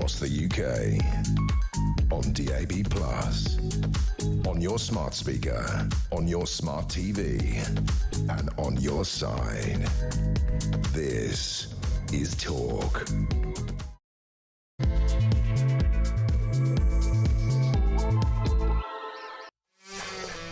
across the UK. On DAB+, on your smart speaker, on your smart TV, and on your side. This is Talk.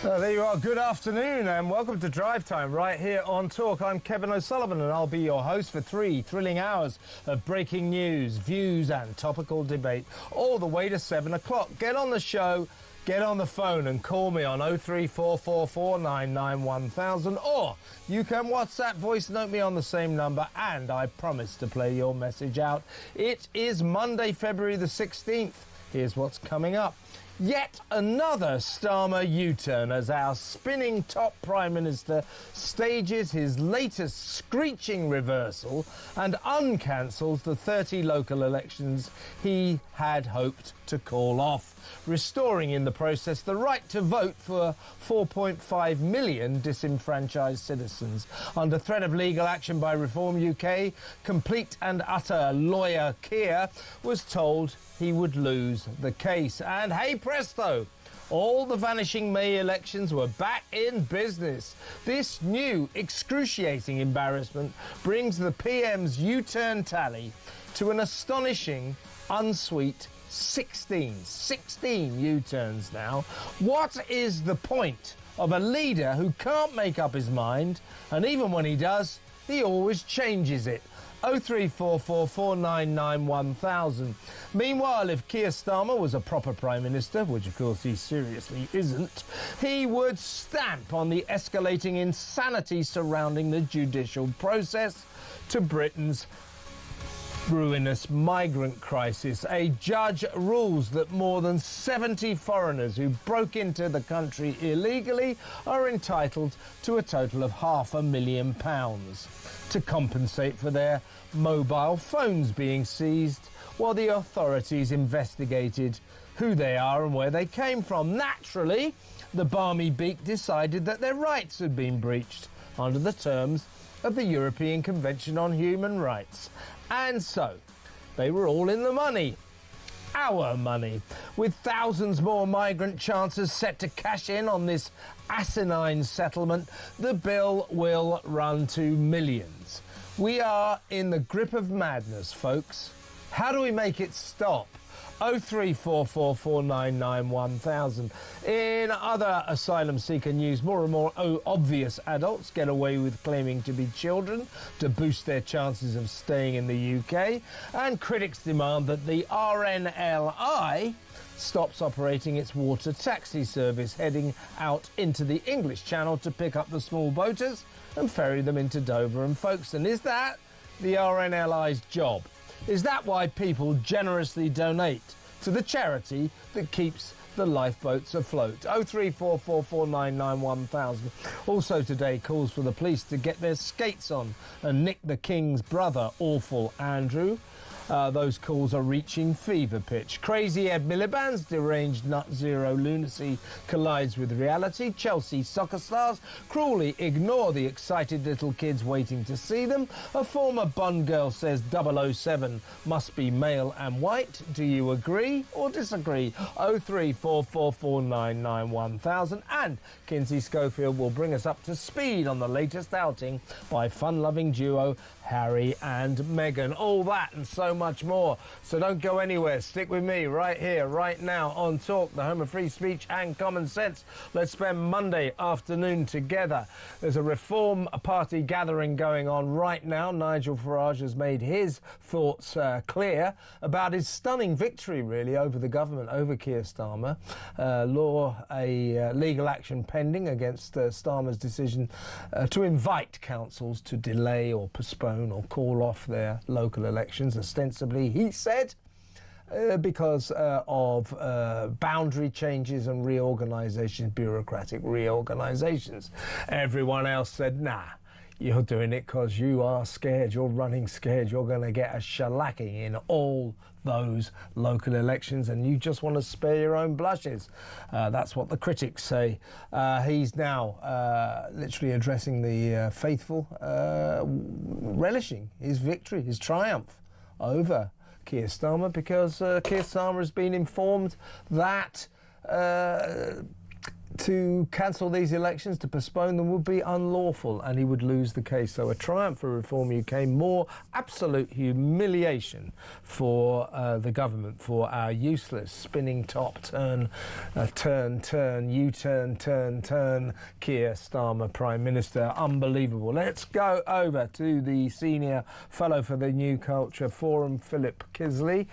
There you are. Good afternoon and welcome to Drive Time right here on Talk. I'm Kevin O'Sullivan and I'll be your host for 3 thrilling hours of breaking news, views and topical debate all the way to 7 o'clock. Get on the show, get on the phone and call me on 03444991000 or you can WhatsApp voice note me on the same number and I promise to play your message out. It is Monday, February the 16th. Here's what's coming up. Yet another Starmer U-turn as our spinning top Prime Minister stages his latest screeching reversal and uncancels the 30 local elections he had hoped to call off, restoring in the process the right to vote for 4.5 million disenfranchised citizens. Under threat of legal action by Reform UK, complete and utter lawyer Keir was told he would lose the case. And hey presto, all the vanishing May elections were back in business. This new excruciating embarrassment brings the PM's U-turn tally to an astonishing, unsweet 16 U-turns now. What is the point of a leader who can't make up his mind, and even when he does, he always changes it? 03444991000. Meanwhile, if Keir Starmer was a proper Prime Minister, which of course he seriously isn't, he would stamp on the escalating insanity surrounding the judicial process to Britain's ruinous migrant crisis. A judge rules that more than 70 foreigners who broke into the country illegally are entitled to a total of £500,000 to compensate for their mobile phones being seized while the authorities investigated who they are and where they came from. Naturally, the balmy beak decided that their rights had been breached under the terms of the European Convention on Human Rights. And so, they were all in the money. Our money. With thousands more migrant chancers set to cash in on this asinine settlement, the bill will run to millions. We are in the grip of madness, folks. How do we make it stop? 03444991000. In other asylum seeker news, more and more obvious adults get away with claiming to be children to boost their chances of staying in the UK, and critics demand that the RNLI stops operating its water taxi service, heading out into the English Channel to pick up the small boaters and ferry them into Dover and Folkestone. Is that the RNLI's job? Is that why people generously donate to the charity that keeps the lifeboats afloat? 03444991000. Also today, calls for the police to get their skates on and nick the King's brother, awful Andrew. Those calls are reaching fever pitch. Crazy Ed Miliband's deranged nut zero lunacy collides with reality. Chelsea soccer stars cruelly ignore the excited little kids waiting to see them. A former Bond girl says 007 must be male and white. Do you agree or disagree? 03444991000. And Kinsey Schofield will bring us up to speed on the latest outing by fun-loving duo Harry and Meghan. All that and so much more. So don't go anywhere. Stick with me right here, right now on Talk, the home of free speech and common sense. Let's spend Monday afternoon together. There's a Reform Party gathering going on right now. Nigel Farage has made his thoughts clear about his stunning victory, really, over the government, over Keir Starmer. Legal action pending against Starmer's decision to invite councils to delay or postpone or call off their local elections, ostensibly, he said, because of boundary changes and reorganisations, bureaucratic reorganisations. Everyone else said, nah, you're doing it because you are scared, you're running scared, you're going to get a shellacking in all those local elections and you just want to spare your own blushes. That's what the critics say. He's now literally addressing the faithful, relishing his victory, his triumph over Keir Starmer, because Keir Starmer has been informed that to cancel these elections, to postpone them, would be unlawful and he would lose the case. So a triumph for Reform UK, more absolute humiliation for the government, for our useless spinning top, turn, U-turn, turn, Keir Starmer Prime Minister. Unbelievable. Let's go over to the senior fellow for the New Culture Forum, Philip Kisley.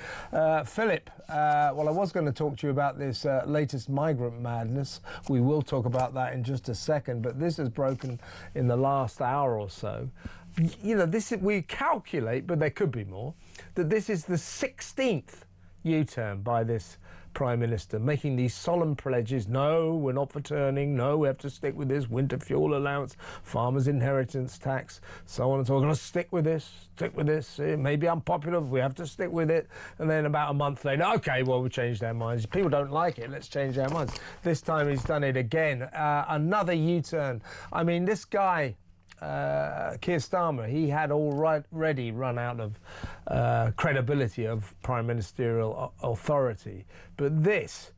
Philip, well, I was going to talk to you about this latest migrant madness. We will talk about that in just a second, but this has broken in the last hour or so. You know, we calculate, but there could be more, that this is the 16th U-turn by this Prime Minister, making these solemn pledges. No, we're not for turning. No, we have to stick with this. Winter fuel allowance, farmers' inheritance tax, so on and so on. We're going to stick with this, It may be unpopular, but we have to stick with it. And then about a month later, OK, well, we changed our minds. People don't like it. Let's change our minds. This time he's done it again. Another U-turn. I mean, this guy, Keir Starmer, he had already run out of credibility of prime ministerial authority, but this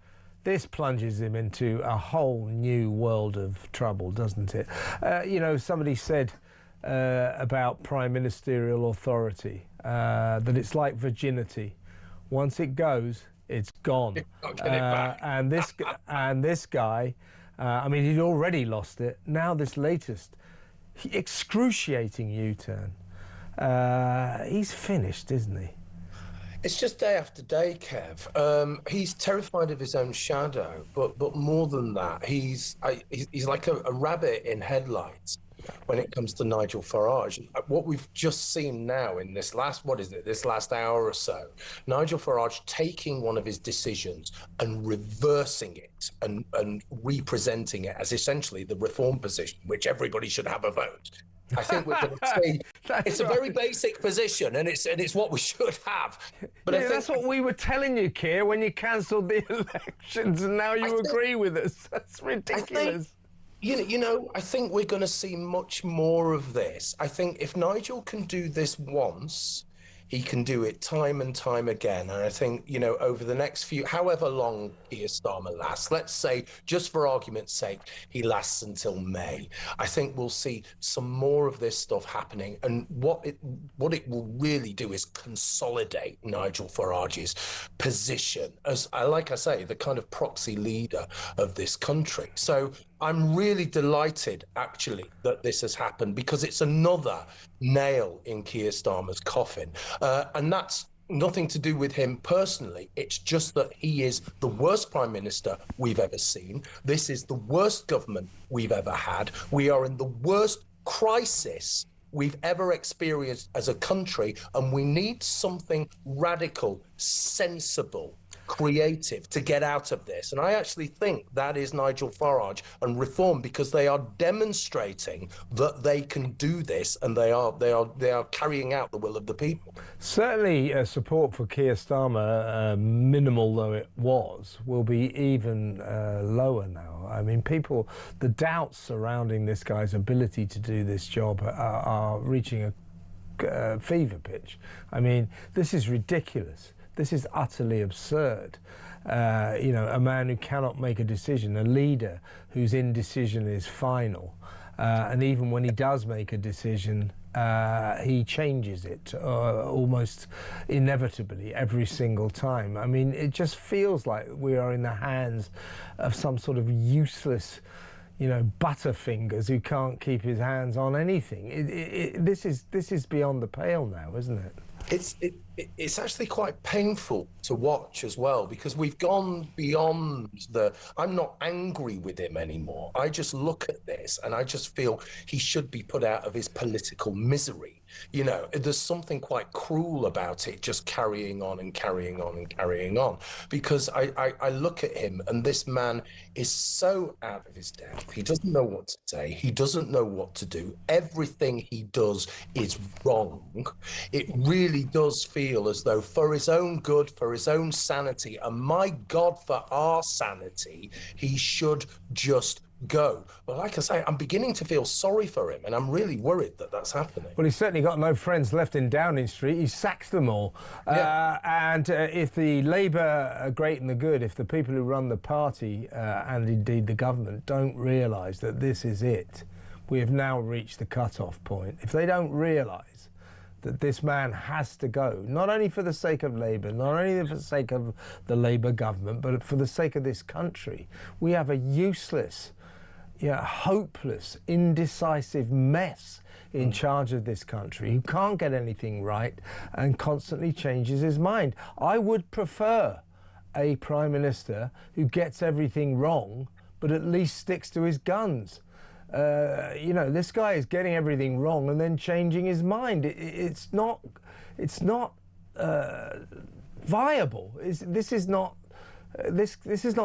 plunges him into a whole new world of trouble, doesn't it? You know, somebody said about prime ministerial authority that it's like virginity. Once it goes, it's gone. And this guy, I mean, he'd already lost it. Now this latest excruciating U-turn. He's finished, isn't he? It's just day after day, Kev. He's terrified of his own shadow, but more than that, he's like a rabbit in headlights when it comes to Nigel Farage. What we've just seen now in this last hour or so, Nigel Farage taking one of his decisions and reversing it and representing it as essentially the Reform position, which everybody should have a vote. I think we're going to see it's a very basic position, and it's what we should have. But yeah, that's what we were telling you, Keir, when you cancelled the elections, and now you agree with us. That's ridiculous. You know, I think we're going to see much more of this. I think if Nigel can do this once, he can do it time and time again. And I think, you know, over the next however long Keir Starmer lasts, let's say, just for argument's sake, he lasts until May. I think we'll see some more of this stuff happening. And what it will really do is consolidate Nigel Farage's position as, like I say, the kind of proxy leader of this country. So I'm really delighted, actually, that this has happened, because it's another nail in Keir Starmer's coffin. And that's nothing to do with him personally. It's just that he is the worst prime minister we've ever seen. This is the worst government we've ever had. We are in the worst crisis we've ever experienced as a country, and we need something radical, sensible, creative to get out of this. And I actually think that is Nigel Farage and Reform, because they are demonstrating that they can do this, and they are carrying out the will of the people. Certainly support for Keir Starmer, minimal though it was, will be even lower now. I mean, the doubts surrounding this guy's ability to do this job are reaching a fever pitch. I mean, this is ridiculous. This is utterly absurd. You know, a man who cannot make a decision, a leader whose indecision is final. And even when he does make a decision, he changes it almost inevitably every single time. I mean, it just feels like we are in the hands of some sort of useless, you know, butterfingers who can't keep his hands on anything. This is beyond the pale now, isn't it? It's actually quite painful to watch as well, because we've gone beyond I'm not angry with him anymore. I just look at this and I just feel he should be put out of his political misery. You know, there's something quite cruel about it, just carrying on and carrying on and carrying on, because I look at him and this man is so out of his depth. He doesn't know what to say. He doesn't know what to do. Everything he does is wrong. It really does feel feel as though for his own good, for his own sanity, and my God, for our sanity, he should just go. But like I say, I'm beginning to feel sorry for him, and I'm really worried that that's happening. Well, he's certainly got no friends left in Downing Street. He sacks them all. Yeah. And if the Labour are great and the good, if the people who run the party and indeed the government don't realise that this is it, we have now reached the cut-off point. If they don't realise that this man has to go, not only for the sake of Labour, not only for the sake of the Labour government, but for the sake of this country, we have a useless, hopeless, indecisive mess in charge of this country who can't get anything right and constantly changes his mind. I would prefer a Prime Minister who gets everything wrong, but at least sticks to his guns. This guy is getting everything wrong and then changing his mind. It's not viable. This is not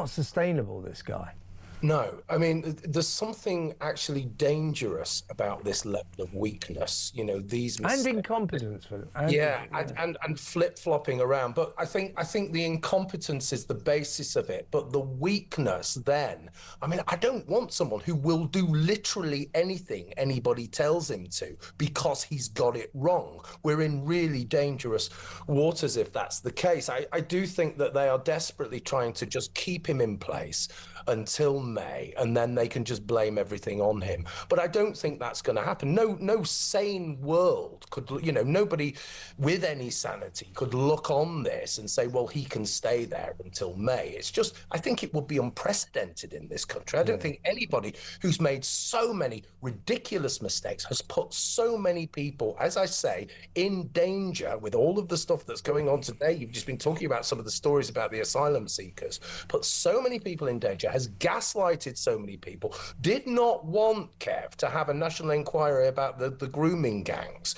sustainable, this guy. No, I mean, there's something actually dangerous about this level of weakness, these mistakes. And incompetence. And flip-flopping around. But I think the incompetence is the basis of it. But the weakness then, I mean, I don't want someone who will do literally anything anybody tells him to because he's got it wrong. We're in really dangerous waters if that's the case. I do think that they are desperately trying to just keep him in place until May, and then they can just blame everything on him. But I don't think that's going to happen. No sane world could, nobody with any sanity could look on this and say, well, he can stay there until May. It's just, I think it would be unprecedented in this country. I don't think anybody who's made so many ridiculous mistakes has put so many people, as I say, in danger with all of the stuff that's going on today. You've just been talking about some of the stories about the asylum seekers, put so many people in danger, has gaslighted so many people, did not want Kev to have a national inquiry about the grooming gangs,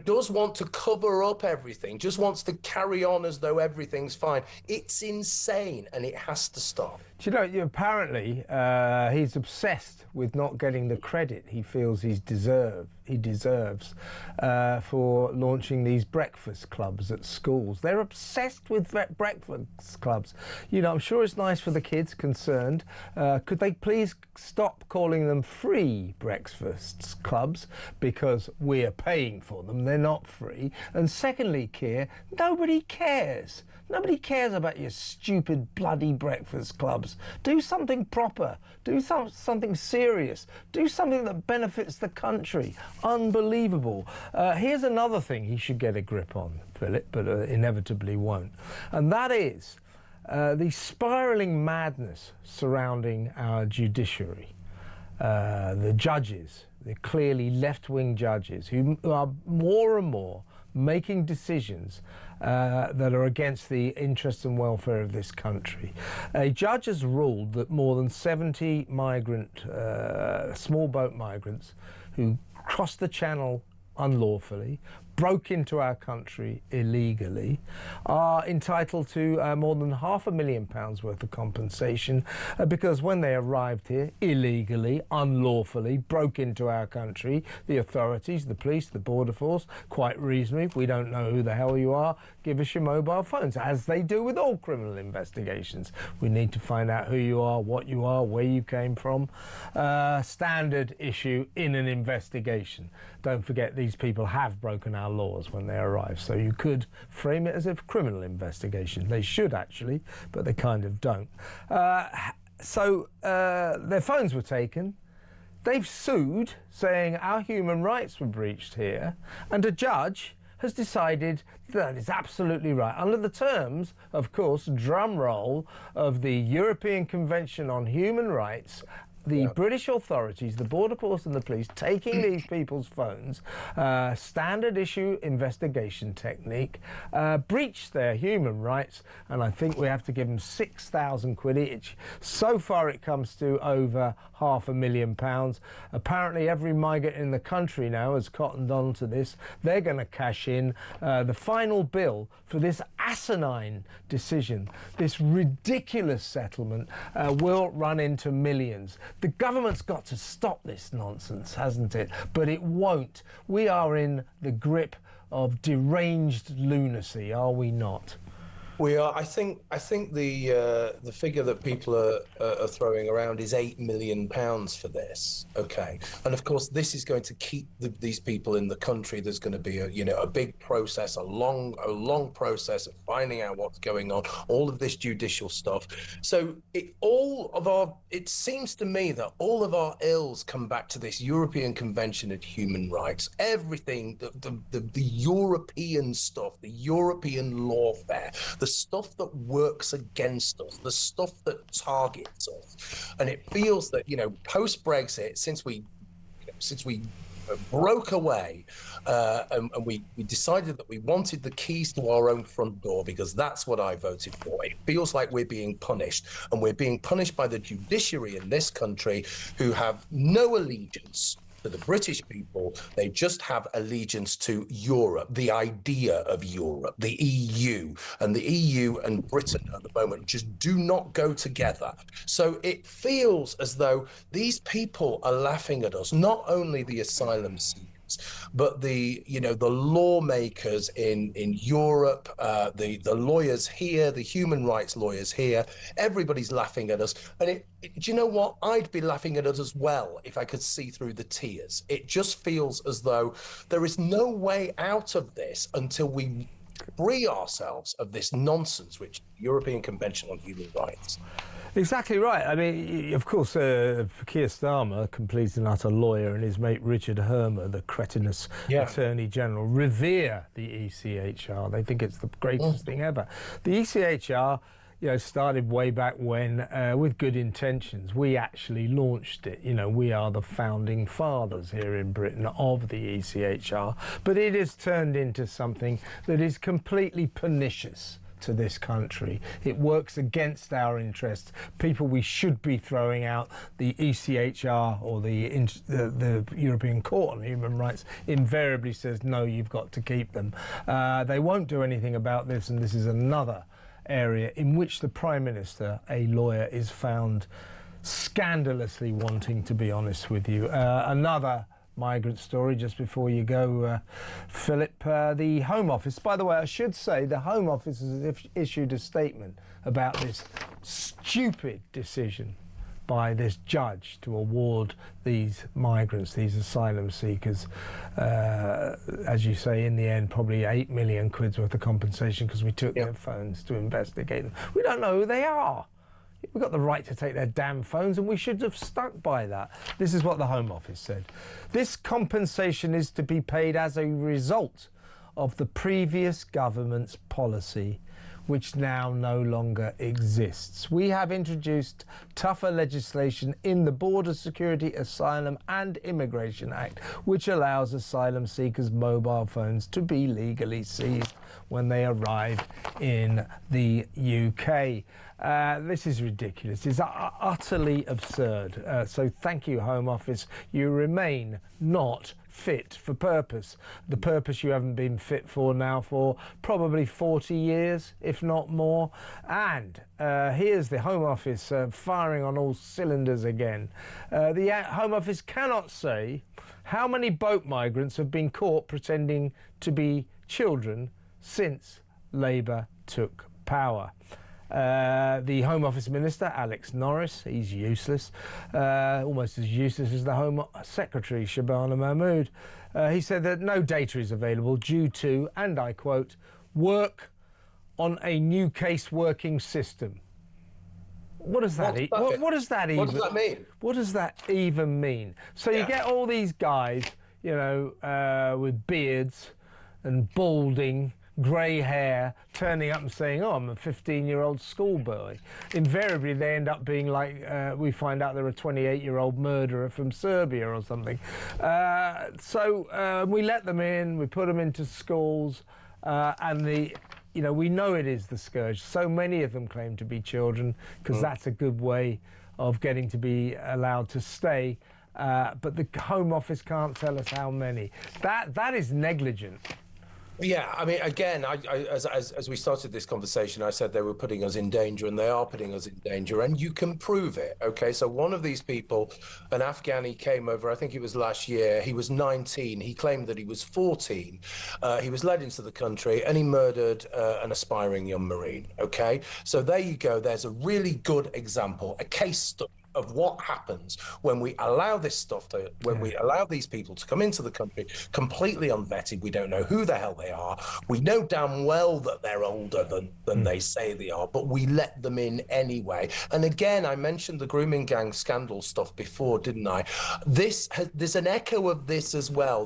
does want to cover up everything, just wants to carry on as though everything's fine. It's insane, and it has to stop. Apparently he's obsessed with not getting the credit he feels he deserves for launching these breakfast clubs at schools. They're obsessed with breakfast clubs. I'm sure it's nice for the kids concerned. Could they please stop calling them free breakfast clubs, because we're paying for them, they're not free. And secondly, Keir, nobody cares. Nobody cares about your stupid bloody breakfast clubs. Do something proper. Do something serious. Do something that benefits the country. Unbelievable. Here's another thing he should get a grip on, Philip, but inevitably won't. And that is the spiralling madness surrounding our judiciary. The judges, the clearly left-wing judges, who are more and more making decisions that are against the interests and welfare of this country. A judge has ruled that more than 70 small boat migrants who crossed the channel unlawfully, broke into our country illegally, are entitled to more than £500,000 worth of compensation because when they arrived here illegally, unlawfully, broke into our country, the authorities, the police, the border force, quite reasonably, if we don't know who the hell you are, give us your mobile phones, as they do with all criminal investigations. We need to find out who you are, what you are, where you came from. Standard issue in an investigation. Don't forget, these people have broken our laws when they arrive, so you could frame it as a criminal investigation. They should actually, but they kind of don't. So their phones were taken. They've sued, saying our human rights were breached here, and a judge has decided that is absolutely right. Under the terms, of course, drum roll, of the European Convention on Human Rights, the British authorities, the border force and the police, taking these people's phones, standard issue investigation technique, breached their human rights, and I think we have to give them £6,000 each. So far it comes to over £500,000. Apparently every migrant in the country now has cottoned on to this. They're going to cash in. The final bill for this asinine decision, this ridiculous settlement, will run into millions. The government's got to stop this nonsense, hasn't it? But it won't. We are in the grip of deranged lunacy, are we not? We are. I think the figure that people are throwing around is £8 million for this. Okay, and of course this is going to keep these people in the country. There's going to be a big process, a long process of finding out what's going on. All of this judicial stuff. So it seems to me that all of our ills come back to this European Convention on Human Rights. Everything, the European stuff, the European lawfare. The stuff that works against us, the stuff that targets us. And it feels that, post-Brexit, since we broke away and we decided that we wanted the keys to our own front door, because that's what I voted for. It feels like we're being punished, and we're being punished by the judiciary in this country, who have no allegiance to the British people. They just have allegiance to Europe, the idea of Europe, the EU. And the EU and Britain at the moment just do not go together. So it feels as though these people are laughing at us, not only the asylum seekers, but the lawmakers in Europe, the lawyers here, the human rights lawyers here. Everybody's laughing at us. And do you know what? I'd be laughing at us as well if I could see through the tears. It just feels as though there is no way out of this until we free ourselves of this nonsense, which European Convention on Human Rights. Exactly right. I mean, of course, Keir Starmer, complete and utter lawyer, and his mate Richard Hermer, the cretinous Attorney General, revere the ECHR. They think it's the greatest thing ever. The ECHR, started way back when with good intentions. We actually launched it. We are the founding fathers here in Britain of the ECHR. But it has turned into something that is completely pernicious to this country. It works against our interests. People we should be throwing out, the ECHR or the European Court on Human Rights, invariably says, no, you've got to keep them. They won't do anything about this, and this is another area in which the Prime Minister, a lawyer, is found scandalously wanting, to be honest with you. Another migrant story just before you go, Philip. The Home Office, by the way, I should say the Home Office has issued a statement about this stupid decision by this judge to award these migrants, these asylum seekers, as you say, in the end, probably £8 million worth of compensation, because we took their phones to investigate them. We don't know who they are. We've got the right to take their damn phones, and we should have stuck by that. This is what the Home Office said. This compensation is to be paid as a result of the previous government's policy, which now no longer exists. We have introduced tougher legislation in the Border Security, Asylum and Immigration Act, which allows asylum seekers' mobile phones to be legally seized when they arrive in the UK. This is ridiculous. It's utterly absurd. So thank you, Home Office. You remain not fit for purpose. The purpose you haven't been fit for now for probably 40 years, if not more. And here's the Home Office firing on all cylinders again. The Home Office cannot say how many boat migrants have been caught pretending to be children since Labour took power. The Home Office Minister, Alex Norris, he's useless, almost as useless as the Home Secretary, Shabana Mahmood. He said that no data is available due to, and I quote, work on a new case working system. What does that mean? What does that mean? What does that even mean? So you get all these guys, with beards and balding, grey hair, turning up and saying, oh, I'm a 15-year-old schoolboy. Invariably, they end up being like, we find out they're a 28-year-old murderer from Serbia or something. So we let them in, we put them into schools, and we know it is the scourge. So many of them claim to be children, because that's a good way of getting to be allowed to stay. But the Home Office can't tell us how many. That is negligent. Yeah, I mean, again, as we started this conversation, I said they were putting us in danger, and they are putting us in danger, and you can prove it. Okay, so one of these people, an Afghani, came over. I think it was last year. He was 19. He claimed that he was 14. He was led into the country, and he murdered an aspiring young Marine. Okay, so there you go. There's a really good example, a case study of what happens when we allow this stuff to, when we allow these people to come into the country completely unvetted. We don't know who the hell they are. We know damn well that they're older than they say they are, but we let them in anyway. And again, I mentioned the grooming gang scandal stuff before, didn't I? There's an echo of this as well.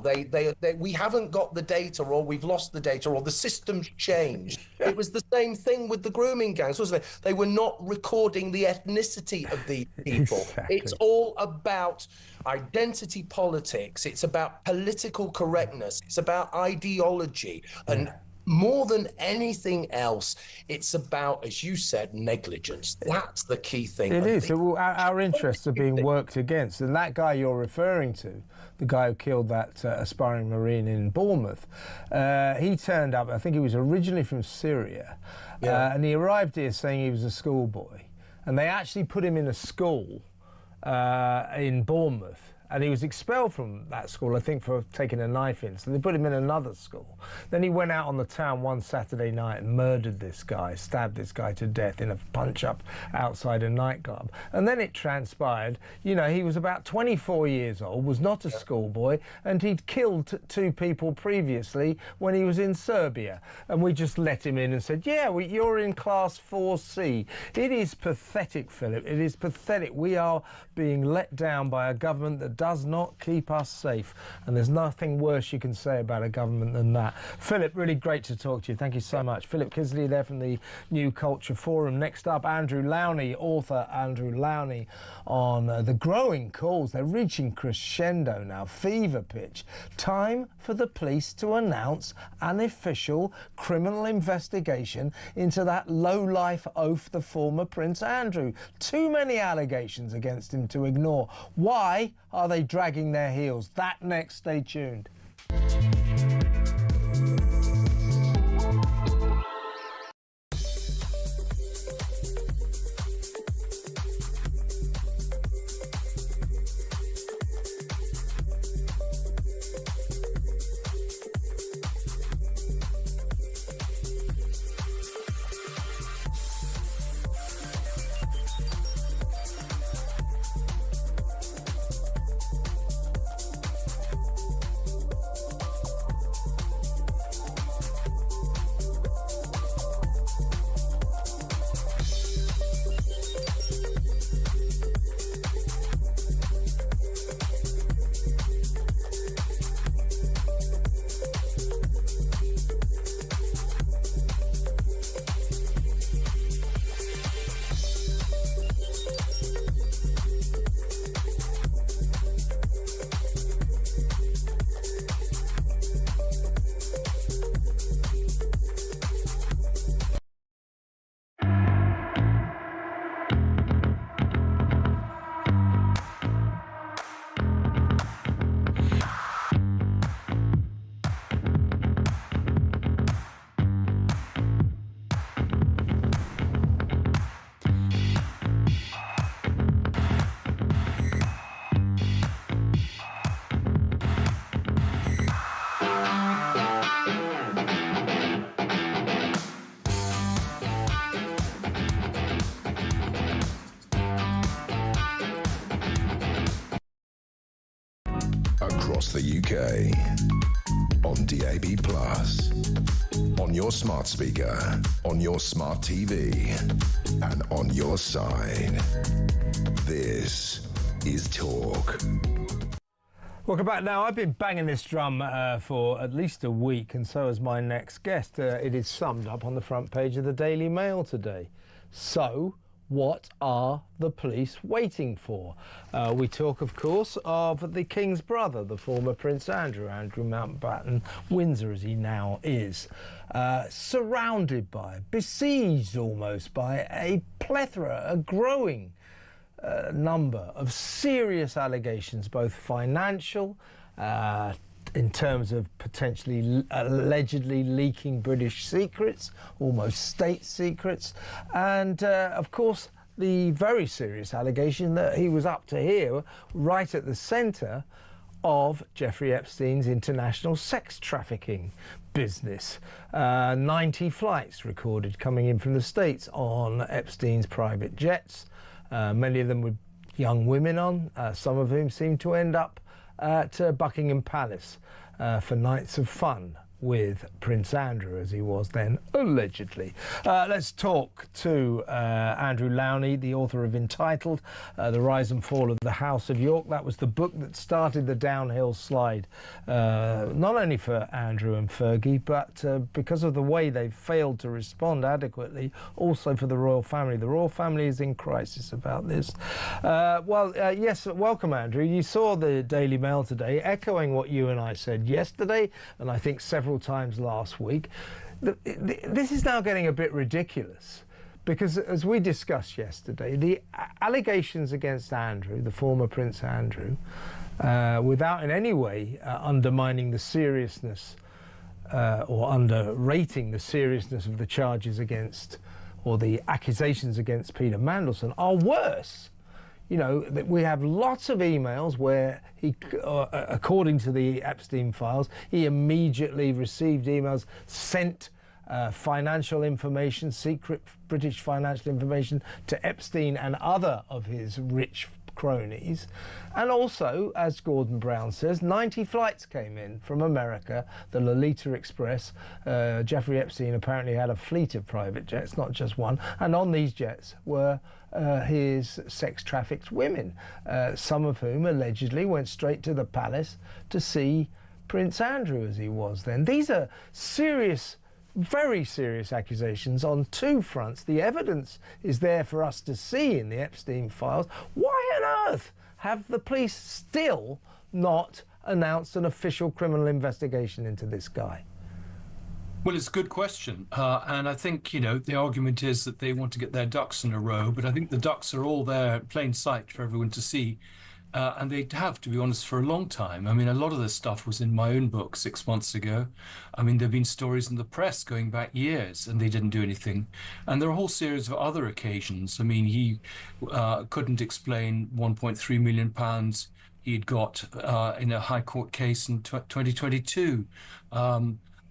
We haven't got the data, or we've lost the data, or the system's changed. It was the same thing with the grooming gangs, wasn't it? They were not recording the ethnicity of the people. Exactly. It's all about identity politics. It's about political correctness. It's about ideology. And more than anything else, it's about, as you said, negligence. That's the key thing. It is. Our interests are being worked against. And that guy you're referring to, the guy who killed that aspiring Marine in Bournemouth, he turned up, I think he was originally from Syria, and he arrived here saying he was a schoolboy. And they actually put him in a school in Bournemouth. And he was expelled from that school, I think, for taking a knife in. So they put him in another school. Then he went out on the town one Saturday night and murdered this guy, stabbed this guy to death in a punch-up outside a nightclub. And then it transpired, you know, he was about 24 years old, was not a schoolboy, and he'd killed two people previously when he was in Serbia. And we just let him in and said, yeah, you're in class 4C. It is pathetic, Philip. It is pathetic. We are being let down by a government that does not keep us safe, and there's nothing worse you can say about a government than that. Philip, really great to talk to you. Thank you so much. Philip Kisley there from the New Culture Forum. Next up, Andrew Lowney, author Andrew Lowney, on the growing calls. They're reaching crescendo now, fever pitch. Time for the police to announce an official criminal investigation into that low-life oaf, the former Prince Andrew. Too many allegations against him to ignore. Why are they dragging their heels? That next, stay tuned. Across the UK, on DAB+, on your smart speaker, on your smart TV, and on your side. This is Talk. Welcome back. Now, I've been banging this drum for at least a week, and so has my next guest. It is summed up on the front page of the Daily Mail today. So, what are the police waiting for? We talk, of course, of the King's brother, the former Prince Andrew Mountbatten Windsor, as he now is, surrounded by, besieged almost by a plethora, a growing number of serious allegations, both financial, in terms of potentially allegedly leaking British secrets, almost state secrets, and of course the very serious allegation that he was up to here, right at the centre of Jeffrey Epstein's international sex trafficking business. 90 flights recorded coming in from the States on Epstein's private jets, many of them with young women on, some of whom seemed to end up at Buckingham Palace for nights of fun with Prince Andrew, as he was then, allegedly. Let's talk to Andrew Lowney, the author of Entitled, The Rise and Fall of the House of York. That was the book that started the downhill slide, not only for Andrew and Fergie, but because of the way they failed to respond adequately, also for the royal family. The royal family is in crisis about this. Yes, welcome, Andrew. You saw the Daily Mail today, echoing what you and I said yesterday, and I think several times last week. This is now getting a bit ridiculous because, as we discussed yesterday, the allegations against Andrew, the former Prince Andrew, without in any way undermining the seriousness or underrating the seriousness of the charges against, or the accusations against Peter Mandelson, are worse. You know, that we have lots of emails where he, according to the Epstein files, he immediately received emails, sent financial information, secret British financial information to Epstein and other of his rich cronies. And also, as Gordon Brown says, 90 flights came in from America, the Lolita Express. Jeffrey Epstein apparently had a fleet of private jets, not just one, and on these jets were his sex-trafficked women, some of whom allegedly went straight to the palace to see Prince Andrew, as he was then. These are serious, very serious accusations on two fronts. The evidence is there for us to see in the Epstein files. Why on earth have the police still not announced an official criminal investigation into this guy? Well, it's a good question. And I think, you know, the argument is that they want to get their ducks in a row, but I think the ducks are all there in plain sight for everyone to see. And they have, to be honest, for a long time. I mean, a lot of this stuff was in my own book 6 months ago. I mean, there have been stories in the press going back years, and they didn't do anything. And there are a whole series of other occasions. I mean, he couldn't explain £1.3 million he'd got in a High Court case in 2022.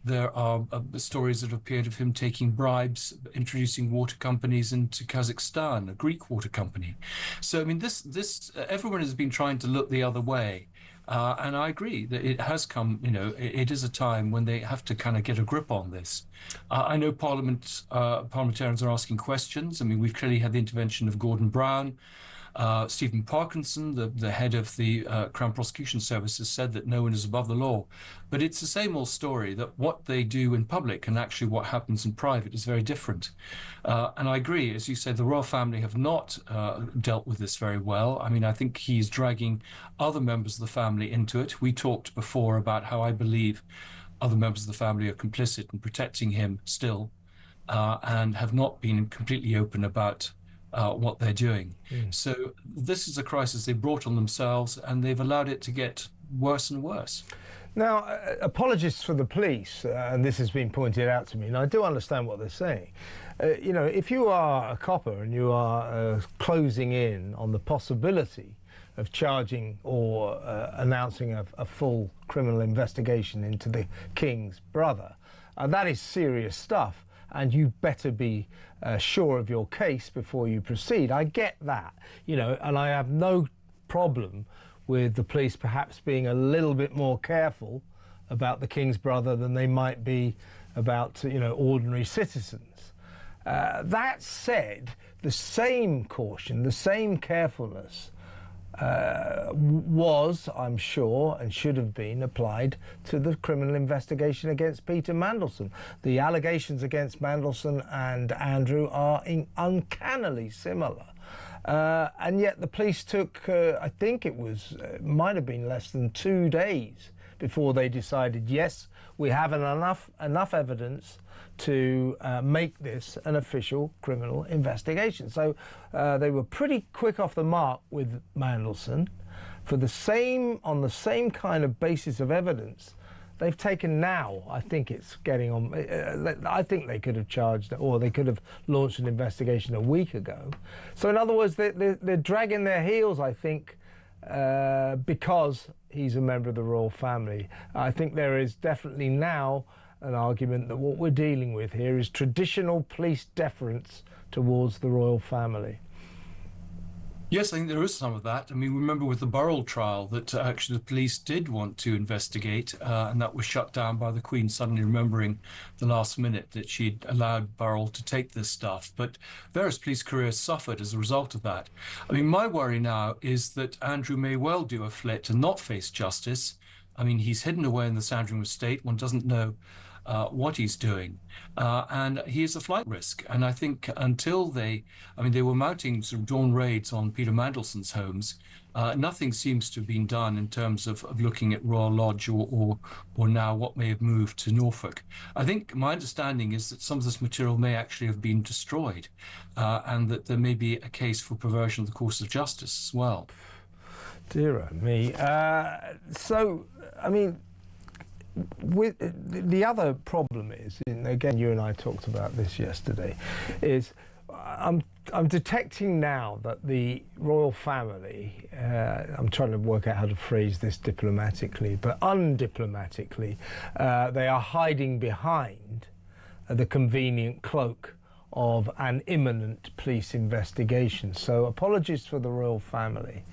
There are stories that appeared of him taking bribes, introducing water companies into Kazakhstan, a Greek water company. So, I mean, this everyone has been trying to look the other way. And I agree that it has come, you know, it is a time when they have to kind of get a grip on this. I know parliamentarians are asking questions. I mean, we've clearly had the intervention of Gordon Brown. Stephen Parkinson, the head of the Crown Prosecution Service, has said that no one is above the law. But it's the same old story, that what they do in public and actually what happens in private is very different. And I agree, as you said, the royal family have not dealt with this very well. I mean, I think he's dragging other members of the family into it. We talked before about how I believe other members of the family are complicit in protecting him still, and have not been completely open about what they're doing. So this is a crisis they brought on themselves, and they've allowed it to get worse and worse. Now, apologists for the police, and this has been pointed out to me, and I do understand what they're saying. You know, if you are a copper and you are closing in on the possibility of charging or announcing a full criminal investigation into the King's brother, that is serious stuff. And you better be sure of your case before you proceed. I get that, you know, and I have no problem with the police perhaps being a little bit more careful about the King's brother than they might be about, you know, ordinary citizens. That said, the same caution, the same carefulness was, I'm sure, and should have been applied to the criminal investigation against Peter Mandelson. The allegations against Mandelson and Andrew are uncannily similar. And yet the police took, I think it might have been less than 2 days before they decided, yes, we have enough evidence to make this an official criminal investigation. So they were pretty quick off the mark with Mandelson. on the same kind of basis of evidence they've taken now. I think it's getting on. I think they could have charged, or they could have launched an investigation a week ago. So in other words, they're dragging their heels, I think, because he's a member of the royal family. I think there is definitely now an argument that what we're dealing with here is traditional police deference towards the royal family. Yes, I think there is some of that. I mean, remember with the Burrell trial that actually the police did want to investigate, and that was shut down by the Queen suddenly remembering the last minute that she'd allowed Burrell to take this stuff. But various police careers suffered as a result of that. I mean, my worry now is that Andrew may well do a flit and not face justice. I mean, he's hidden away in the Sandringham estate. One doesn't know what he's doing, and he is a flight risk. And I think until they were mounting sort of dawn raids on Peter Mandelson's homes. Nothing seems to have been done in terms of looking at Royal Lodge or now what may have moved to Norfolk. I think my understanding is that some of this material may actually have been destroyed, and that there may be a case for perversion of the course of justice as well. Dear me. So, I mean, with the other problem is, and again, you and I talked about this yesterday, is I'm detecting now that the royal family, I'm trying to work out how to phrase this diplomatically, but undiplomatically, they are hiding behind the convenient cloak of an imminent police investigation. So apologies for the royal family.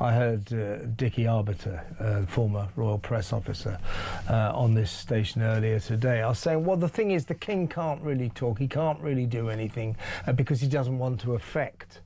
I heard Dickie Arbiter, former royal press officer, on this station earlier today. I was saying, well, the thing is, the king can't really talk. He can't really do anything because he doesn't want to affect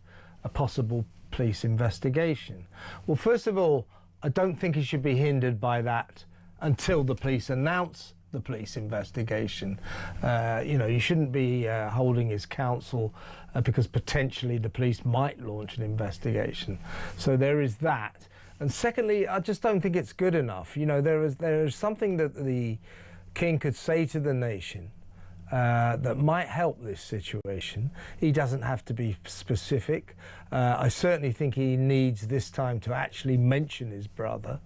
a possible police investigation. Well, first of all, I don't think he should be hindered by that until the police announce the police investigation. You shouldn't be holding his counsel because potentially the police might launch an investigation. So there is that. And secondly, I just don't think it's good enough. There is something that the king could say to the nation that might help this situation. He doesn't have to be specific. I certainly think he needs this time to actually mention his brother,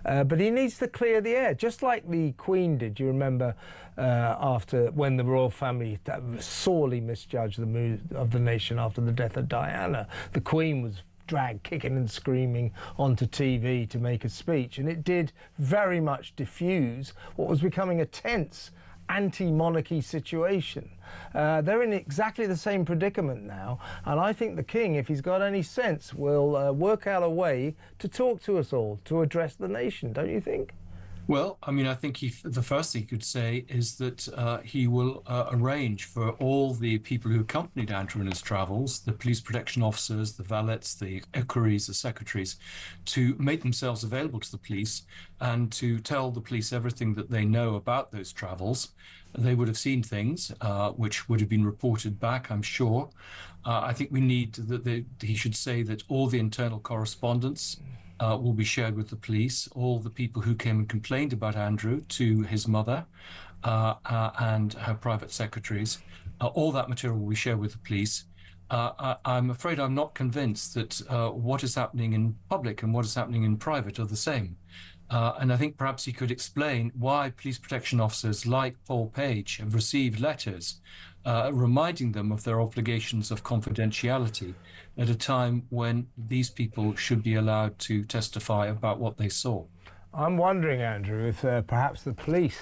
but he needs to clear the air, just like the Queen did. You remember when the royal family sorely misjudged the mood of the nation after the death of Diana. The Queen was dragged kicking and screaming onto TV to make a speech, and it did very much diffuse what was becoming a tense anti-monarchy situation. They're in exactly the same predicament now, and I think the king, if he's got any sense, will work out a way to talk to us all, to address the nation, don't you think? Well, I mean, I think the first thing he could say is that he will arrange for all the people who accompanied Andrew in his travels, the police protection officers, the valets, the equerries, the secretaries, to make themselves available to the police and to tell the police everything that they know about those travels. They would have seen things which would have been reported back, I'm sure. I think we need that he should say that all the internal correspondence will be shared with the police, all the people who came and complained about Andrew to his mother and her private secretaries, all that material will be shared with the police. I'm afraid I'm not convinced that what is happening in public and what is happening in private are the same. And I think perhaps he could explain why police protection officers like Paul Page have received letters reminding them of their obligations of confidentiality at a time when these people should be allowed to testify about what they saw. I'm wondering, Andrew, if perhaps the police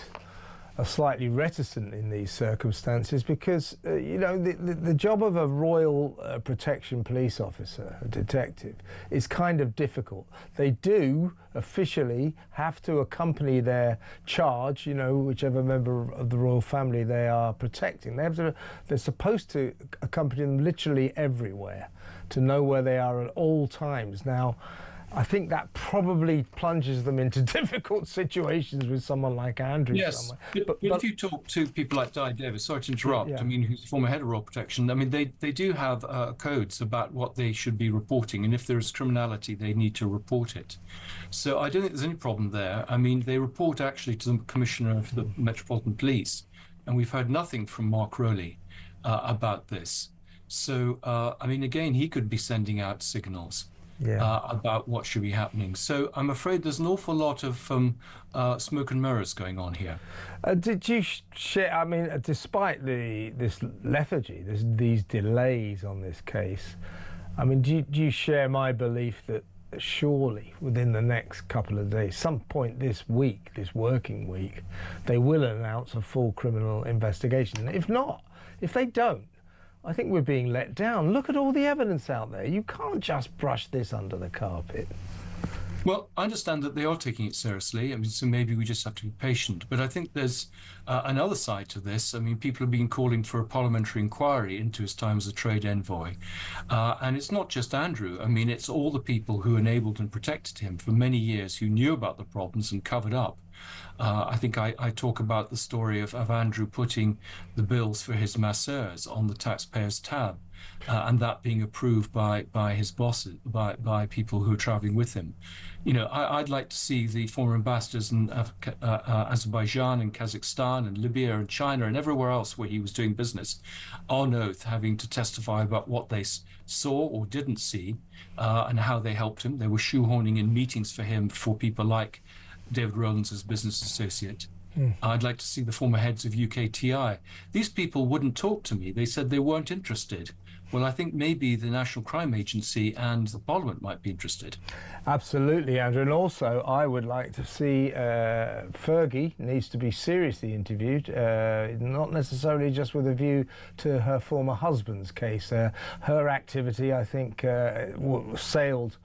are slightly reticent in these circumstances because, the job of a royal protection police officer, a detective, is kind of difficult. They do officially have to accompany their charge, whichever member of the royal family they are protecting. They're supposed to accompany them literally everywhere to know where they are at all times. Now, I think that probably plunges them into difficult situations with someone like Andrew. Yes, but if you talk to people like Di Davis, sorry to interrupt, yeah. I mean, who's the former head of Royal Protection, I mean, they do have codes about what they should be reporting, and if there is criminality, they need to report it. So I don't think there's any problem there. I mean, they report actually to the Commissioner of the Metropolitan Police, and we've heard nothing from Mark Rowley about this. So, I mean, again, he could be sending out signals. about what should be happening. So I'm afraid there's an awful lot of smoke and mirrors going on here. Did you share? I mean, despite this lethargy, these delays on this case, I mean, do you share my belief that surely within the next couple of days, some point this week, this working week, they will announce a full criminal investigation? If not, if they don't, I think we're being let down. Look at all the evidence out there. You can't just brush this under the carpet. Well, I understand that they are taking it seriously. I mean, so maybe we just have to be patient. But I think there's another side to this. I mean, people have been calling for a parliamentary inquiry into his time as a trade envoy. And it's not just Andrew. I mean, it's all the people who enabled and protected him for many years, who knew about the problems and covered up. I think I talk about the story of Andrew putting the bills for his masseurs on the taxpayer's tab, and that being approved by his bosses, by people who are traveling with him. You know, I'd like to see the former ambassadors in Azerbaijan and Kazakhstan and Libya and China and everywhere else where he was doing business on oath, having to testify about what they saw or didn't see, and how they helped him. They were shoehorning in meetings for him for people like David Rowlands as business associate. I'd like to see the former heads of UKTI. These people wouldn't talk to me. They said they weren't interested. Well, I think maybe the National Crime Agency and the Parliament might be interested. Absolutely, Andrew. And also, I would like to see Fergie needs to be seriously interviewed, not necessarily just with a view to her former husband's case. Her activity, I think, sailed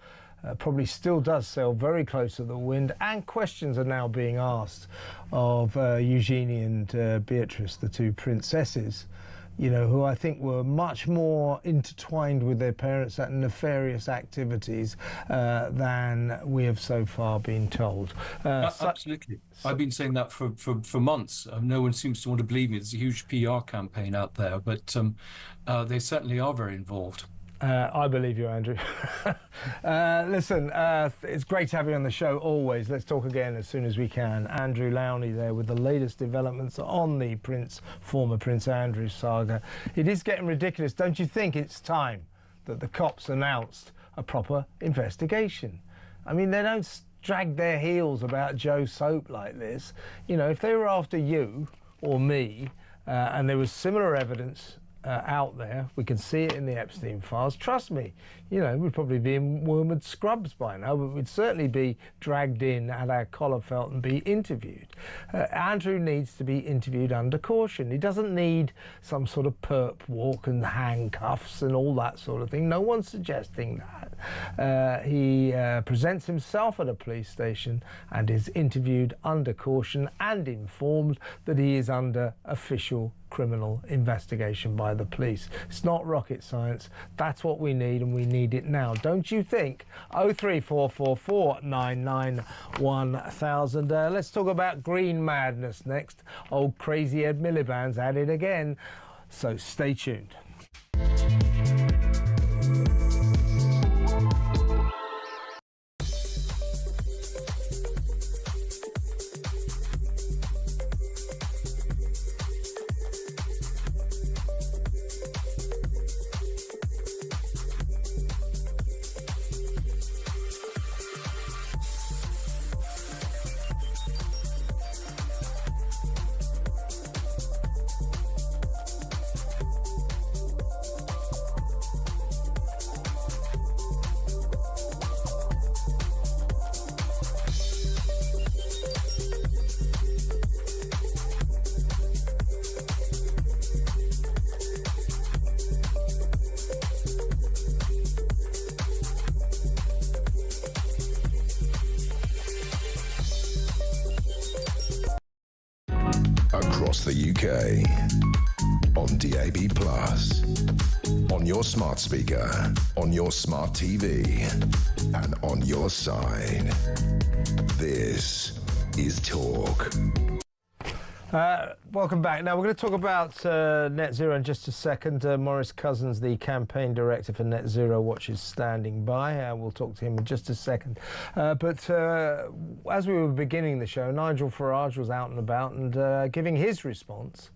probably still does sail very close to the wind, and questions are now being asked of Eugenie and Beatrice, the two princesses, you know, who I think were much more intertwined with their parents at nefarious activities than we have so far been told. Absolutely. I've been saying that for months. No one seems to want to believe me. There's a huge PR campaign out there, but they certainly are very involved. I believe you, Andrew. Listen, it's great to have you on the show always. Let's talk again as soon as we can. Andrew Lowney there with the latest developments on the former Prince Andrew saga. It is getting ridiculous. Don't you think it's time that the cops announced a proper investigation? I mean, they don't drag their heels about Joe Soap like this. You know, if they were after you or me and there was similar evidence out there, we can see it in the Epstein files, trust me, you know, we'd probably be in Wormwood Scrubs by now, but we'd certainly be dragged in, had our collar felt and be interviewed. Andrew needs to be interviewed under caution. He doesn't need some sort of perp walk and handcuffs and all that sort of thing. No one's suggesting that. He presents himself at a police station and is interviewed under caution and informed that he is under official criminal investigation by the police. It's not rocket science. That's what we need, and we need it now. Don't you think? 03444 991 1000. Let's talk about green madness next. Old crazy Ed Miliband's at it again. So stay tuned. Across the UK, on DAB+, on your smart speaker, on your smart TV, and on your side. This is Talk. Welcome back. Now we're going to talk about Net Zero in just a second. Maurice Cousins, the campaign director for Net Zero Watch, is standing by. We'll talk to him in just a second. But as we were beginning the show, Nigel Farage was out and about and giving his response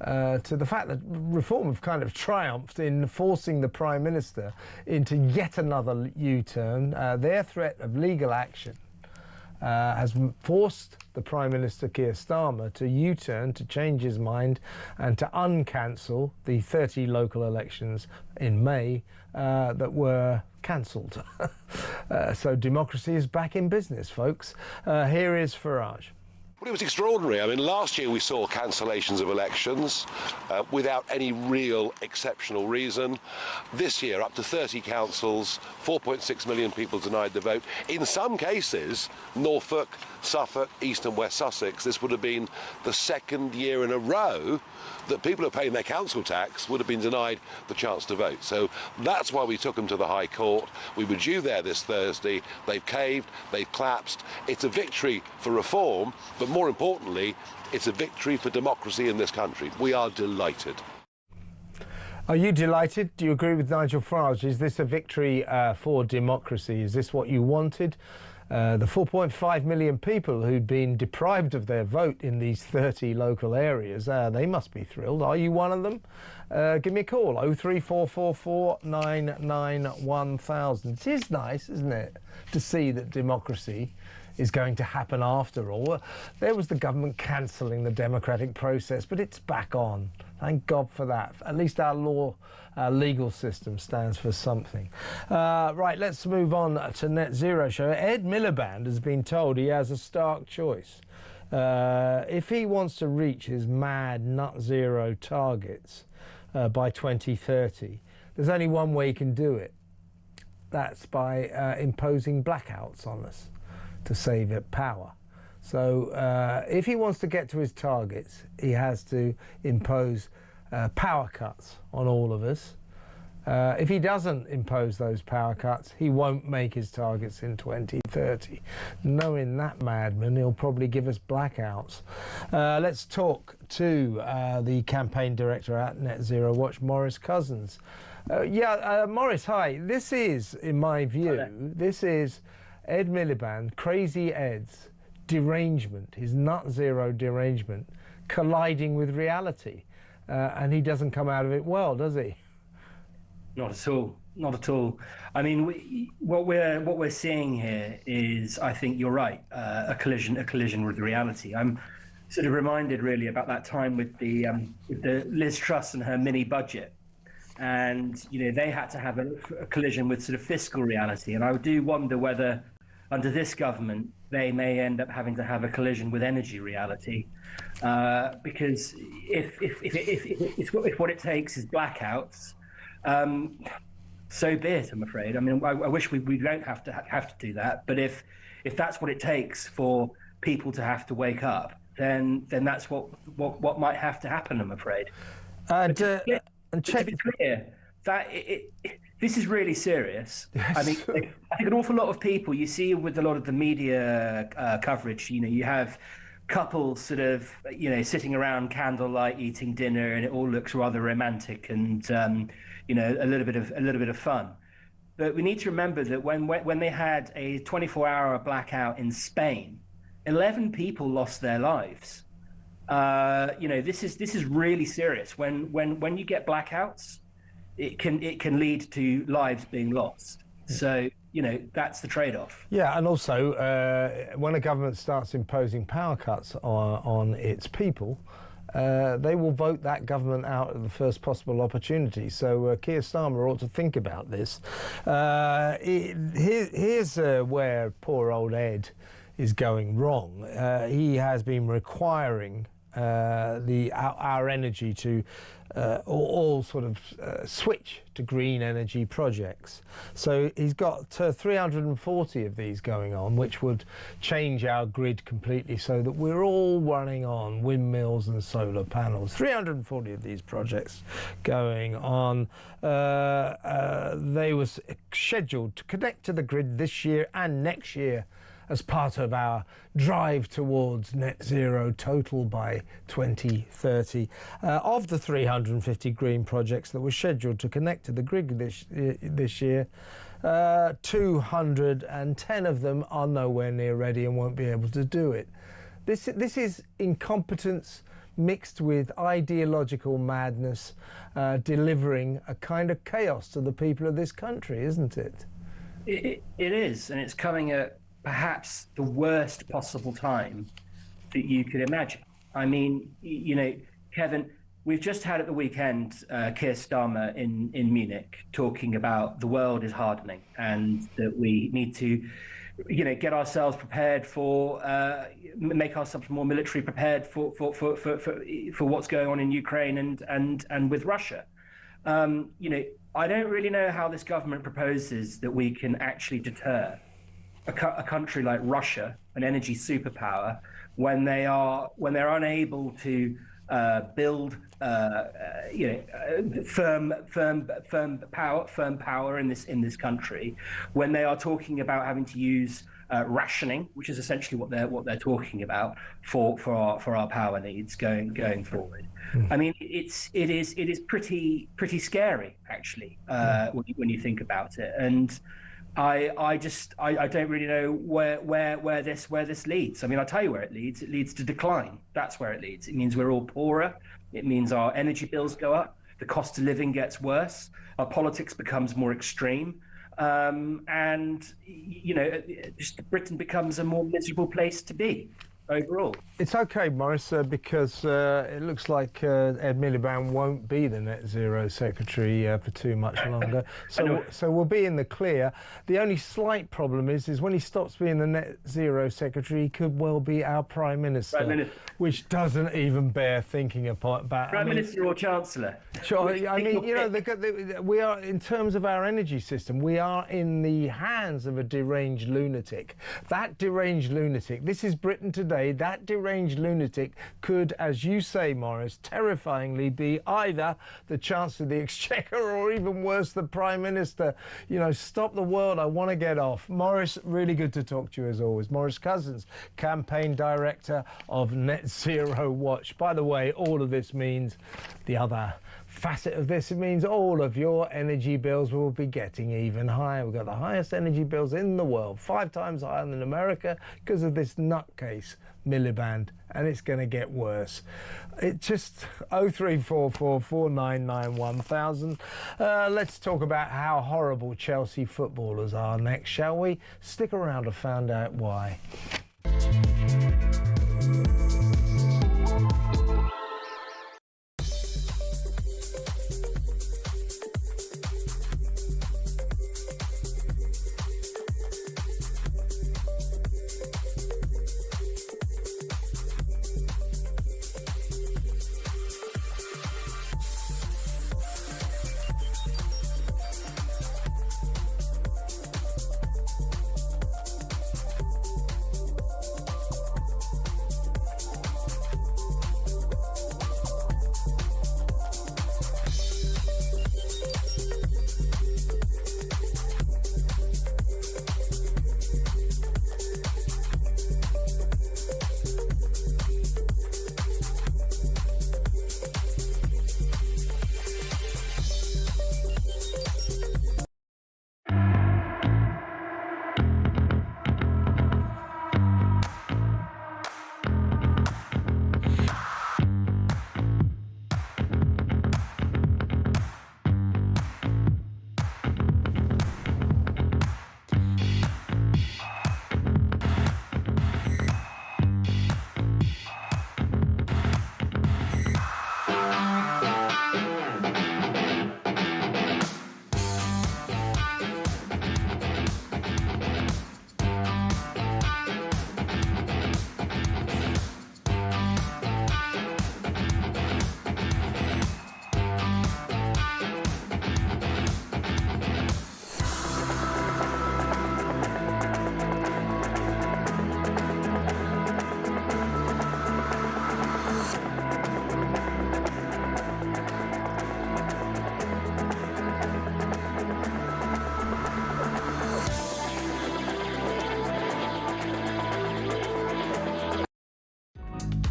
to the fact that Reform have kind of triumphed in forcing the Prime Minister into yet another U-turn. Their threat of legal action has forced the Prime Minister Keir Starmer to U-turn, to change his mind and to uncancel the 30 local elections in May that were cancelled. So democracy is back in business, folks. Here is Farage. Well, it was extraordinary. I mean, last year we saw cancellations of elections without any real exceptional reason. This year, up to 30 councils, 4.6 million people denied the vote. In some cases, Norfolk, Suffolk, East and West Sussex, this would have been the second year in a row that people who are paying their council tax would have been denied the chance to vote. So that's why we took them to the High Court. We were due there this Thursday. They've caved, they've collapsed. It's a victory for reform, but more importantly, it's a victory for democracy in this country. We are delighted. Are you delighted? Do you agree with Nigel Farage? Is this a victory for democracy? Is this what you wanted? The 4.5 million people who'd been deprived of their vote in these 30 local areas, they must be thrilled. Are you one of them? Give me a call, 03444 99 1000. It is nice, isn't it, to see that democracy is going to happen after all. There was the government cancelling the democratic process, but it's back on. Thank God for that. At least our legal system stands for something. Right, let's move on to Net Zero Show. Ed Miliband has been told he has a stark choice. If he wants to reach his mad net zero targets by 2030, there's only one way he can do it. That's by imposing blackouts on us to save it power. So if he wants to get to his targets, he has to impose power cuts on all of us. If he doesn't impose those power cuts, he won't make his targets in 2030. Knowing that madman, he'll probably give us blackouts. Let's talk to the campaign director at Net Zero Watch, Maurice Cousins. Maurice, hi. This is, in my view, this is Ed Miliband, Crazy Ed's derangement, his net zero derangement, colliding with reality. And he doesn't come out of it well, does he? Not at all. Not at all. I mean, what we're seeing here is, I think you're right, a collision with reality. I'm sort of reminded really about that time with the Liz Truss and her mini budget, and they had to have a collision with sort of fiscal reality. And I do wonder whether under this government they may end up having to have a collision with energy reality, because if what it takes is blackouts, so be it, I'm afraid. I mean, I wish we don't have to do that, but if that's what it takes for people to have to wake up, then that's what might have to happen, I'm afraid. To be clear, that this is really serious. Yes. I think an awful lot of people, you see with a lot of the media coverage, you have couples sort of, sitting around candlelight eating dinner, and it all looks rather romantic and, a little bit of fun. But we need to remember that when they had a 24-hour blackout in Spain, 11 people lost their lives. This is really serious. When you get blackouts, it can lead to lives being lost. So, that's the trade-off. Yeah, and also when a government starts imposing power cuts on its people, they will vote that government out at the first possible opportunity. So Keir Starmer ought to think about this. Here's where poor old Ed is going wrong. He has been requiring our energy to all sort of switch to green energy projects. So he's got 340 of these going on, which would change our grid completely so that we're all running on windmills and solar panels. 340 of these projects going on. They were scheduled to connect to the grid this year and next year as part of our drive towards net zero total by 2030. Of the 350 green projects that were scheduled to connect to the grid this year, 210 of them are nowhere near ready and won't be able to do it. This is incompetence mixed with ideological madness, delivering a kind of chaos to the people of this country, isn't it? It is, and it's coming at perhaps the worst possible time that you could imagine. I mean, you know, Kevin, we've just had at the weekend Keir Starmer in Munich talking about the world is hardening and that we need to, you know, get ourselves prepared for, make ourselves more military prepared for what's going on in Ukraine and with Russia. You know, I don't really know how this government proposes that we can actually deter a country like Russia, an energy superpower, when they're unable to build firm power in this country, when they are talking about having to use rationing, which is essentially what they're talking about for our power needs going forward. I mean, it is pretty scary actually when you think about it, and I don't really know where this leads. I mean, I'll tell you where it leads. It leads to decline. That's where it leads. It means we're all poorer. It means our energy bills go up. The cost of living gets worse. Our politics becomes more extreme. And, you know, just Britain becomes a more miserable place to be overall. It's okay, Maurice, because it looks like Ed Miliband won't be the Net Zero Secretary for too much longer. So we'll be in the clear. The only slight problem is when he stops being the Net Zero Secretary, he could well be our Prime Minister, which doesn't even bear thinking about. Prime Minister or Chancellor? Sure. I mean, you know, we are, in terms of our energy system, we are in the hands of a deranged lunatic. That deranged lunatic, this is Britain today, that deranged lunatic could, as you say, Maurice, terrifyingly be either the Chancellor of the Exchequer or even worse, the Prime Minister. You know, stop the world, I want to get off. Maurice, really good to talk to you as always. Maurice Cousins, Campaign Director of Net Zero Watch. By the way, all of this means the other facet of this, it means all of your energy bills will be getting even higher. We've got the highest energy bills in the world, 5 times higher than America, because of this nutcase Miliband, and it's going to get worse. It just 0344 499 1000. Let's talk about how horrible Chelsea footballers are next, shall we? Stick around to find out why.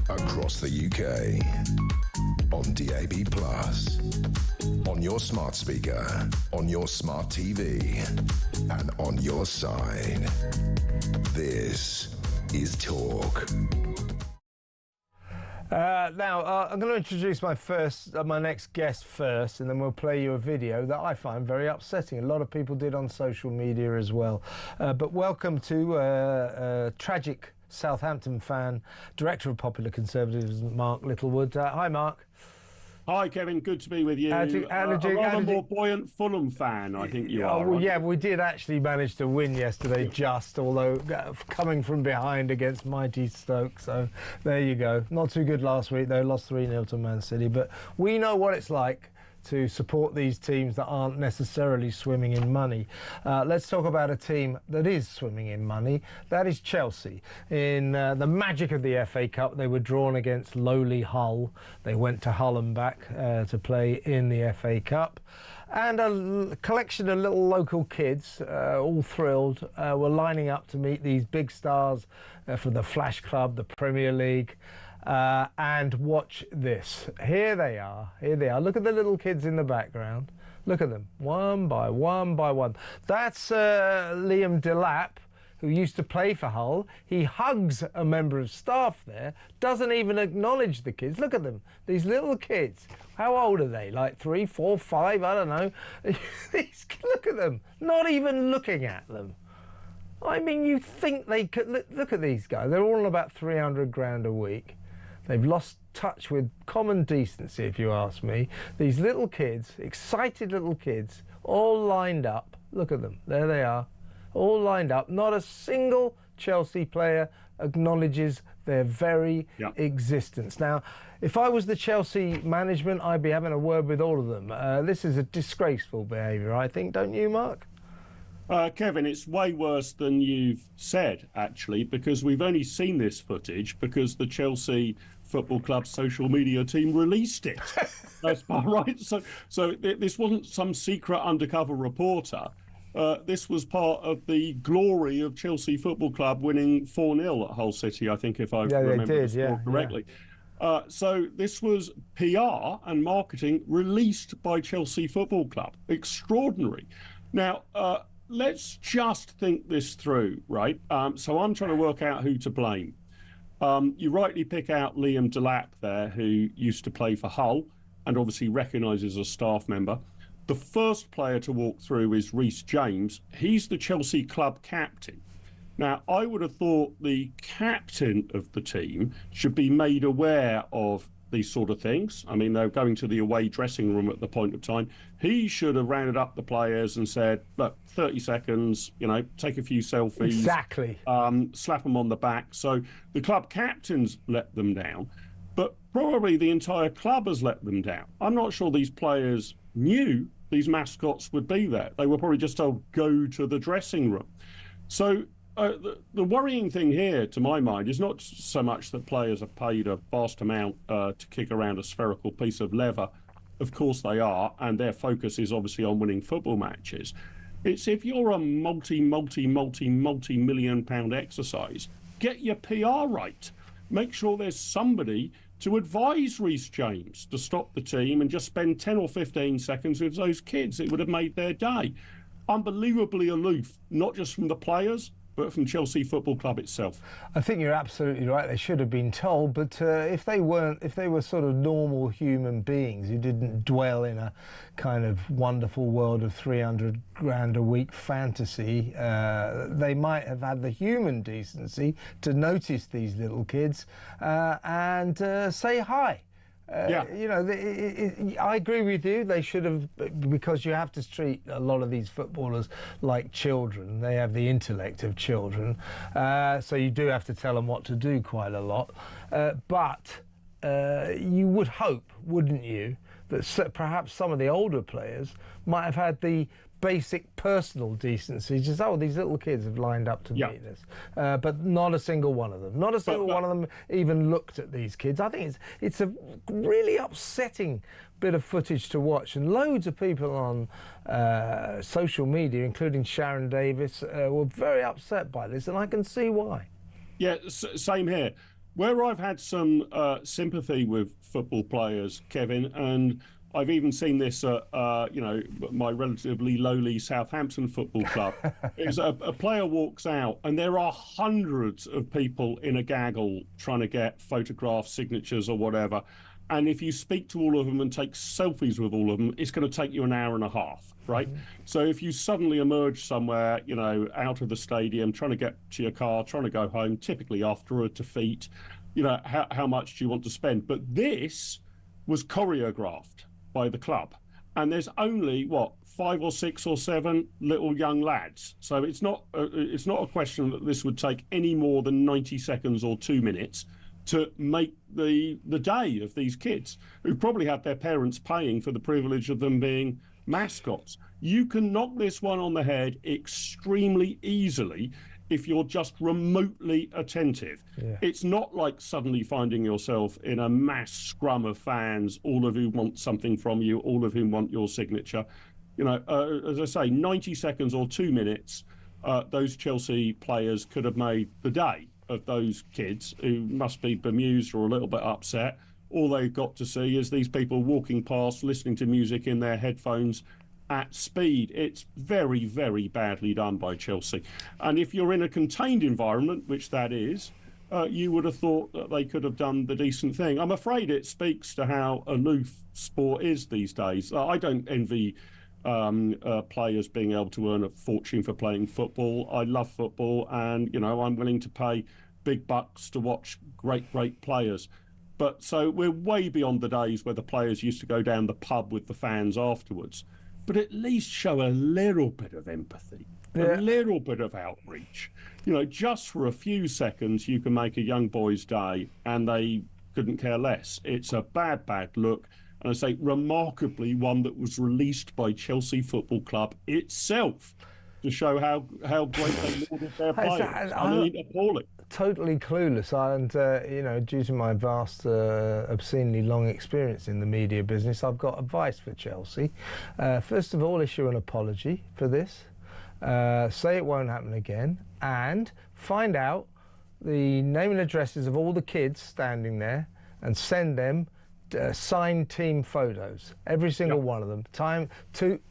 Across the UK, on DAB+, on your smart speaker, on your smart TV, and on your side. This is Talk. I'm going to introduce my next guest first, and then we'll play you a video that I find very upsetting. A lot of people did on social media as well. But welcome to tragic Southampton fan, director of Popular Conservatives, Mark Littlewood. Hi, Mark. Hi, Kevin. Good to be with you. A more buoyant Fulham fan, I think you are. Well, yeah, we did actually manage to win yesterday, although coming from behind against mighty Stoke. So there you go. Not too good last week, though. Lost 3-0 to Man City. But we know what it's like to support these teams that aren't necessarily swimming in money. Let's talk about a team that is swimming in money. That is Chelsea. In the magic of the FA Cup, they were drawn against lowly Hull. They went to Hull and back to play in the FA Cup. And a collection of little local kids, all thrilled, were lining up to meet these big stars from the Flash Club, the Premier League. And watch this. Here they are. Look at the little kids in the background. Look at them, one by one by one. That's Liam Delap, who used to play for Hull. He hugs a member of staff there, doesn't even acknowledge the kids. Look at them, these little kids. How old are they? Like 3, 4, 5, I don't know. Look at them, not even looking at them. I mean, you think they could... Look at these guys. They're all on about 300 grand a week. They've lost touch with common decency, if you ask me. These little kids, excited little kids, all lined up. Look at them. There they are, all lined up. Not a single Chelsea player acknowledges their very existence. Now, if I was the Chelsea management, I'd be having a word with all of them. This is a disgraceful behaviour, I think, don't you, Mark? Kevin, it's way worse than you've said, actually, because we've only seen this footage because the Chelsea Football Club social media team released it. That's right. So this wasn't some secret undercover reporter. This was part of the glory of Chelsea Football Club winning 4-0 at Hull City, I think, if I remember the score correctly. Yeah. So this was PR and marketing released by Chelsea Football Club. Extraordinary. Now, let's just think this through, right? So I'm trying to work out who to blame. You rightly pick out Liam Delap there, who used to play for Hull and obviously recognises a staff member. The first player to walk through is Reece James. He's the Chelsea club captain. Now, I would have thought the captain of the team should be made aware of these sort of things. I mean, they're going to the away dressing room at the point of time. He should have rounded up the players and said, look, 30 seconds, take a few selfies. Exactly. Slap them on the back. So the club captains let them down, but probably the entire club has let them down. I'm not sure these players knew these mascots would be there. They were probably just told, go to the dressing room. So the worrying thing here, to my mind, is not so much that players are paid a vast amount to kick around a spherical piece of leather. Of course they are, and their focus is obviously on winning football matches. It's if you're a multi-million pound exercise, get your PR right. Make sure there's somebody to advise Reece James to stop the team and just spend 10 or 15 seconds with those kids. It would have made their day. Unbelievably aloof, not just from the players, but from Chelsea Football Club itself. I think you're absolutely right. They should have been told, but if they were sort of normal human beings who didn't dwell in a kind of wonderful world of 300 grand a week fantasy, they might have had the human decency to notice these little kids and say hi. I agree with you. They should have, because you have to treat a lot of these footballers like children. They have the intellect of children, so you do have to tell them what to do quite a lot. But you would hope, wouldn't you, that perhaps some of the older players might have had the basic personal decency, just, these little kids have lined up to meet us. But not a single one of them. Not a single one of them even looked at these kids. I think it's a really upsetting bit of footage to watch, and loads of people on social media, including Sharon Davis, were very upset by this, and I can see why. Yeah, same here. Where I've had some sympathy with football players, Kevin, and I've even seen this at, my relatively lowly Southampton Football Club. Is a player walks out and there are hundreds of people in a gaggle trying to get photographs, signatures or whatever. And if you speak to all of them and take selfies with all of them, it's going to take you an hour and a half, right? Mm-hmm. So if you suddenly emerge somewhere, out of the stadium, trying to get to your car, trying to go home, typically after a defeat, how much do you want to spend? But this was choreographed by the club. And there's only, 5 or 6 or 7 little young lads. So it's not a question that this would take any more than 90 seconds or 2 minutes to make the day of these kids who probably have their parents paying for the privilege of them being mascots. You can knock this one on the head extremely easily if you're just remotely attentive. Yeah. It's not like suddenly finding yourself in a mass scrum of fans, all of whom want something from you, all of whom want your signature. As I say, 90 seconds or 2 minutes, those Chelsea players could have made the day of those kids who must be bemused or a little bit upset. All they've got to see is these people walking past, listening to music in their headphones at speed. It's very, very badly done by Chelsea. And if you're in a contained environment, which that is, you would have thought that they could have done the decent thing. I'm afraid it speaks to how aloof sport is these days. I don't envy players being able to earn a fortune for playing football. I love football, and I'm willing to pay big bucks to watch great players. But so we're way beyond the days where the players used to go down the pub with the fans afterwards. But at least show a little bit of empathy, a little bit of outreach. Just for a few seconds, you can make a young boy's day, and they couldn't care less. It's a bad look. And I say remarkably one that was released by Chelsea Football Club itself to show how great they lauded their players. Appalling. Totally clueless, and due to my vast, obscenely long experience in the media business, I've got advice for Chelsea. First of all, issue an apology for this. Say it won't happen again, and find out the name and addresses of all the kids standing there and send them signed team photos, every single one of them,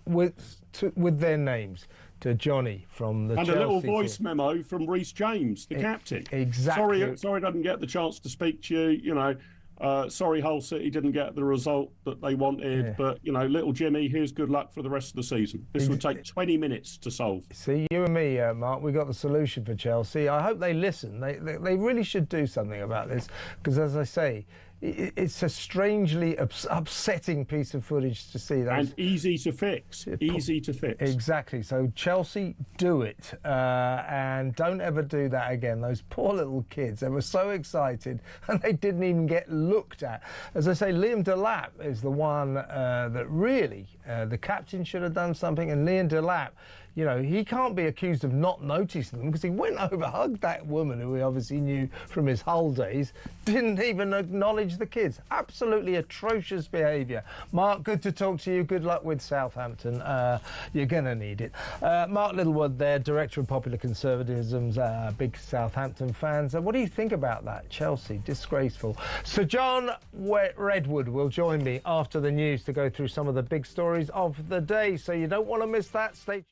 with their names, to Johnny from the Chelsea and a little voice memo from Reece James, the captain. Exactly. Sorry, I didn't get the chance to speak to you. Sorry, Hull City didn't get the result that they wanted, but little Jimmy, here's good luck for the rest of the season. This would take 20 minutes to solve. See, you and me, Mark, we got the solution for Chelsea. I hope they listen. They really should do something about this, because as I say, it's a strangely upsetting piece of footage to see. And easy to fix. Exactly. So Chelsea, do it. And don't ever do that again. Those poor little kids, they were so excited and they didn't even get looked at. As I say, Liam Delap is the one that really, the captain should have done something. And Liam Delap, he can't be accused of not noticing them, because he went over, hugged that woman who he obviously knew from his Hull days, didn't even acknowledge the kids. Absolutely atrocious behaviour. Mark, good to talk to you. Good luck with Southampton. You're going to need it. Mark Littlewood there, Director of Popular Conservatism's big Southampton fans. What do you think about that? Chelsea, disgraceful. Sir John Redwood will join me after the news to go through some of the big stories of the day, so you don't want to miss that. Stay tuned.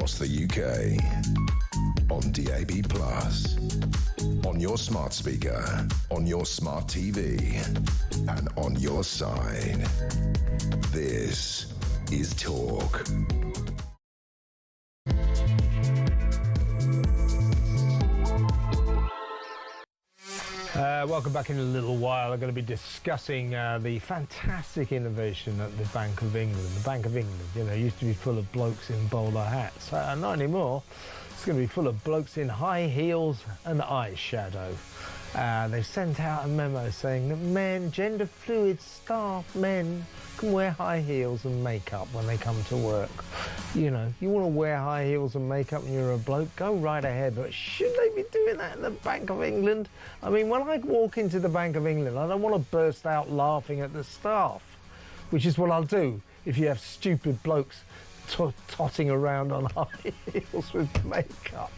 across the UK. On DAB+, on your smart speaker, on your smart TV, and on your side. This is Talk. Welcome back. In a little while. I'm going to be discussing the fantastic innovation at the Bank of England. The Bank of England, you know, used to be full of blokes in bowler hats. Not anymore. It's going to be full of blokes in high heels and eyeshadow. They've sent out a memo saying that men, gender fluid staff, men, can wear high heels and makeup when they come to work. You know, you want to wear high heels and makeup and you're a bloke, go right ahead. But should they be doing that in the Bank of England? I mean, when I walk into the Bank of England, I don't want to burst out laughing at the staff, which is what I'll do if you have stupid blokes totting around on high heels with makeup.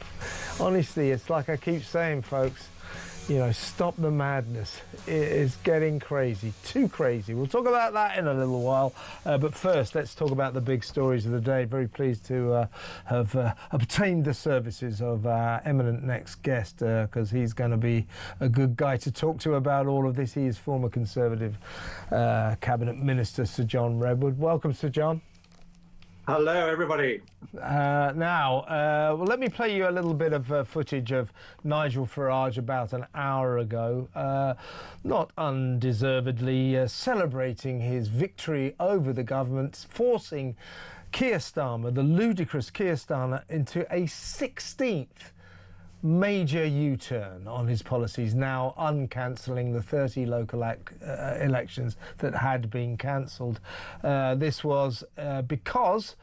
Honestly, it's like I keep saying, folks, you know, stop the madness. It is getting crazy, too crazy. We'll talk about that in a little while. But first, let's talk about the big stories of the day. Very pleased to have obtained the services of our eminent next guest, because he's going to be a good guy to talk to about all of this. He is former Conservative Cabinet Minister Sir John Redwood. Welcome, Sir John. Hello, everybody. Well, let me play you a little bit of footage of Nigel Farage about an hour ago, not undeservedly celebrating his victory over the government, forcing Keir Starmer, the ludicrous Keir Starmer, into a 16th major U-turn on his policies, now uncancelling the 30 local elections that had been cancelled. This was because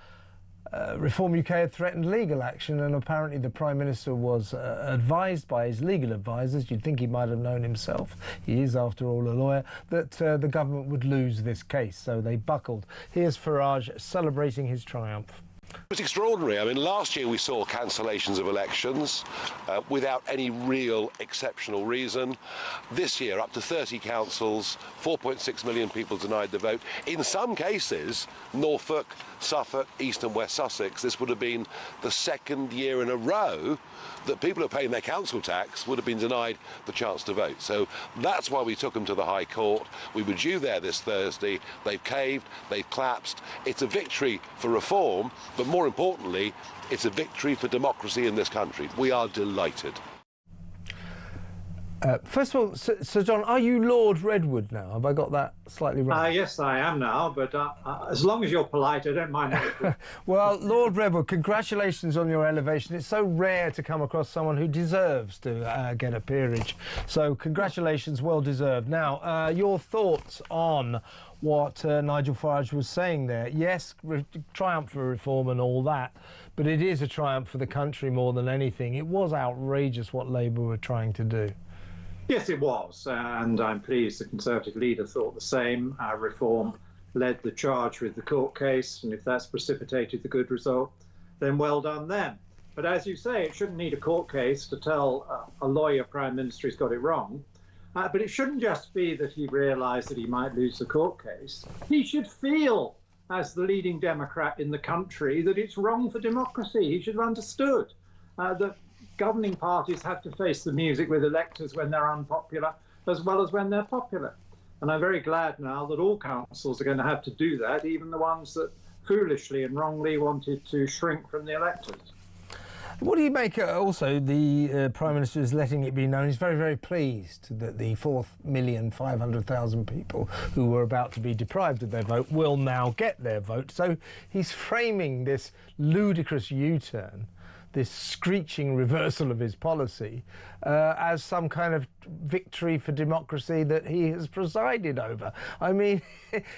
Reform UK had threatened legal action, and apparently the Prime Minister was advised by his legal advisors, you'd think he might have known himself, he is after all a lawyer, that the government would lose this case, so they buckled. Here's Farage celebrating his triumph. It was extraordinary. I mean, last year we saw cancellations of elections without any real exceptional reason. This year, up to 30 councils, 4.6 million people denied the vote. In some cases, Norfolk, Suffolk, East and West Sussex, this would have been the second year in a row that people who are paying their council tax would have been denied the chance to vote. So that's why we took them to the High Court. We were due there this Thursday. They've caved, they've collapsed. It's a victory for reform, but more importantly, it's a victory for democracy in this country. We are delighted. First of all, Sir John, are you Lord Redwood now? Have I got that slightly wrong? Yes, I am now, but as long as you're polite, I don't mind. Well, Lord Redwood, congratulations on your elevation. It's so rare to come across someone who deserves to get a peerage. So congratulations, well deserved. Now, your thoughts on what Nigel Farage was saying there. Yes, triumph for reform and all that, but it is a triumph for the country more than anything. It was outrageous what Labour were trying to do. Yes, it was, and I'm pleased the Conservative leader thought the same. Reform led the charge with the court case, and if that's precipitated the good result, then well done them. But as you say, it shouldn't need a court case to tell a lawyer Prime Minister he's got it wrong. But it shouldn't just be that he realised that he might lose the court case. He should feel, as the leading Democrat in the country, that it's wrong for democracy. He should have understood that governing parties have to face the music with electors when they're unpopular as well as when they're popular. And I'm very glad now that all councils are going to have to do that, even the ones that foolishly and wrongly wanted to shrink from the electors. What do you make also the Prime Minister is letting it be known he's very, very pleased that the 4,500,000 people who were about to be deprived of their vote will now get their vote. So he's framing this ludicrous U-turn, this screeching reversal of his policy, as some kind of victory for democracy that he has presided over. I mean,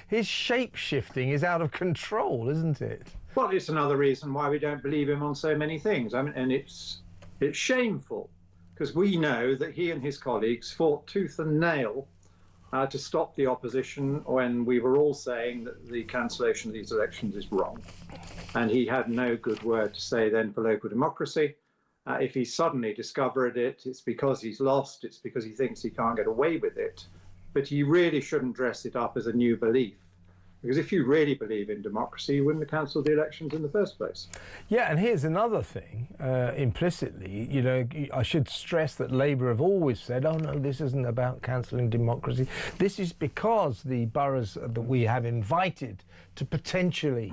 his shape-shifting is out of control, isn't it? Well, it's another reason why we don't believe him on so many things. I mean, and it's shameful, because we know that he and his colleagues fought tooth and nail to stop the opposition when we were all saying that the cancellation of these elections is wrong. And he had no good word to say then for local democracy. If he suddenly discovered it, it's because he's lost, it's because he thinks he can't get away with it. But he really shouldn't dress it up as a new belief. Because if you really believe in democracy, you wouldn't have cancelled the elections in the first place. Yeah, and here's another thing, implicitly, you know, I should stress that Labour have always said, oh no, this isn't about cancelling democracy. This is because the boroughs that we have invited to potentially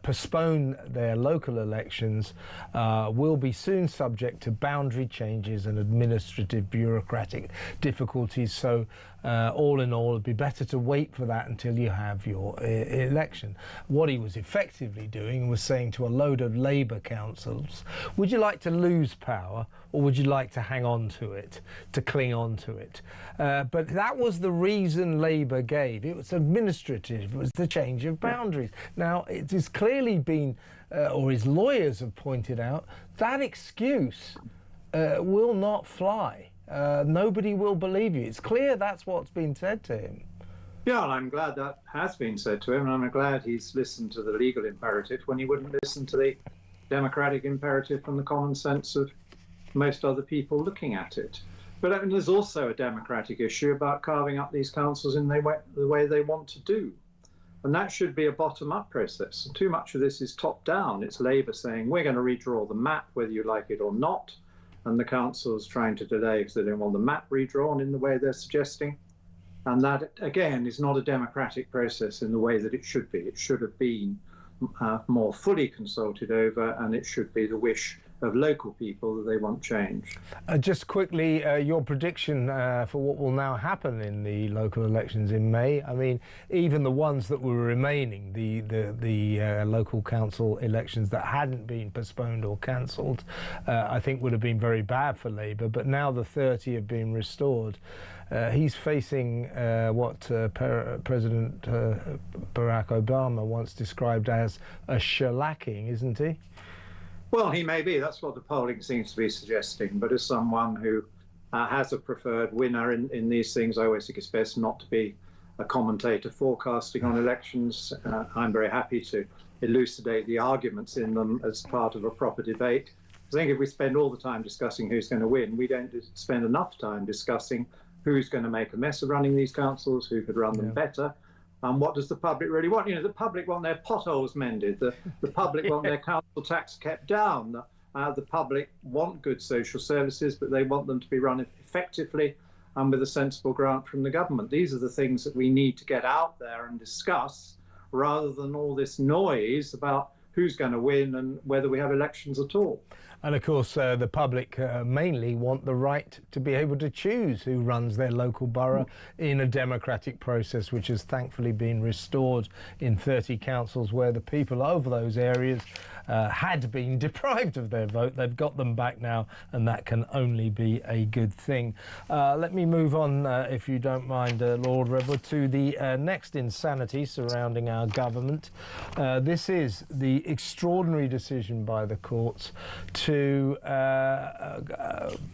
postpone their local elections will be soon subject to boundary changes and administrative bureaucratic difficulties. So all in all, it'd be better to wait for that until you have your election. What he was effectively doing was saying to a load of Labour councils, would you like to lose power or would you like to hang on to it, to cling on to it? But that was the reason Labour gave. It was administrative, it was the change of boundaries. Now, it has clearly been, or his lawyers have pointed out, that excuse will not fly. Nobody will believe you. It's clear that's what's been said to him. Yeah, and I'm glad that has been said to him, and I'm glad he's listened to the legal imperative when he wouldn't listen to the democratic imperative from the common sense of most other people looking at it. But I mean, there's also a democratic issue about carving up these councils in the way they want to do. And that should be a bottom-up process. And too much of this is top-down. It's Labour saying, we're going to redraw the map, whether you like it or not. And the council's trying to delay because they don't want the map redrawn in the way they're suggesting. And that, again, is not a democratic process in the way that it should be. It should have been more fully consulted over, and it should be the wish of local people that they want change. Just quickly, your prediction for what will now happen in the local elections in May. I mean, even the ones that were remaining, the local council elections that hadn't been postponed or cancelled, I think would have been very bad for Labour. But now the 30 have been restored. He's facing what President Barack Obama once described as a shellacking, isn't he? Well, he may be. That's what the polling seems to be suggesting. But as someone who has a preferred winner in these things, I always think it's best not to be a commentator forecasting on elections. I'm very happy to elucidate the arguments in them as part of a proper debate. I think if we spend all the time discussing who's going to win, we don't spend enough time discussing who's going to make a mess of running these councils, who could run them better. And what does the public really want? You know, the public want their potholes mended. The public want their council tax kept down. The public want good social services, but they want them to be run effectively and with a sensible grant from the government. These are the things that we need to get out there and discuss, rather than all this noise about who's going to win and whether we have elections at all. And of course, the public mainly want the right to be able to choose who runs their local borough in a democratic process, which has thankfully been restored in 30 councils where the people over those areas had been deprived of their vote. They've got them back now, and that can only be a good thing. Let me move on, if you don't mind, Lord Redwood, to the next insanity surrounding our government. This is the extraordinary decision by the courts to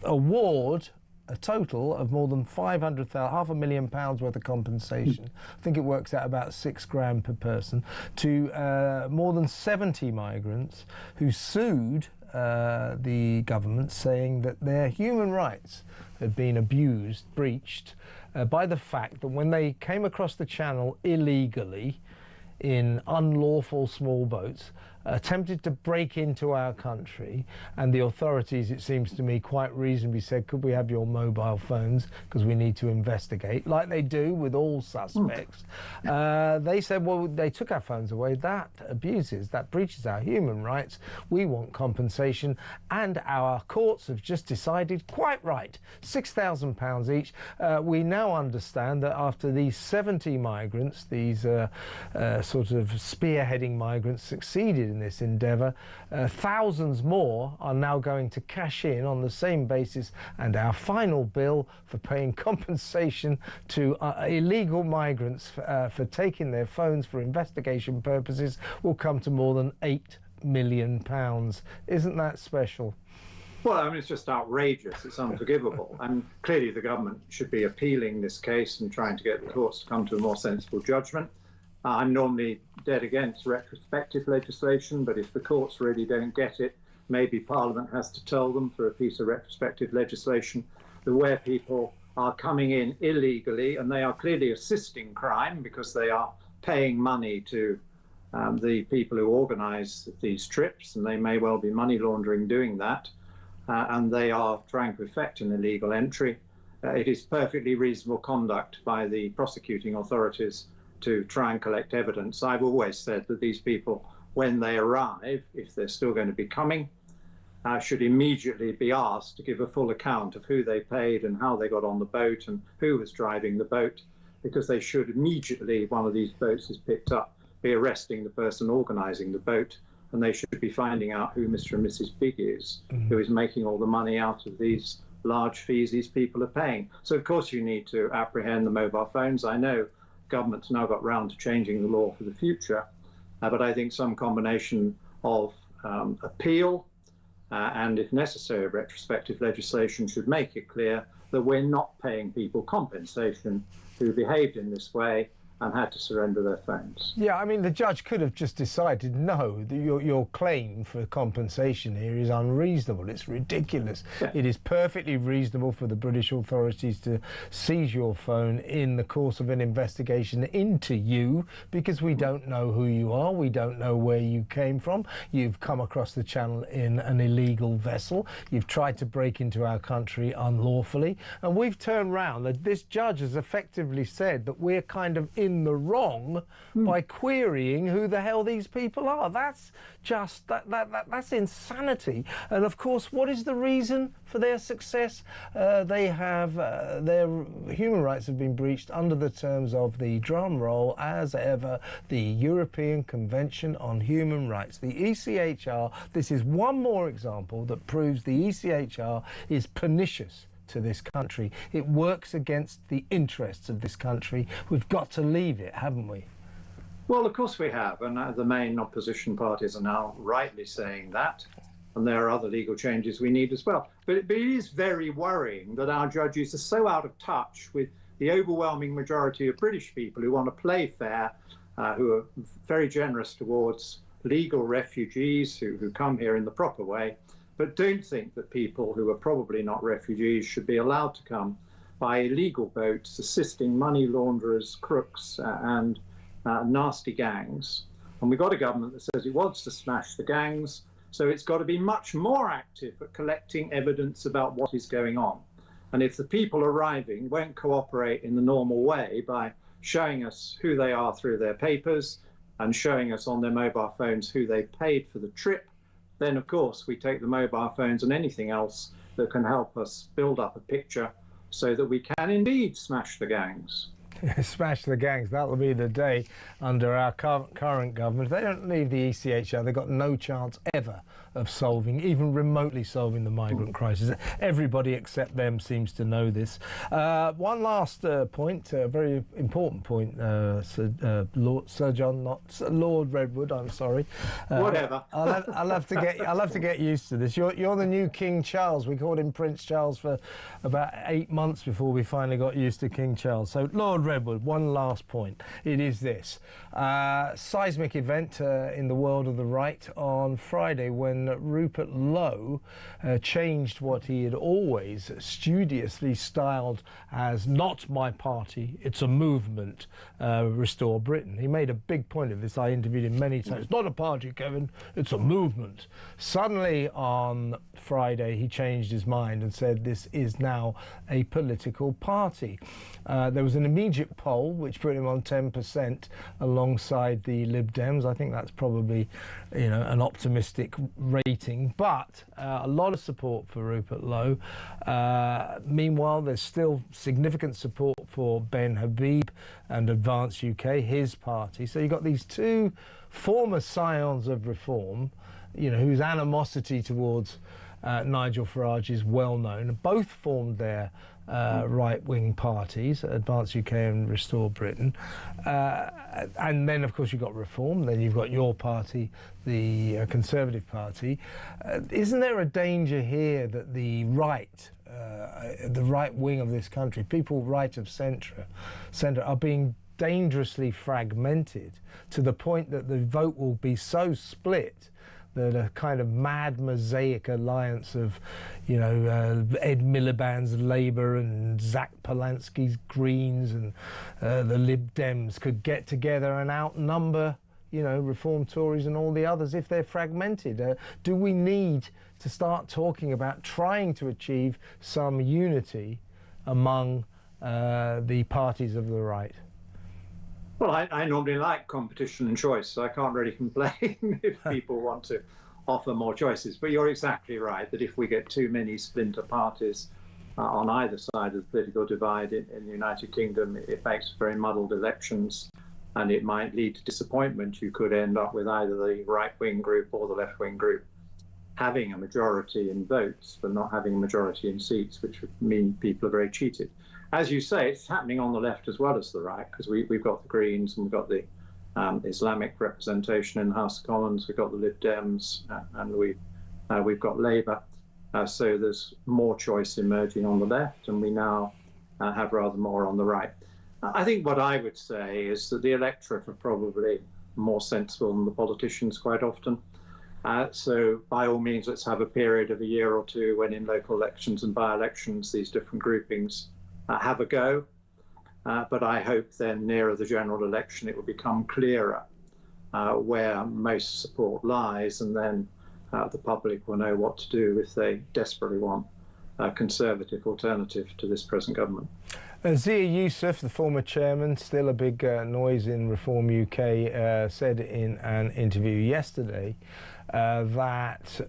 award a total of more than £500,000 worth of compensation. I think it works out about £6,000 per person, to more than 70 migrants who sued the government, saying that their human rights had been abused, breached, by the fact that when they came across the channel illegally in unlawful small boats, attempted to break into our country, and the authorities, it seems to me, quite reasonably said, could we have your mobile phones because we need to investigate, like they do with all suspects. They said, well, they took our phones away. That abuses, that breaches our human rights. We want compensation, and our courts have just decided, quite right, £6,000 each. We now understand that after these 70 migrants, these sort of spearheading migrants, succeeded in this endeavour, thousands more are now going to cash in on the same basis, and our final bill for paying compensation to illegal migrants for taking their phones for investigation purposes will come to more than £8 million. Isn't that special? Well, I mean, it's just outrageous. It's unforgivable. And clearly the government should be appealing this case and trying to get the courts to come to a more sensible judgment. I'm normally dead against retrospective legislation, but if the courts really don't get it, maybe Parliament has to tell them through a piece of retrospective legislation that where people are coming in illegally and they are clearly assisting crime because they are paying money to the people who organise these trips, and they may well be money laundering doing that, and they are trying to effect an illegal entry. It is perfectly reasonable conduct by the prosecuting authorities to try and collect evidence. I've always said that these people, when they arrive, if they're still going to be coming, should immediately be asked to give a full account of who they paid and how they got on the boat and who was driving the boat, because they should immediately, if one of these boats is picked up, be arresting the person organising the boat, and they should be finding out who Mr. and Mrs. Big is, who is making all the money out of these large fees these people are paying. So of course you need to apprehend the mobile phones. I know government's now got round to changing the law for the future, but I think some combination of appeal and, if necessary, retrospective legislation should make it clear that we're not paying people compensation who behaved in this way and had to surrender their phones. Yeah, I mean, the judge could have just decided, no, your claim for compensation here is unreasonable. It's ridiculous. Yeah. It is perfectly reasonable for the British authorities to seize your phone in the course of an investigation into you, because we don't know who you are. We don't know where you came from. You've come across the channel in an illegal vessel. You've tried to break into our country unlawfully. And we've turned round. This judge has effectively said that we're kind of in the wrong by querying who the hell these people are. That's just that's insanity. And of course, what is the reason for their success? They have their human rights have been breached under the terms of the, drum roll as ever, the European Convention on Human Rights, the ECHR. This is one more example that proves the ECHR is pernicious to this country. It works against the interests of this country. We've got to leave it, haven't we? Well, of course we have, and the main opposition parties are now rightly saying that, and there are other legal changes we need as well. But it is very worrying that our judges are so out of touch with the overwhelming majority of British people who want to play fair, who are very generous towards legal refugees who come here in the proper way, but don't think that people who are probably not refugees should be allowed to come by illegal boats, assisting money launderers, crooks, and nasty gangs. And we've got a government that says it wants to smash the gangs, so it's got to be much more active at collecting evidence about what is going on. And if the people arriving won't cooperate in the normal way by showing us who they are through their papers and showing us on their mobile phones who they paid for the trip, then of course we take the mobile phones and anything else that can help us build up a picture so that we can indeed smash the gangs. Smash the gangs, that'll be the day under our current government. If they don't leave the ECHR, they've got no chance ever of solving, even remotely solving the migrant crisis. Everybody except them seems to know this. One last point, a very important point, Sir John, not Lord Redwood. I'm sorry. Whatever. I'll have to get used to this. You're the new King Charles. We called him Prince Charles for about 8 months before we finally got used to King Charles. So Lord Redwood, one last point. It is this seismic event in the world of the right on Friday when Rupert Lowe changed what he had always studiously styled as not my party, it's a movement, Restore Britain. He made a big point of this. I interviewed him many times. It's not a party, Kevin, it's a movement. Suddenly on Friday he changed his mind and said this is now a political party. There was an immediate poll which put him on 10% alongside the Lib Dems. I think that's probably, you know, an optimistic rating, but a lot of support for Rupert Lowe. Meanwhile, there's still significant support for Ben Habib and Advance UK, his party. So you've got these two former scions of reform, you know, whose animosity towards Nigel Farage is well known. Both formed their right-wing parties, Advance UK and Restore Britain. And then, of course, you've got Reform. Then you've got your party, the Conservative Party. Isn't there a danger here that the right wing of this country, people right of centre, are being dangerously fragmented to the point that the vote will be so split that a kind of mad mosaic alliance of, Ed Miliband's Labour and Zach Polanski's Greens and the Lib Dems could get together and outnumber, Reform Tories and all the others if they're fragmented? Do we need to start talking about trying to achieve some unity among the parties of the right? Well, I normally like competition and choice, so I can't really complain if people want to offer more choices. But you're exactly right that if we get too many splinter parties on either side of the political divide in the United Kingdom, it makes very muddled elections, and it might lead to disappointment. You could end up with either the right-wing group or the left-wing group having a majority in votes, but not having a majority in seats, which would mean people are very cheated. As you say, it's happening on the left as well as the right, because we've got the Greens and we've got the Islamic representation in the House of Commons, we've got the Lib Dems, and we've got Labour. So there's more choice emerging on the left, and we now have rather more on the right. I think what I would say is that the electorate are probably more sensible than the politicians quite often. So by all means, let's have a period of a year or two when in local elections and by-elections, these different groupings have a go. But I hope then nearer the general election, it will become clearer where most support lies, and then the public will know what to do if they desperately want a conservative alternative to this present government. Zia Youssef, the former chairman, still a big noise in Reform UK, said in an interview yesterday that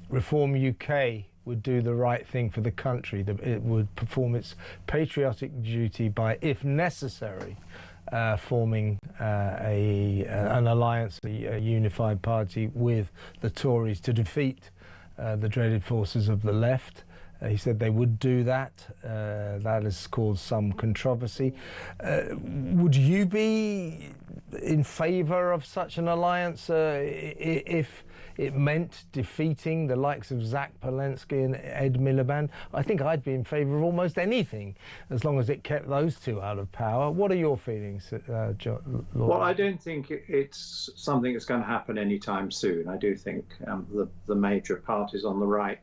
Reform UK would do the right thing for the country, that it would perform its patriotic duty by, if necessary, forming an alliance, a unified party with the Tories to defeat the dreaded forces of the left. He said they would do that. That has caused some controversy. Would you be in favour of such an alliance if it meant defeating the likes of Zach Polanski and Ed Miliband? I think I'd be in favour of almost anything as long as it kept those two out of power. What are your feelings, Lord? Well, I don't think it's something that's going to happen anytime soon. I do think the major parties on the right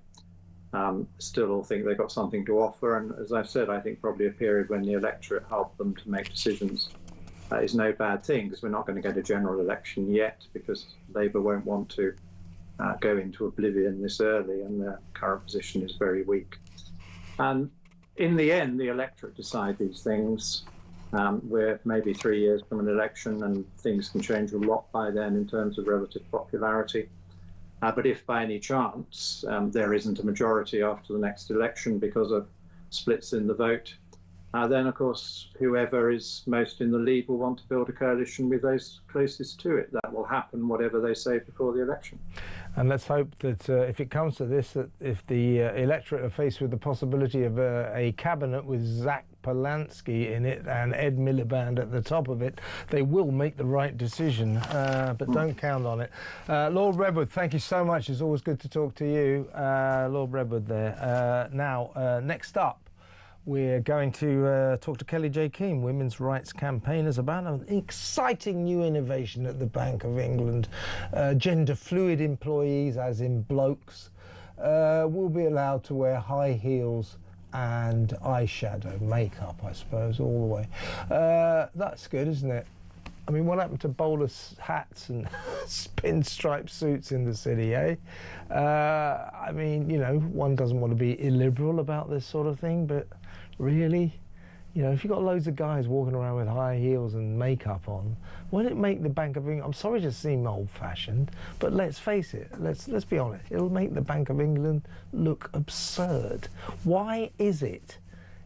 still all think they've got something to offer, and as I've said, I think probably a period when the electorate helped them to make decisions is no bad thing, because we're not going to get a general election yet, because Labour won't want to go into oblivion this early, and their current position is very weak. And in the end, the electorate decide these things. We're maybe 3 years from an election, and things can change a lot by then in terms of relative popularity. But if by any chance there isn't a majority after the next election because of splits in the vote, then of course whoever is most in the lead will want to build a coalition with those closest to it. That will happen whatever they say before the election. And let's hope that if it comes to this, that if the electorate are faced with the possibility of a cabinet with Zach Polanski in it and Ed Miliband at the top of it, they will make the right decision, but don't count on it. Lord Redwood, thank you so much. It's always good to talk to you. Lord Redwood there. Now, next up, we're going to talk to Kelly J. Keane, women's rights campaigners, about an exciting new innovation at the Bank of England. Gender fluid employees, as in blokes, will be allowed to wear high heels and eyeshadow, makeup, I suppose, all the way. That's good, isn't it? I mean, what happened to bowler hats and pinstripe suits in the city, eh? I mean, one doesn't want to be illiberal about this sort of thing, but really, if you've got loads of guys walking around with high heels and makeup on, won't it make the Bank of England, I'm sorry to seem old-fashioned, but let's face it, let's be honest, it'll make the Bank of England look absurd. Why is it